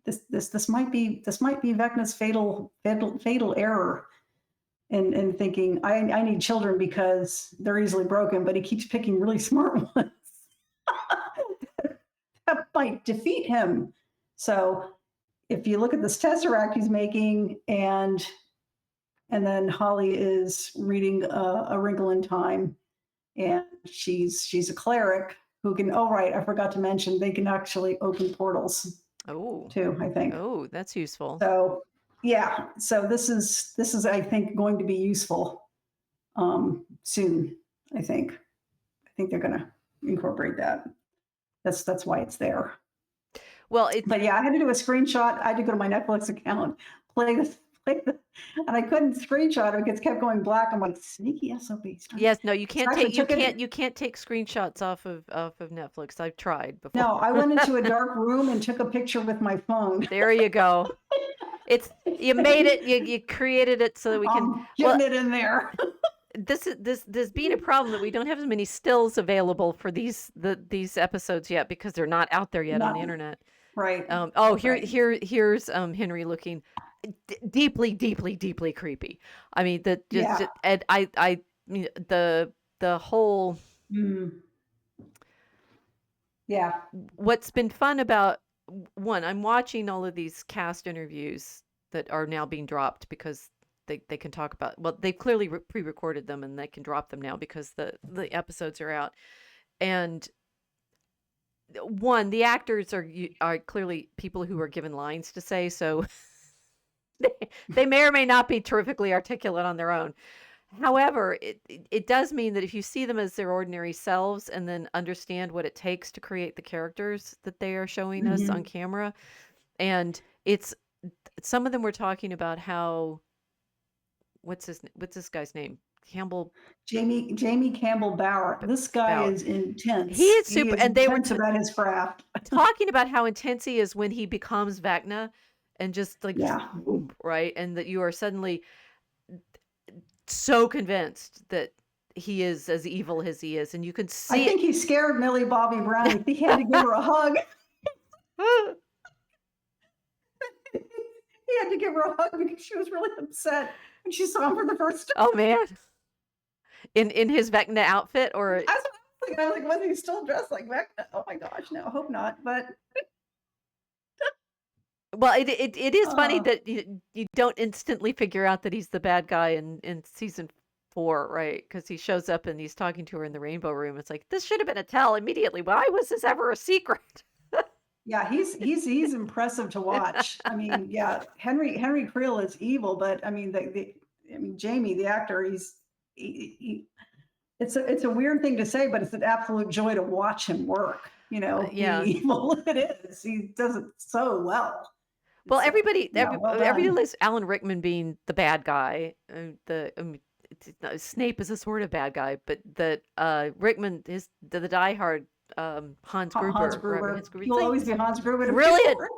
this might be Vecna's fatal error in thinking I need children because they're easily broken, but he keeps picking really smart ones. That might defeat him. So if you look at this Tesseract he's making, and then Holly is reading A Wrinkle in Time, and she's a cleric who can. Oh, right, I forgot to mention they can actually open portals Oh, too, I think. oh, that's useful. So yeah, so this is I think going to be useful soon. I think they're going to incorporate that. That's why it's there. Well, it's But yeah, I had to do a screenshot. I had to go to my Netflix account, play this, and I couldn't screenshot it because it kept going black. I'm like, sneaky SOB. yes, no, you So can't I actually take took it. you can't take screenshots off of Netflix. I've tried before. No, I went into a dark room and took a picture with my phone. There you go. It's you made it. You created it so that we can. Getting it in there. This being a problem that we don't have as many stills available for these episodes yet because they're not out there yet on the Not internet. right. Here's Henry looking deeply creepy. I mean Yeah. and I mean the whole Yeah. what's been fun about one, I'm watching all of these cast interviews that are now being dropped because they can talk about, well, they clearly pre-recorded them and they can drop them now because the episodes are out. And one, the actors are clearly people who are given lines to say, so they may or may not be terrifically articulate on their own. However, it does mean that if you see them as their ordinary selves and then understand what it takes to create the characters that they are showing us on camera, and it's some of them were talking about how what's this guy's name? Jamie Campbell Bower. This guy Bauer. is intense. He is super, and they were about his craft. talking about how intense he is when he becomes Vecna, and just like right, and that you are suddenly so convinced that he is as evil as he is, and you can see. I think he scared Millie Bobby Brown. He had to give her a hug. He had to give her a hug because she was really upset when she saw him for the first time. Oh man, in his Vecna outfit, or I was like, was he still dressed like Vecna? Oh my gosh, no, I hope not. But well, it is funny that you don't instantly figure out that he's the bad guy in season 4, right? Because he shows up and he's talking to her in the Rainbow Room. It's like, this should have been a tell immediately. Why was this ever a secret? yeah, he's impressive to watch. I mean, yeah, Henry Creel is evil, but I mean, Jamie, the actor, it's a weird thing to say, but it's an absolute joy to watch him work. You know, yeah, evil it is. He does it so well. Well, everybody lists Alan Rickman being the bad guy. Snape is a sort of bad guy, but that Rickman is the diehard Hans Gruber. He'll always be Hans Gruber.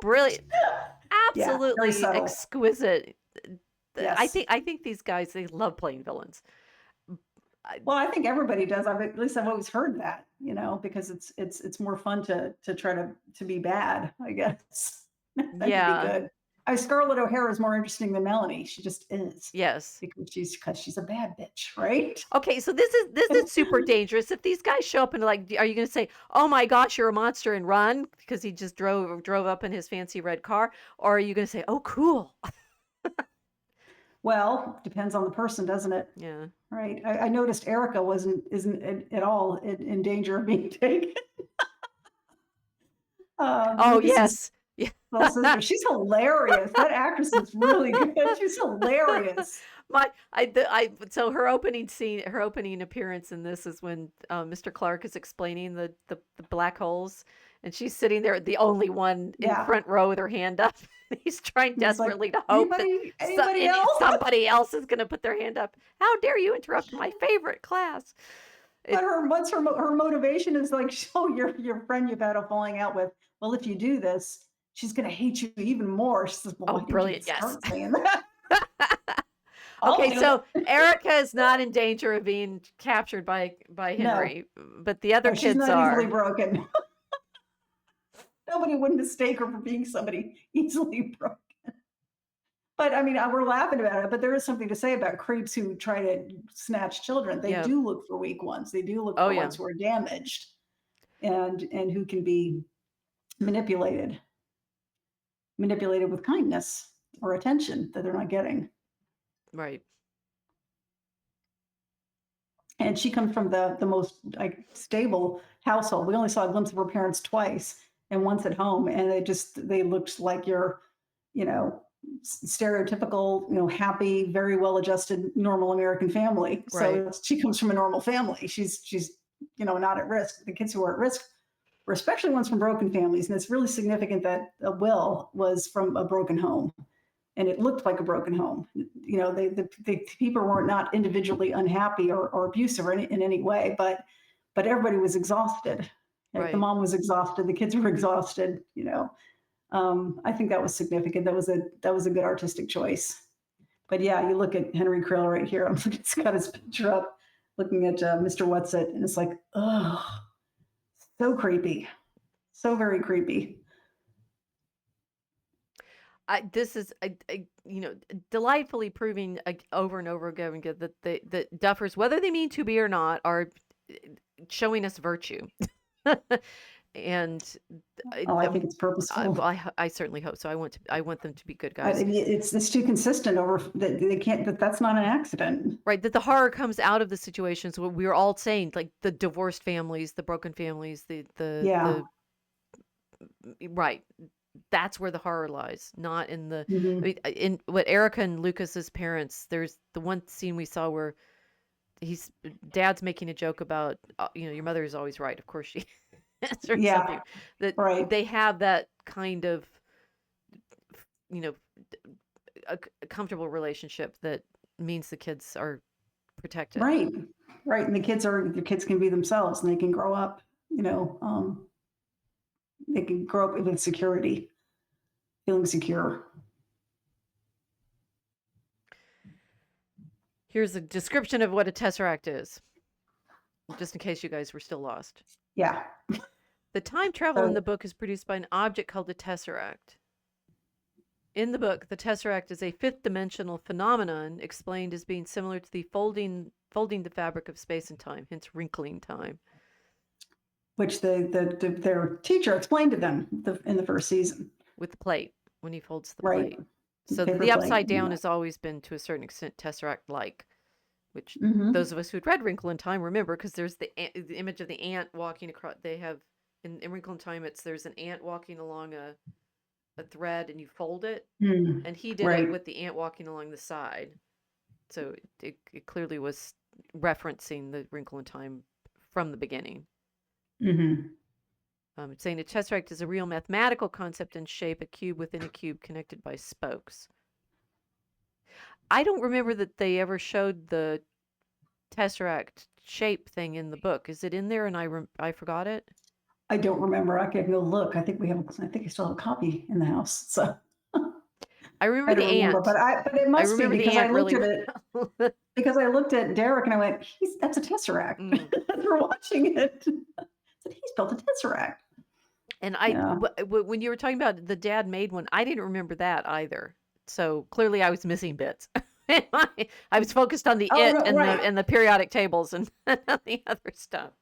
Brilliant, absolutely exquisite. Yes. I think these guys, they love playing villains. Well, I think everybody does. At least I've always heard that, you know, because it's more fun to try to be bad, I guess. Yeah. Be good. Scarlett O'Hara is more interesting than Melanie. She just is. Yes. Because she's a bad bitch, right? Okay, so this is super dangerous. If these guys show up and like, are you going to say, "Oh my gosh, you're a monster," and run because he just drove up in his fancy red car, or are you going to say, "Oh, cool"? Well, depends on the person, doesn't it? Yeah. Right. I noticed Erica isn't at all in danger of being taken. Oh yes. Yeah. She's hilarious. That actress is really good. She's hilarious. So her opening appearance in this is when Mr. Clark is explaining the black holes, and she's sitting there, the only one in front row with her hand up. He's trying desperately to hope that somebody else is going to put their hand up. How dare you interrupt my favorite class? But her motivation is like, show your friend you've had a falling out with. Well, if you do this, she's going to hate you even more. She says, well, brilliant. Yes. Saying that? Okay, so Erica is not in danger of being captured by Henry, but the other kids she's not are. Easily broken. Nobody would mistake her for being somebody easily broken. But I mean, we're laughing about it, but there is something to say about creeps who try to snatch children. They do look for weak ones. They do look for ones who are damaged and who can be manipulated with kindness or attention that they're not getting. Right. And she comes from the most like stable household. We only saw a glimpse of her parents twice, and once at home, and they looked like your, you know, stereotypical, happy, very well adjusted, normal American family. Right. So she comes from a normal family. She's not at risk. The kids who are at risk were especially ones from broken families, and it's really significant that Will was from a broken home, and it looked like a broken home. The people were not individually unhappy or abusive in any way, but everybody was exhausted. Like the Right. mom was exhausted, the kids were exhausted. I think that was significant. That was a good artistic choice. But yeah, you look at Henry Krill right here. I'm looking, it's got his picture up, looking at Mr. What's It, and it's like, oh, so creepy, so very creepy. This is delightfully proving over and over again that the Duffers, whether they mean to be or not, are showing us virtue. And Oh, I think it's purposeful. I certainly hope so. I want them to be good guys. It's too consistent over that they can't. That's not an accident. Right, that the horror comes out of the situations where we're all saying, like the divorced families, the broken families, Yeah. right. That's where the horror lies, not in the. I Mhm. mean, in what Erica and Lucas's parents. There's the one scene we saw where dad's making a joke about, your mother is always right. Of course she is, or Yeah. something. That Right. they have that kind of, you know, a comfortable relationship that means the kids are protected. Right. Right. And the kids can be themselves, and they can grow up. They can grow up with security, feeling secure. Here's a description of what a Tesseract is, just in case you guys were still lost. Yeah. The time travel in So the book is produced by an object called the Tesseract. In the book, the Tesseract is a fifth-dimensional phenomenon explained as being similar to the folding the fabric of space and time, hence wrinkling time. which their teacher explained to them in the first season. With the plate, when he folds the Right. plate. So Paper the plate. upside down Yeah. has always been, to a certain extent, Tesseract-like, which Mhm. those of us who'd read Wrinkle in Time remember, because there's the image of the ant walking across. They have in Wrinkle in Time, there's an ant walking along a thread, and you fold it, Mm. and he did it Right. with the ant walking along the side. So it clearly was referencing the Wrinkle in Time from the beginning. Mhm. It's saying a tesseract is a real mathematical concept in shape, a cube within a cube connected by spokes. I don't remember that they ever showed the tesseract shape thing in the book. Is it in there and I forgot it? I don't remember. I can go look. I think I still have a copy in the house. So I remember I the don't remember, ant. but it I must be remember the because I ant looked really at it well. because I looked at Derek and I went, that's a tesseract. We're watching it. I said, he's built a tesseract. And Yeah. when you were talking about the dad made one, I didn't remember that either. So clearly I was missing bits. I was focused on the Oh, no, and right. the periodic tables and the other stuff.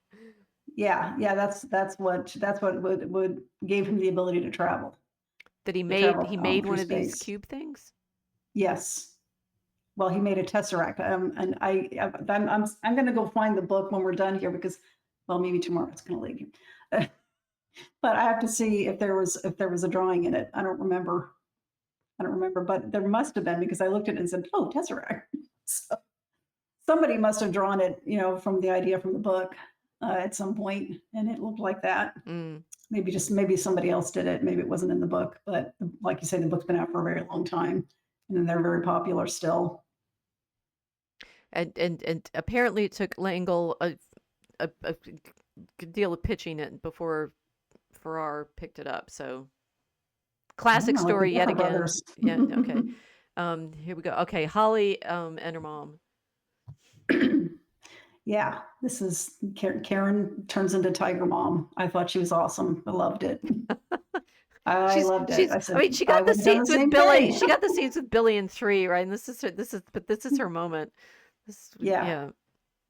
Yeah, that's what would gave him the ability to travel. That he To made travel through one of these space. cube things. Yes. Well, he made a tesseract, and I'm going to go find the book when we're done here because, well, maybe tomorrow it's going to leave you. But I have to see if there was a drawing in it. I don't remember, but there must have been because I looked at it and said, "Oh, tesseract." So somebody must have drawn it, from the idea from the book at some point, and it looked like that. Mm. Maybe somebody else did it. Maybe it wasn't in the book, but like you say, the book's been out for a very long time, and they're very popular still. And apparently it took L'Engle a good deal of pitching it before Farrar picked it up. So classic Like the story yet Duffer again. Brothers. Yeah. Okay. Here we go. Okay, Holly and her mom. Yeah, this is Karen turns into Tiger Mom. I thought she was awesome. I loved it. I loved it. I said, she got the would have done scenes with same Billy. thing. She got the scenes with Billy in 3, right? And this is her moment. Yeah.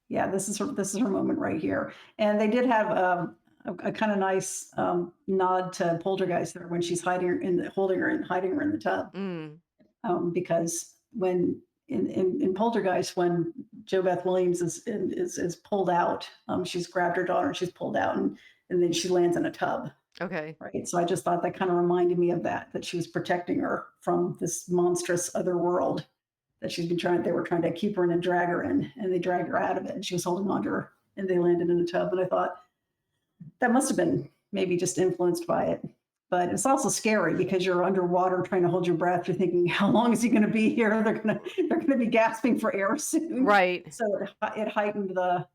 Yeah, this is her moment right here. And they did have a kind of nice nod to Poltergeist there when she's hiding her in the tub. Mm. Because when in Poltergeist, when Jo Beth Williams is pulled out, she's grabbed her daughter and she's pulled out, and then she lands in a tub. Okay. Right. So I just thought that kind of reminded me of that she was protecting her from this monstrous other world that they were trying to keep her in and drag her in, and they dragged her out of it, and she was holding on to her, and they landed in a tub. And I thought that must have been maybe just influenced by it. But it's also scary because you're underwater trying to hold your breath. You're thinking, how long is he going to be here? They're going to be gasping for air soon. Right. So it heightened the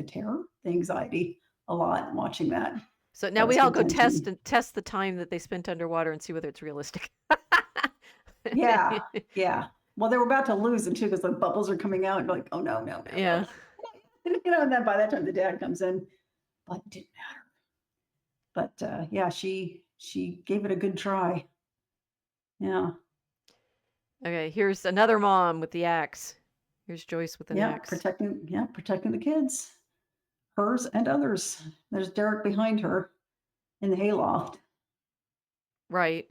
terror, the anxiety a lot watching that. So now we all go test the time that they spent underwater and see whether it's realistic. Yeah. Well, they were about to lose it too because the bubbles are coming out. And you're like, oh no. Yeah. And then by that time the dad comes in, but it didn't matter. But yeah, she gave it a good try. Yeah. Okay, here's another mom with the axe. Here's Joyce with an axe. Protecting the kids, hers and others. There's Derek behind her in the hayloft. Right.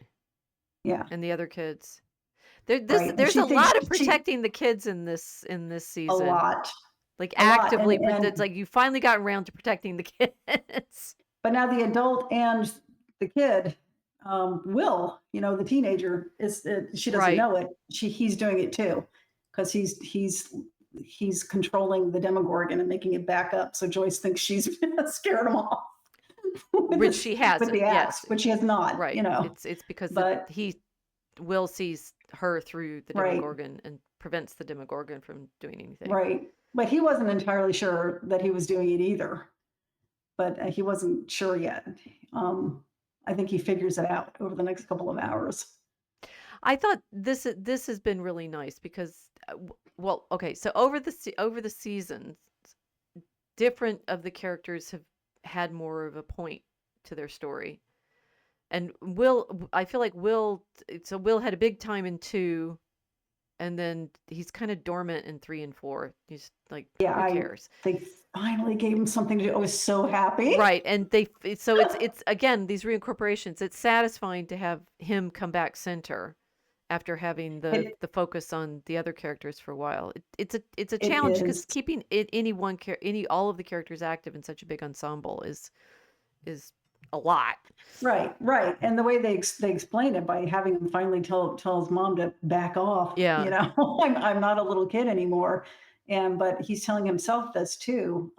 Yeah. And the other kids. There's a lot of protecting the kids in this season. A lot. Like actively, it's like you finally got around to protecting the kids. But now the adult and the kid, Will, the teenager, she doesn't know it. He's doing it too, because he's controlling the Demogorgon and making it back up. So Joyce thinks she's scared him off. Which she has with the axe, which she has not. Right. It's because Will sees her through the Demogorgon and prevents the Demogorgon from doing anything. Right. But he wasn't entirely sure that he was doing it either. But he wasn't sure yet. I think he figures it out over the next couple of hours. I thought this has been really nice because, so over the seasons, different of the characters have had more of a point to their story. And I feel like Will had a big time in 2, and then he's kind of dormant in 3 and 4. He's like, who cares? They finally gave him something to do. I was so happy. Right, and it's again, these reincorporations. It's satisfying to have him come back center after having the focus on the other characters for a while. It's a challenge because keeping all of the characters active in such a big ensemble is a lot. Right. And the way they explain it by having him finally tell his mom to back off. Yeah. I'm not a little kid anymore. But he's telling himself this too.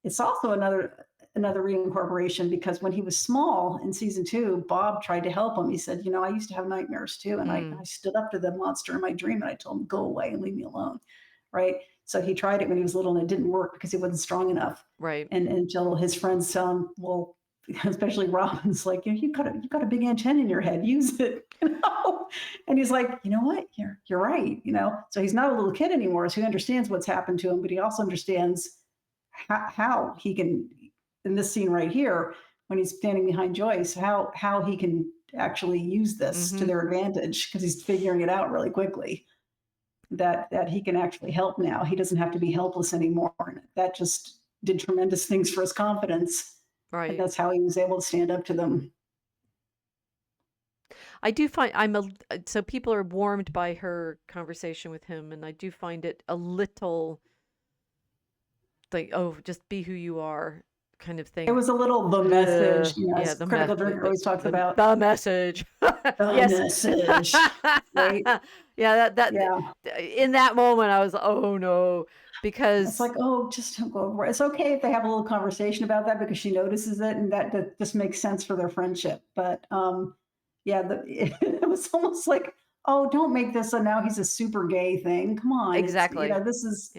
It's also another reincorporation because when he was small in season 2, Bob tried to help him. He said, I used to have nightmares too. And I stood up to the monster in my dream and I told him, go away and leave me alone. Right. So he tried it when he was little and it didn't work because he wasn't strong enough. Right. And until his friends tell him, well, especially Robin's like, you got a big antenna in your head, use it, And he's like, you know what, you're right, So he's not a little kid anymore, so he understands what's happened to him, but he also understands how he can, in this scene right here, when he's standing behind Joyce, how he can actually use this to their advantage, because he's figuring it out really quickly. That he can actually help now. He doesn't have to be helpless anymore. And that just did tremendous things for his confidence. Right. And that's how he was able to stand up to them. I do find so people are warmed by her conversation with him, and I do find it a little like, oh, just be who you are kind of thing. It was a little the message. Yes, the Critical Drinker always talks about the message. Message. Right? Yeah, in that moment I was, oh no. Because it's like, oh, just don't go over. It's okay if they have a little conversation about that because she notices it, and that just makes sense for their friendship. But it was almost like, oh, don't make this now he's a super gay thing. Come on, exactly. This is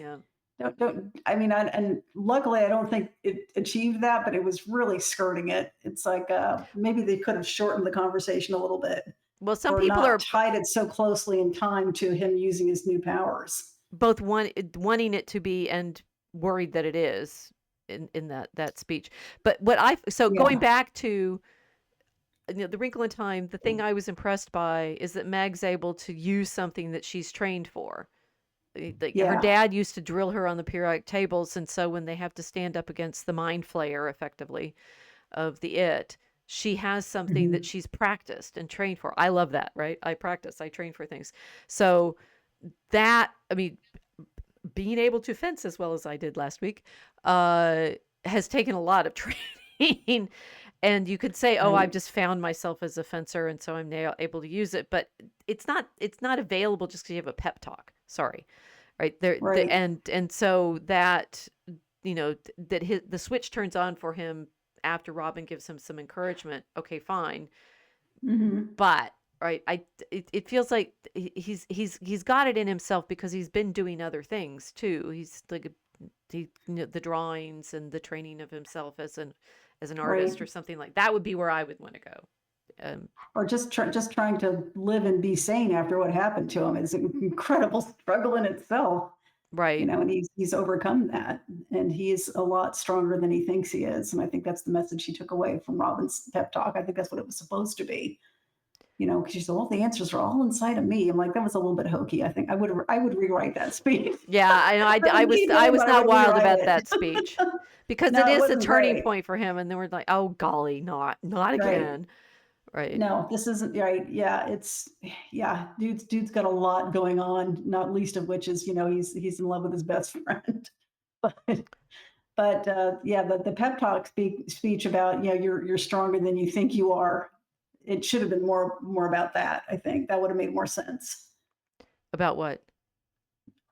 don't. I mean, and luckily I don't think it achieved that, but it was really skirting it. It's like maybe they could have shortened the conversation a little bit. Well, some people are tied it so closely in time to him using his new powers. Both wanting it to be and worried that it is in that speech. But going back to the Wrinkle in Time, the thing I was impressed by is that Meg's able to use something that she's trained for. Her dad used to drill her on the periodic tables, and so when they have to stand up against the mind flayer, effectively, of the she has something that she's practiced and trained for. I love that, right? I train for things. So that, I mean, being able to fence as well as I did last week has taken a lot of training. And you could say, oh, I've Right. just found myself as a fencer, and so I'm now able to use it. But it's not available just because you have a pep talk. Sorry, right there. Right. And so that, that the switch turns on for him after Robin gives him some encouragement. Okay, fine. Hmm. But right, it feels like he's got it in himself because he's been doing other things too. He's like the drawings and the training of himself as an Right. artist or something like that would be where I would want to go. Or just trying to live and be sane after what happened to him is an incredible struggle in itself. Right. And he's overcome that, and he is a lot stronger than he thinks he is. And I think that's the message he took away from Robin's pep talk. I think that's what it was supposed to be. Because she said, "Well, the answers are all inside of me." I'm like, that was a little bit hokey. I think I would rewrite that speech. Yeah, I know. I I would was keep I it, was but I not would wild rewrite about it. that speech because it No, it is a wasn't turning great. point for him, and then we're like, oh golly, not Right. again. Right. No, this isn't right. Yeah, yeah, dude's got a lot going on, not least of which is, he's in love with his best friend. But yeah, the pep talk speech about, you're stronger than you think you are. It should have been more about that. I think that would have made more sense. About what?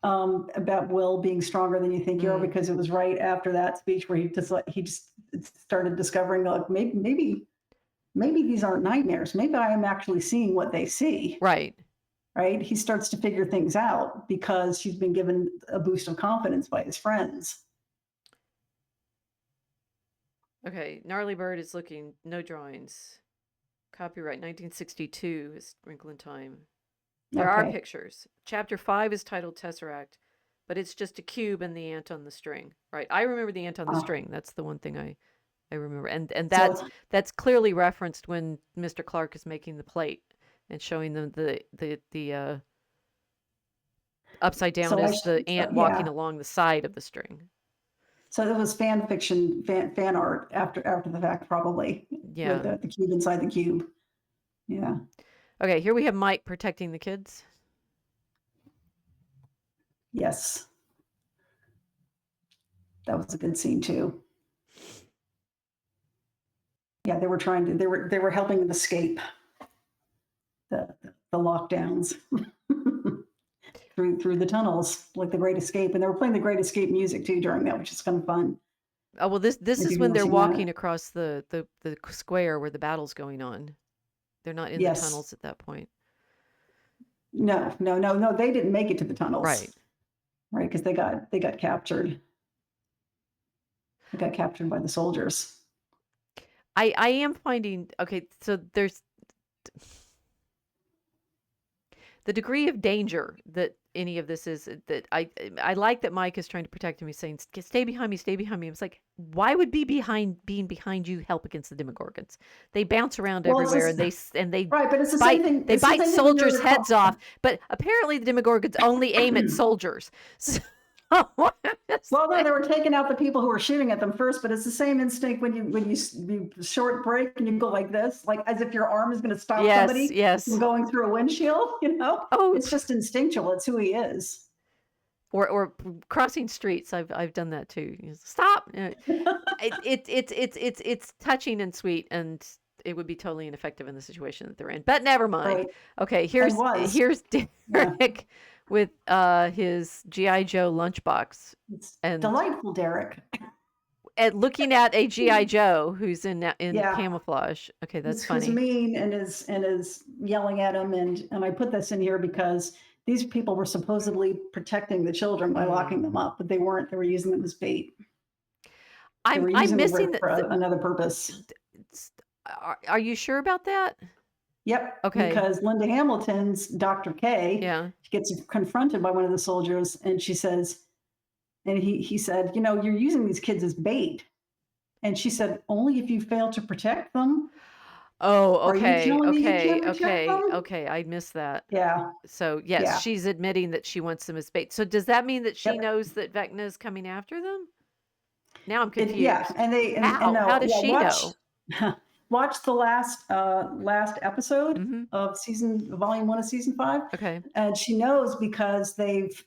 About Will being stronger than you think you are, Mm, because it was right after that speech where he just started discovering, like, maybe these aren't nightmares. Maybe I am actually seeing what they see. right. Right? He starts to figure things out because he's been given a boost of confidence by his friends. Okay. Gnarly Bird is looking. No drawings. Copyright 1962 is Wrinkle in Time. There are Okay. pictures. Chapter 5 is titled Tesseract, but it's just a cube and the ant on the string. Right. I remember the ant on the Uh, string. That's the one thing I remember. And so it's that's clearly referenced when Mr. Clark is making the plate and showing them the upside down so I is the ant walking yeah. along the side of the string. So it was fan fiction, fan art after the fact, probably, with Yeah. the cube inside the cube. Yeah. Okay, here we have Mike protecting the kids. Yes. That was a good scene too. Yeah, they were helping them escape the lockdowns through the tunnels, like the Great Escape, and they were playing the Great Escape music too during that, which is kind of fun. Oh, well, this If is you've when never they're seen that. walking across the square where the battle's going on. They're not in the Yes. tunnels at that point. No, no, no, no. They didn't make it to the Right. tunnels, right? Because they got captured. They got captured by the soldiers. I am finding okay, so there's the degree of danger that any of this is that I like that Mike is trying to protect him. He's saying, stay behind me, stay behind me." It's like, why would being behind you help against the Demogorgons? They bounce around Well, it's everywhere just and they right, but it's the same bite thing. they It's the bite same thing when soldiers' you're heads off. But apparently the Demogorgons only aim at soldiers. So it's well, no, like, they were taking out the people who were shooting at them first. But it's the same instinct when you short break and you go like this, like as if your arm is going to stop yes, somebody from yes. going through a windshield. Oh, It's just instinctual. It's who he is. or crossing streets. I've done that too. Stop. It's touching and sweet, and it would be totally ineffective in the situation that they're in. But never mind. Right, Okay, and was here's yeah. Derek with his GI Joe lunchbox It's and delightful, Derek. looking at a GI Joe who's in Yeah, camouflage. Okay, that's who's funny. mean and is yelling at him, and I put this in here because these people were supposedly protecting the children by Mm. locking them up, but they weren't. They were using them as bait. They were I'm using them missing for another purpose. are you sure about that? Yep, Okay. because Linda Hamilton's Dr. K Yeah. gets confronted by one of the soldiers, and she says, and he said, you're using these kids as bait. And she said, only if you fail to protect them. Oh, Are you okay, telling me you okay, can't protect okay, them? okay. I missed that. Yeah, So yes, yeah, she's admitting that she wants them as bait. So does that mean that she yep. knows that Vecna is coming after them? Now I'm Yeah, confused. and they and How? How no, does yeah, she watch. know? watched the last episode Mm-hmm. of volume 1 of season 5, Okay. and she knows because they've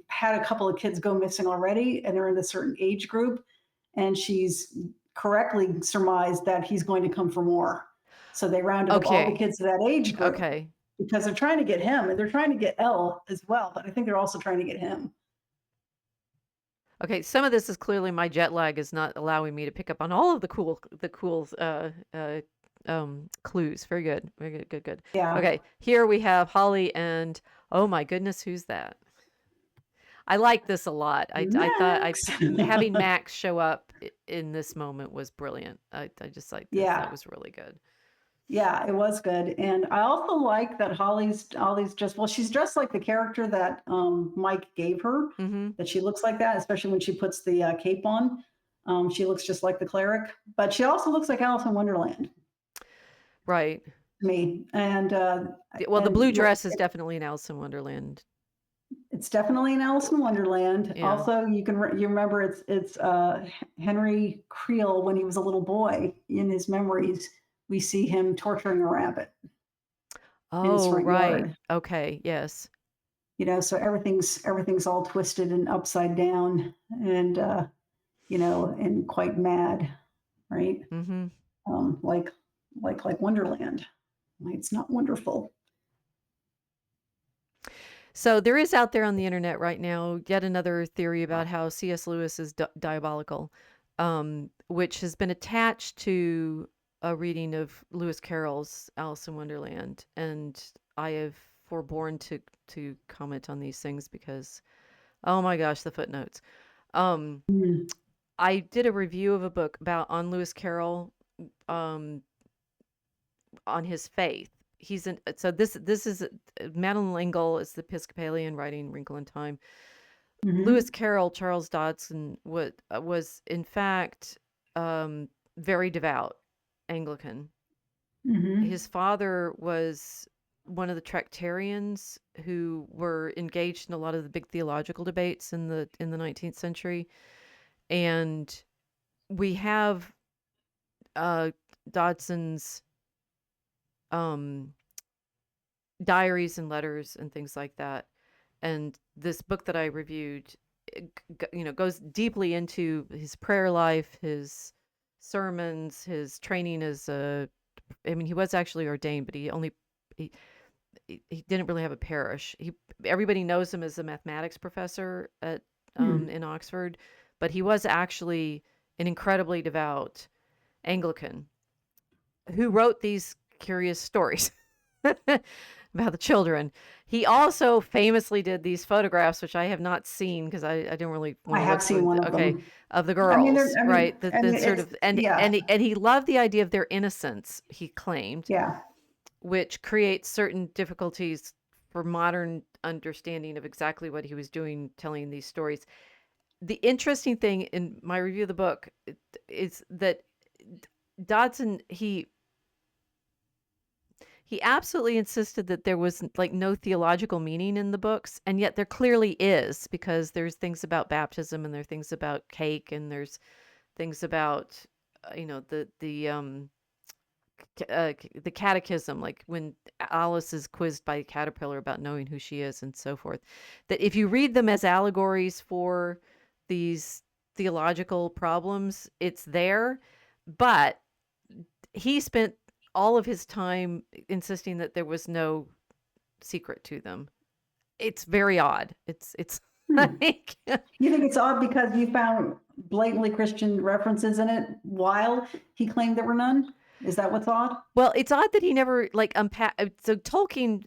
had a couple of kids go missing already, and they're in a certain age group, and she's correctly surmised that he's going to come for more. So they rounded up all the Okay. kids of that age group Okay. because they're trying to get him, and they're trying to get Elle as well, but I think they're also trying to get him. Okay, some of this is clearly my jet lag is not allowing me to pick up on all of the cool clues. Very good. Very good. Good, good. Yeah. Okay, here we have Holly and oh my goodness, who's that? I like this a lot. I thought having Max show up in this moment was brilliant. I just like this. Yeah. That was really good. Yeah, it was good. And I also like that Holly's just, well, she's dressed like the character that Mike gave her, Mm-hmm. that she looks like that, especially when she puts the cape on. She looks just like the cleric, but she also looks like Alice in Wonderland Right. to me. And well, the and blue dress is definitely an Alice in Wonderland. it's definitely an Alice in Wonderland. Yeah. Also, you remember it's Henry Creel when he was a little boy. In his memories, we see him torturing a rabbit in his Oh, front right. yard. Okay. Yes. You know, so everything's all twisted and upside down, and and quite mad, right? Mm-hmm. Like Wonderland. It's not wonderful. So there is out there on the internet right now yet another theory about how C.S. Lewis is diabolical, which has been attached to a reading of Lewis Carroll's Alice in Wonderland, and I have forborne to comment on these things because, oh my gosh, the footnotes. I did a review of a book on Lewis Carroll, on his faith. So this is Madeleine L'Engle is the Episcopalian writing Wrinkle in Time. Mm-hmm. Lewis Carroll, Charles Dodson was in fact very devout Anglican. Mm-hmm. His father was one of the Tractarians who were engaged in a lot of the big theological debates in the 19th century, and we have Dodson's diaries and letters and things like that. And this book that I reviewed, goes deeply into his prayer life, his sermons, his training as he was actually ordained, but he didn't really have a parish. Everybody knows him as a mathematics professor at in Oxford, but he was actually an incredibly devout Anglican who wrote these curious stories about the children. He also famously did these photographs, which I have not seen because I didn't really want I to have look seen one of them. of the girls, right? The sort of yeah. and he loved the idea of their innocence, he claimed, Yeah. which creates certain difficulties for modern understanding of exactly what he was doing, telling these stories. The interesting thing in my review of the book is that Dodson, he absolutely insisted that there was like no theological meaning in the books, and yet there clearly is, because there's things about baptism and there's things about cake and there's things about the catechism, like when Alice is quizzed by a caterpillar about knowing who she is and so forth, that if you read them as allegories for these theological problems, it's there. But he spent all of his time insisting that there was no secret to them. It's very odd. It's like You think it's odd because you found blatantly Christian references in it while he claimed there were none? Is that what's odd? Well, it's odd that he never like unpack. So Tolkien,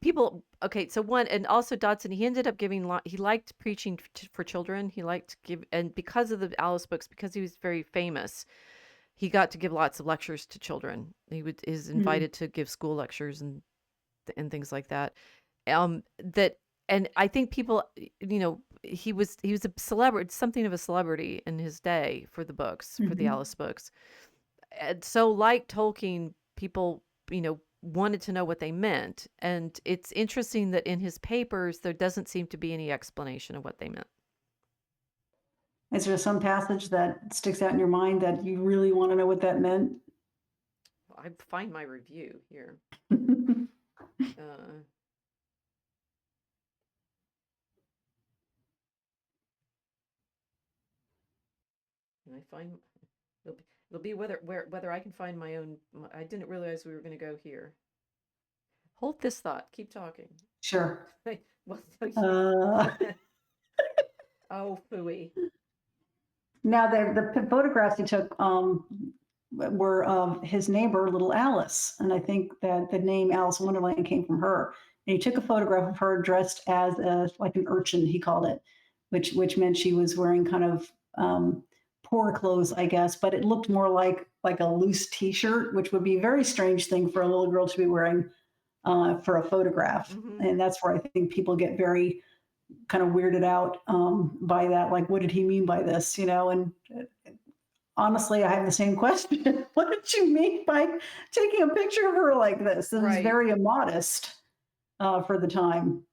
people. Okay, so one, and also Dodson, he ended up giving. He liked preaching for children. He liked to give, and because of the Alice books, because he was very famous, he got to give lots of lectures to children. He is invited to give school lectures and things like that. And I think people, he was a celebrity, something of a celebrity in his day for the books, for the Alice books. And so, like Tolkien, people, wanted to know what they meant. And it's interesting that in his papers, there doesn't seem to be any explanation of what they meant. Is there some passage that sticks out in your mind that you really want to know what that meant? I find my review here. Uh, and I find it'll be whether I can find my own. I didn't realize we were going to go here. Hold this thought. Keep talking. Sure. Well, Uh, oh, phooey. Now, the photographs he took were of his neighbor, little Alice. And I think that the name Alice in Wonderland came from her. And he took a photograph of her dressed as like an urchin, he called it, which meant she was wearing kind of poor clothes, I guess. But it looked more like a loose T-shirt, which would be a very strange thing for a little girl to be wearing for a photograph. Mhm. And that's where I think people get very kind of weirded out by that. Like, what did he mean by this? And honestly, I have the same question. What did you mean by taking a picture of her like this? This is Right. very immodest for the time.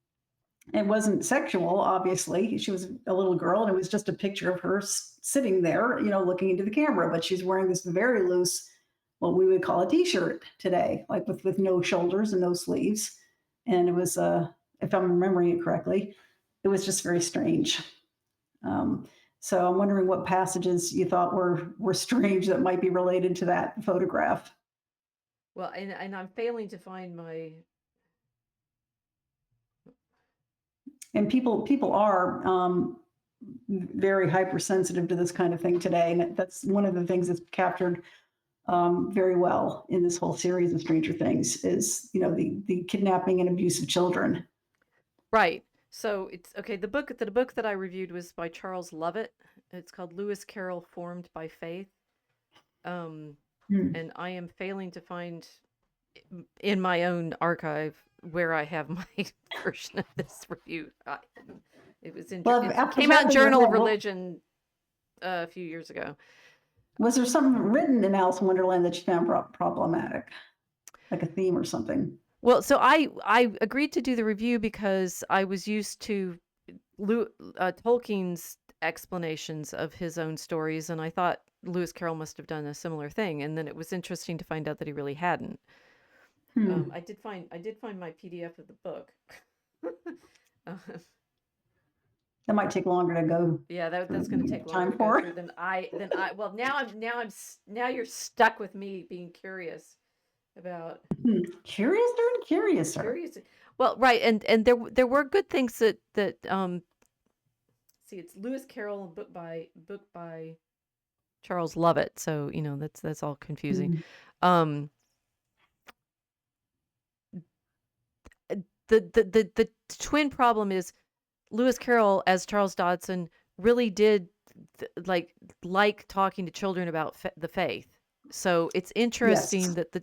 It wasn't sexual, obviously. She was a little girl, and it was just a picture of her sitting there, looking into the camera. But she's wearing this very loose, what we would call a t-shirt today, like with no shoulders and no sleeves. And it was, if I'm remembering it correctly, it was just very strange. Um, so I'm wondering what passages you thought were strange that might be related to that photograph. Well, and I'm failing to find my. And people are very hypersensitive to this kind of thing today, and that's one of the things that's captured very well in this whole series of Stranger Things is the kidnapping and abuse of children. Right. So it's okay. The book that I reviewed was by Charles Lovett. It's called Lewis Carroll Formed by Faith. And I am failing to find in my own archive where I have my version of this review. It was in. Well, It came out in Journal of Religion a few years ago. Was there something written in Alice in Wonderland that you found problematic, like a theme or something? Well, so I agreed to do the review because I was used to Tolkien's explanations of his own stories, and I thought Lewis Carroll must have done a similar thing. And then it was interesting to find out that he really hadn't. I did find my PDF of the book. That might take longer to go. Yeah, that's going to take longer to go through than I. Well, now you're stuck with me being curious about. Curious. Well, right, and there were good things that see, it's Lewis Carroll, book by Charles Lovett, so that's all confusing. The twin problem is Lewis Carroll as Charles Dodson really did like talking to children about the faith. So it's interesting that the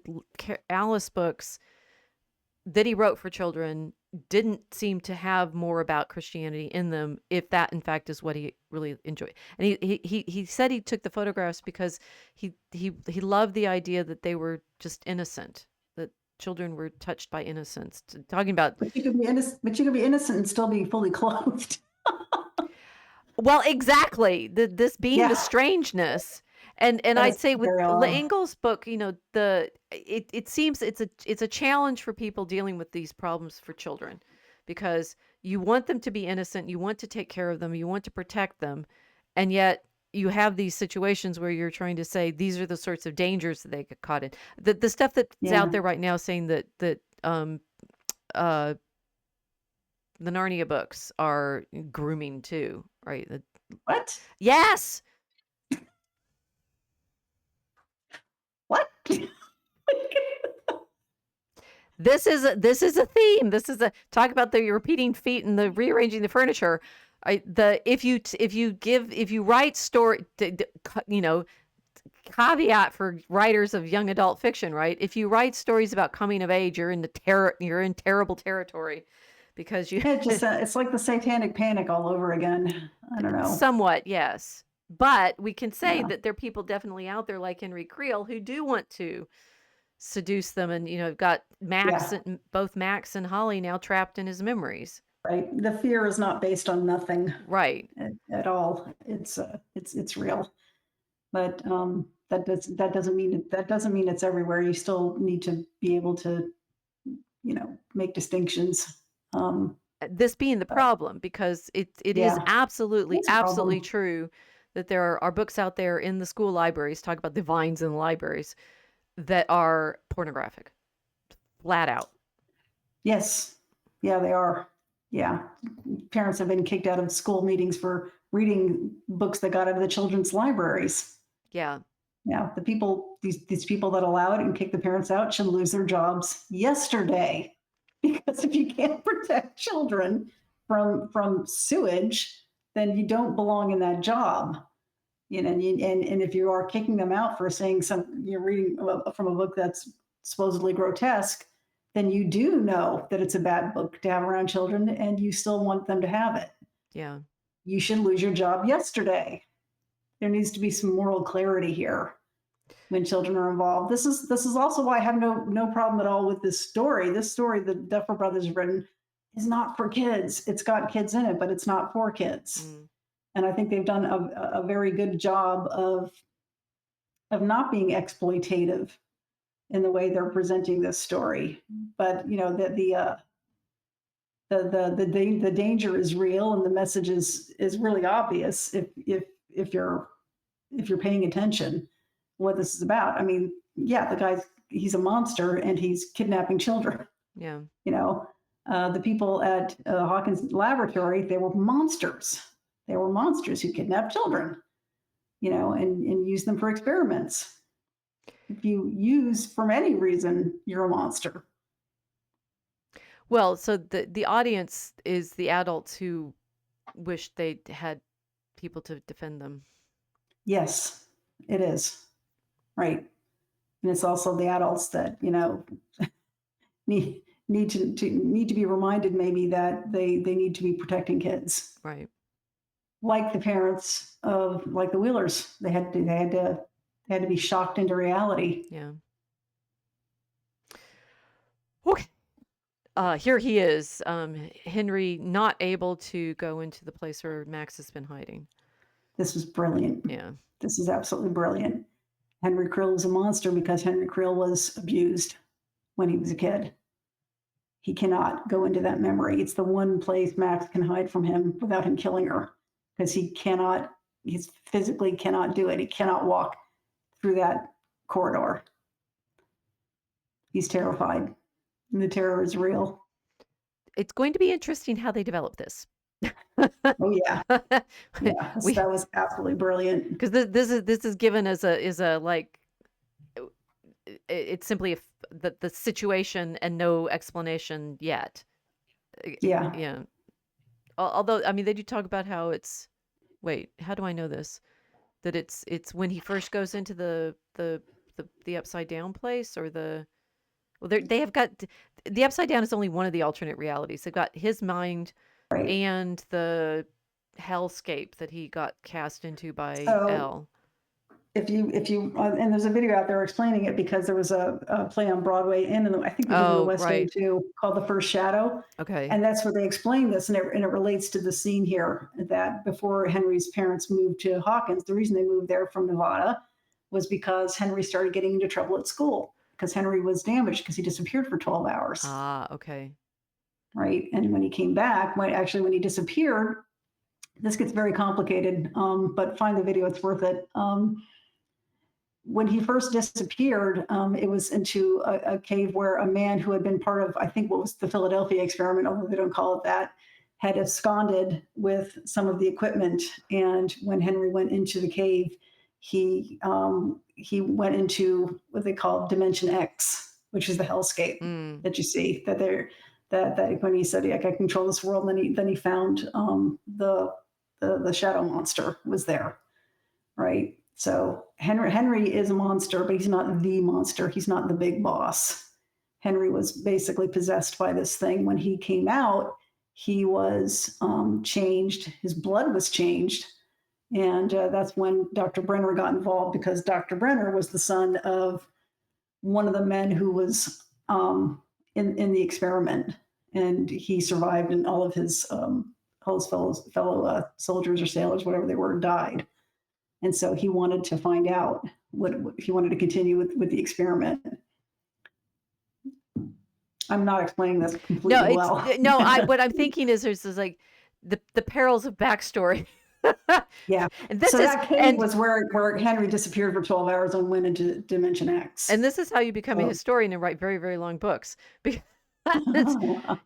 Alice books that he wrote for children didn't seem to have more about Christianity in them, if that in fact is what he really enjoyed. And he said he took the photographs because he loved the idea that they were just innocent, that children were touched by innocence. Talking about, but you could be innocent and still be fully clothed. Well, exactly. This being the strangeness. And I'd say with L'Engle's book, it seems it's a challenge for people dealing with these problems for children, because you want them to be innocent, you want to take care of them, you want to protect them, and yet you have these situations where you're trying to say these are the sorts of dangers that they get caught in. The stuff that's out there right now saying that the Narnia books are grooming too, right? What? Yes. What? This is a theme. This is a talk about the repeating feet and the rearranging the furniture. If you write story, caveat for writers of young adult fiction, right? If you write stories about coming of age, you're in terrible territory, because it's like the Satanic Panic all over again. I don't know. Somewhat, yes. But we can say that there are people definitely out there like Henry Creel who do want to seduce them, and got both Max and Holly now trapped in his memories. Right. The fear is not based on nothing Right. at all. It's real. But that doesn't mean it's everywhere. You still need to be able to, make distinctions. Um, This being the uh, problem, because it is yeah, absolutely, it's a absolutely problem. true that there are books out there in the school libraries, talk about the vines in the libraries, that are pornographic, flat out. Yes. Yeah, they are. Yeah. Parents have been kicked out of school meetings for reading books that got out of the children's libraries. Yeah. Yeah, these people that allow it and kick the parents out should lose their jobs yesterday. Because if you can't protect children from sewage, then you don't belong in that job. And if you are kicking them out for saying you're reading from a book that's supposedly grotesque, then you do know that it's a bad book to have around children and you still want them to have it. Yeah. You should lose your job yesterday. There needs to be some moral clarity here when children are involved. This is also why I have no problem at all with this story. This story the Duffer brothers have written is not for kids. It's got kids in it, but it's not for kids. Mm. And I think they've done a very good job of not being exploitative in the way they're presenting this story. But the danger is real, and the message is really obvious if you're paying attention what this is about. I mean, yeah, he's a monster and he's kidnapping children. Yeah. The people at Hawkins Laboratory, they were monsters. They were monsters who kidnapped children, and use them for experiments. If you use from any reason, you're a monster. Well, so the audience is the adults who wish they had people to defend them. Yes, it is. Right. And it's also the adults that, need to be reminded maybe that they need to be protecting kids. Right. Like the parents of like the Wheelers. They had to be shocked into reality. Yeah. Okay. Here he is, Henry, not able to go into the place where Max has been hiding. This was brilliant. Yeah. This is absolutely brilliant. Henry Krill is a monster because Henry Krill was abused when he was a kid. He cannot go into that memory. It's the one place Max can hide from him without him killing her, because he physically cannot do it. He cannot walk through that corridor. He's terrified. And the terror is real. It's going to be interesting how they develop this. Oh yeah. Yeah, that was absolutely brilliant. Because this is given as a like, it's simply the situation and no explanation yet. Yeah. Yeah. Although, I mean, they do talk about how it's. Wait, how do I know this? That it's when he first goes into the upside down place, or the. Well, they have got the upside down is only one of the alternate realities. They've got his mind Right. and the hellscape that he got cast into by So Elle. if you and there's a video out there explaining it, because there was a play on Broadway and I think they did in the West End too, called The First Shadow. Okay. And that's where they explain this, and it relates to the scene here, that before Henry's parents moved to Hawkins, the reason they moved there from Nevada was because Henry started getting into trouble at school, because Henry was damaged because he disappeared for 12 hours. Ah, okay. Right. And when he came back, when he disappeared, this gets very complicated, but find the video, it's worth it. When he first disappeared, it was into a cave where a man who had been part of, I think, what was the Philadelphia experiment, although they don't call it that, had absconded with some of the equipment. And when Henry went into the cave, he went into what they call Dimension X, which is the hellscape that you see. That when he said, I can control this world, then he found the shadow monster was there, right? So Henry is a monster, but he's not the monster. He's not the big boss. Henry was basically possessed by this thing. When he came out, he was changed. His blood was changed. And that's when Dr. Brenner got involved, because Dr. Brenner was the son of one of the men who was in the experiment. and he survived, and all his fellow soldiers or sailors, whatever they were, died. And so he wanted to find out what he wanted to continue with the experiment. I'm not explaining this completely well. What I'm thinking is there's like the perils of backstory. Yeah. And this so is that cave was where Henry disappeared for 12 hours and went into Dimension X. And this is how you become a historian and write very, very long books. Because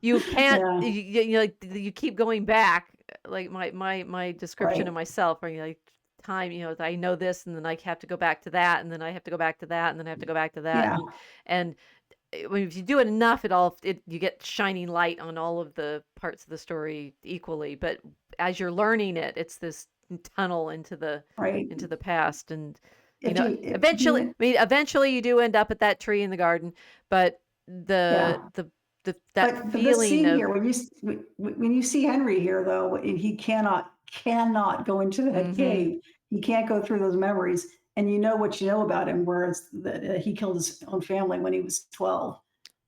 you can't you keep going back. Like my description of myself, or like time, I know this, and then I have to go back to that, and then I have to go back to that, and then I have to go back to that. Yeah. And if you do it enough, you get shining light on all of the parts of the story equally. But as you're learning it, it's this tunnel into the past, and eventually you do end up at that tree in the garden. But that feeling scene of here, when you see Henry here, though, he cannot go into that cave. He can't go through those memories. And you know what you know about him, whereas that he killed his own family when he was 12.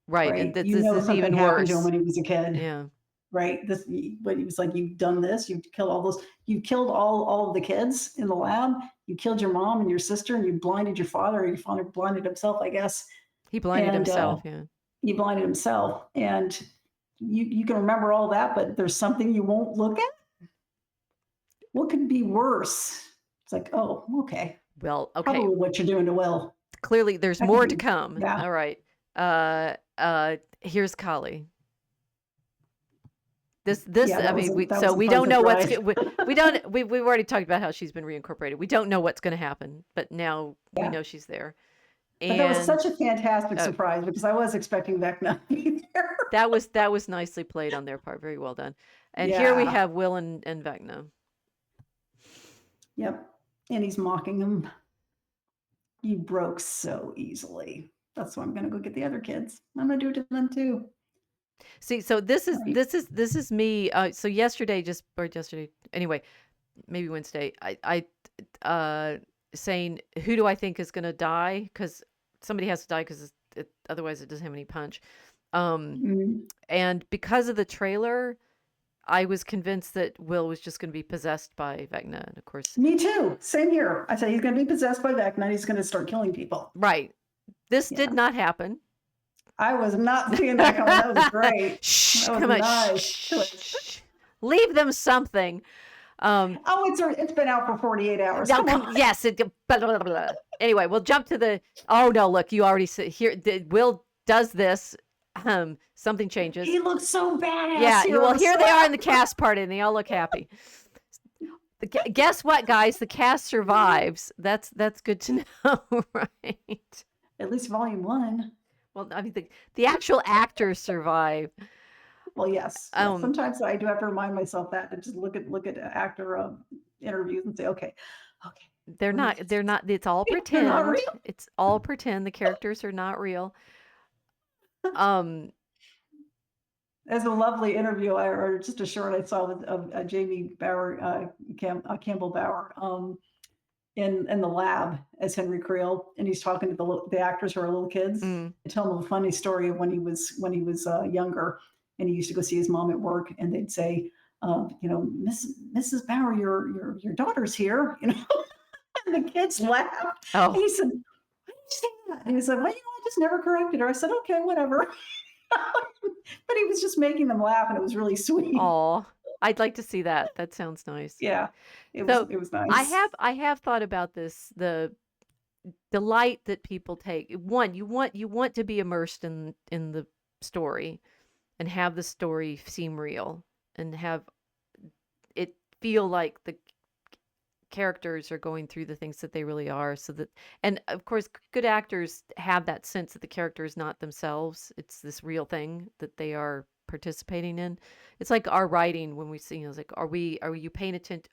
Right. And this is something even happened worse to him when he was a kid. Yeah. Right. But he was like, you've done this, you've killed all those, you killed all of the kids in the lab, you killed your mom and your sister, and you blinded your father, or your father blinded himself, I guess. He blinded himself, He blinded himself. And you can remember all that, but there's something you won't look at. What could be worse? It's like, oh, okay. Well, okay. Probably what you're doing to Will. Clearly, there's more to come. Yeah. All right. Here's Kali. We don't know what's we've already talked about how she's been reincorporated. We don't know what's going to happen, but now we know she's there. But that was such a fantastic surprise, because I was expecting Vecna to be there. That was nicely played on their part. Very well done. And here we have Will and Vecna. Yep. And he's mocking him. You broke so easily. That's why I'm going to go get the other kids. I'm going to do it to them too. See, so this is me. So yesterday, anyway, maybe Wednesday, I saying, who do I think is going to die? Because somebody has to die, because otherwise it doesn't have any punch. And because of the trailer, I was convinced that Will was just going to be possessed by Vecna. And of course, me too. Same here. I said he's going to be possessed by Vecna, and he's going to start killing people. Right. This did not happen. I was not seeing that coming. That was great. Shh, that was come on. nice. Shh. Leave them something. It's been out for 48 hours. Yes. Blah, blah, blah. Anyway, we'll jump to the. Oh no! Look, you already see here. Will does this. Something changes. He looks so badass. Yeah. Well, here they are in the cast party, and they all look happy. Guess what, guys? The cast survives. That's good to know, right? At least volume 1. Well, I mean, the actual actors survive. Well, yes. Sometimes I do have to remind myself that, and just look at actor interviews and say, okay. They're not. It's all pretend. They're not real. It's all pretend. The characters are not real. There's a lovely interview, or just a short I saw of Jamie Bauer, Campbell Bauer, in the lab as Henry Creel, and he's talking to the actors who are little kids, and tell them a funny story of when he was younger, and he used to go see his mom at work, and they'd say, Mrs. Bauer, your daughter's here, and the kids laughed. Oh. And he said, why did you say that? And he said, well, I just never corrected her. I said, okay, whatever. But he was just making them laugh, and it was really sweet. Oh, I'd like to see that. That sounds nice. Yeah, it was nice. I have thought about this, the delight that people take. One, you want to be immersed in the story, and have the story seem real, and have it feel like the characters are going through the things that they really are, so that, and of course good actors have that sense that the character is not themselves, it's this real thing that they are participating in. It's like our writing, when we see, it's like, are you paying attention?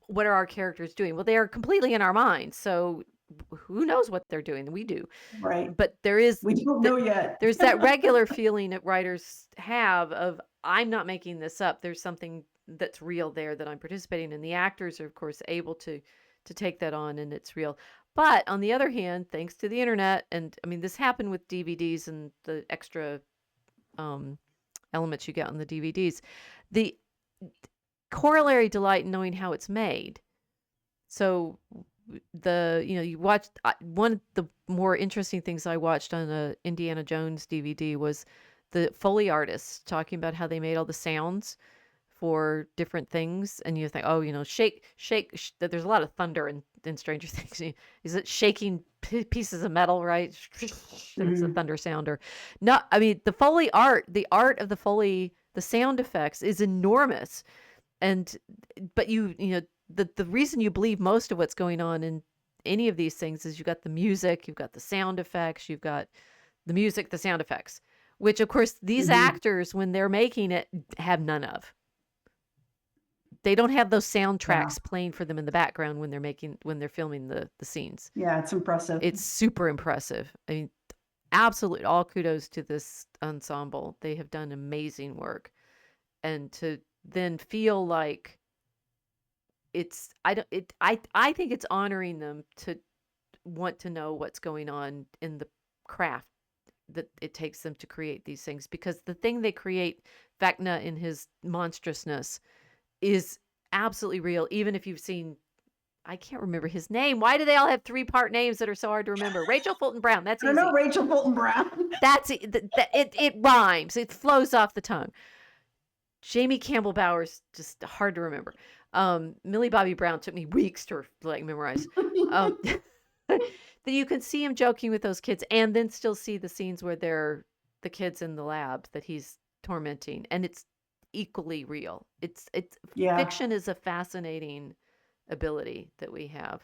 What are our characters doing? Well, they are completely in our minds, so who knows what they're doing? We do, right? But we don't know yet. There's that regular feeling that writers have of, I'm not making this up, there's something that's real there that I'm participating in. The actors are, of course, able to take that on, and it's real. But on the other hand, thanks to the internet, and I mean, this happened with DVDs and the extra elements you get on the DVDs. The corollary delight in knowing how it's made. So you watched one of the more interesting things I watched on a Indiana Jones DVD was the Foley artists talking about how they made all the sounds for different things, and you think, oh, shake. There's a lot of thunder in Stranger Things. Is it shaking pieces of metal, right? And it's a thunder sound, or not. I mean, the Foley art, the art of the Foley, the sound effects is enormous, but the reason you believe most of what's going on in any of these things is you've got the music, you've got the sound effects, you've got the music, the sound effects, which of course these actors, when they're making it, have none of. They don't have those soundtracks playing for them in the background when they're filming the scenes. Yeah, it's impressive. It's super impressive. I mean, absolute all kudos to this ensemble. They have done amazing work. And to then feel like I think it's honoring them to want to know what's going on in the craft that it takes them to create these things, because the thing they create, Vecna in his monstrousness, is absolutely real. Even if you've seen, I can't remember his name. Why do they all have 3-part names that are so hard to remember? Rachel Fulton Brown. That's easy. I don't know Rachel Fulton Brown. That's it rhymes. It flows off the tongue. Jamie Campbell Bower's just hard to remember. Millie Bobby Brown took me weeks to memorize. That you can see him joking with those kids, and then still see the scenes where they're the kids in the lab that he's tormenting, and it's equally real. It's Fiction is a fascinating ability that we have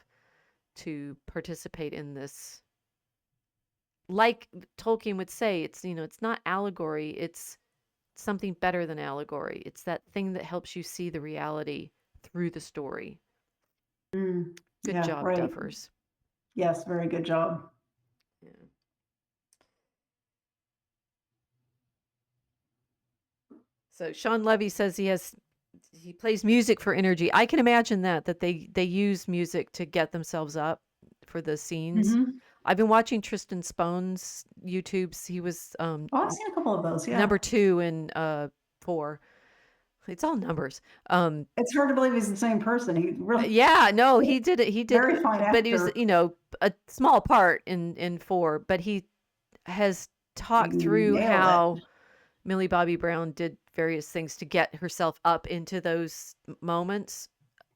to participate in this. Like Tolkien would say, it's not allegory, it's something better than allegory. It's that thing that helps you see the reality through the story. Good job, right. Duffers. Yes, very good job. Yeah. So Sean Levy says he plays music for energy. I can imagine that they use music to get themselves up for the scenes. I've been watching Tristan Spone's YouTubes. He was I've seen a couple of those. Yeah, number 2 in 4. It's all numbers. It's hard to believe he's the same person. He really, he did it. He did, very fine actor. But he was, a small part in 4. But he has talked through how Millie Bobby Brown did various things to get herself up into those moments,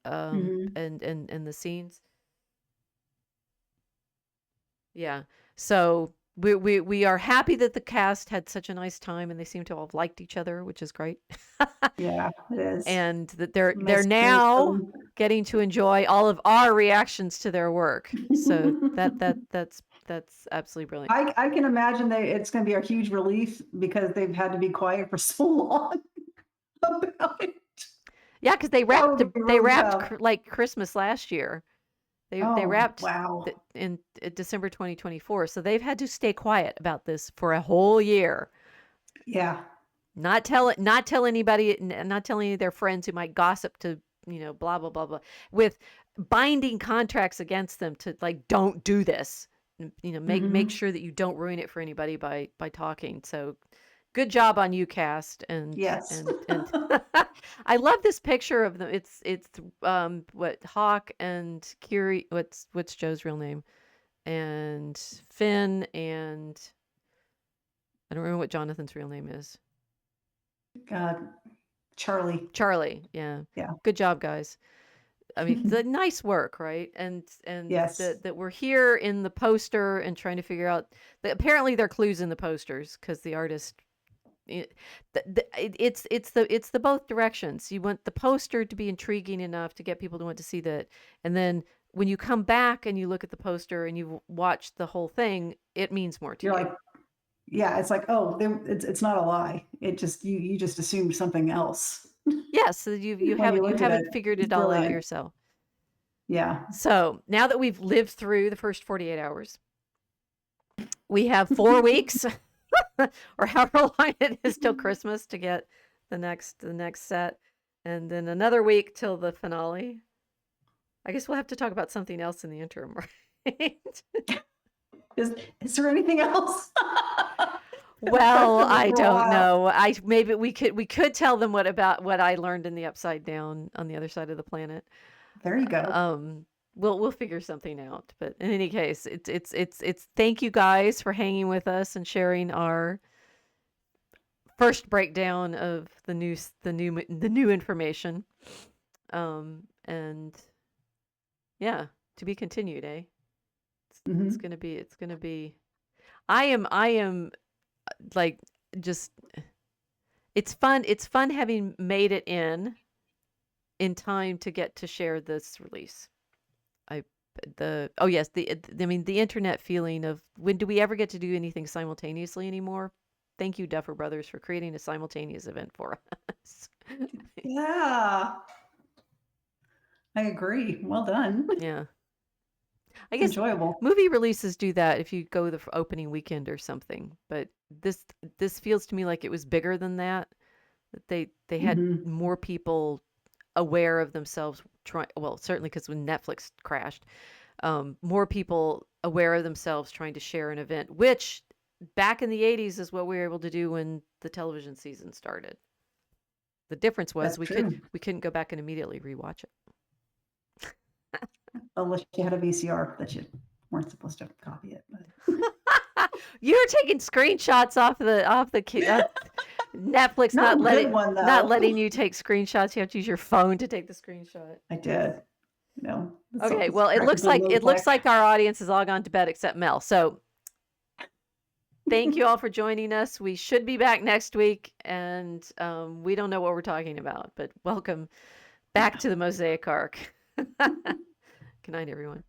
and the scenes. Yeah. So we are happy that the cast had such a nice time, and they seem to all have liked each other, which is great. Yeah, it is. And that they're now getting to enjoy all of our reactions to their work. So that's absolutely brilliant. I can imagine it's going to be a huge relief, because they've had to be quiet for so long about it. Yeah, because they wrapped like Christmas last year. They wrapped in December 2024, so they've had to stay quiet about this for a whole year. Yeah. Not tell anybody, not tell any of their friends who might gossip to, blah, blah, blah, blah, with binding contracts against them to don't do this. Make sure that you don't ruin it for anybody by talking. So good job on you, cast. And yes. And I love this picture of them. It's Hawk and Kiri, what's Joe's real name? And Finn, and I don't remember what Jonathan's real name is. Charlie. Yeah. Yeah. Good job, guys. I mean, the nice work, right? And yes. that we're here in the poster and trying to figure out that apparently there are clues in the posters, because the artist, it's the both directions. You want the poster to be intriguing enough to get people to want to see that, and then when you come back and you look at the poster and you've watched the whole thing, it means more to you. Like, yeah, it's like, it's not a lie. It just you just assumed something else. Yes, so you haven't figured it all out yourself. Yeah. So now that we've lived through the first 48 hours, we have 4 weeks or however long it is till Christmas to get the next set, and then another week till the finale. I guess we'll have to talk about something else in the interim, right? Is there anything else? Well, Festival I for a don't while. know. Maybe we could tell them what I learned in the upside down on the other side of the planet. There you go. We'll figure something out. But in any case, it's thank you guys for hanging with us and sharing our first breakdown of the new information. And yeah, to be continued, eh? It's Hmm. gonna be. I am like just. It's fun. It's fun having made it in time to get to share this release. I oh yes, I mean the internet feeling of when do we ever get to do anything simultaneously anymore? Thank you, Duffer Brothers, for creating a simultaneous event for us. Yeah, I agree. Well done. Yeah. I It's guess enjoyable. movie releases do that if you go the opening weekend or something, but this this feels to me like it was bigger than that. That they had Hmm. more people aware of themselves trying, well, certainly because when Netflix crashed, more people aware of themselves trying to share an event, which back in the 80s is what we were able to do when the television season started. The difference was That's true. we couldn't go back and immediately rewatch Unless you had a VCR that you weren't supposed to copy it. it. You're taking screenshots Netflix Not a good one not though. letting you take screenshots. You have to use your phone to take the screenshot. I did. So Okay, it's well, practical low it looks tech. like our audience has all gone to bed except Mel. So thank you all for joining us. We should be back next week, and we don't know what we're talking about, but welcome back to the Mosaic Ark. Good night, everyone.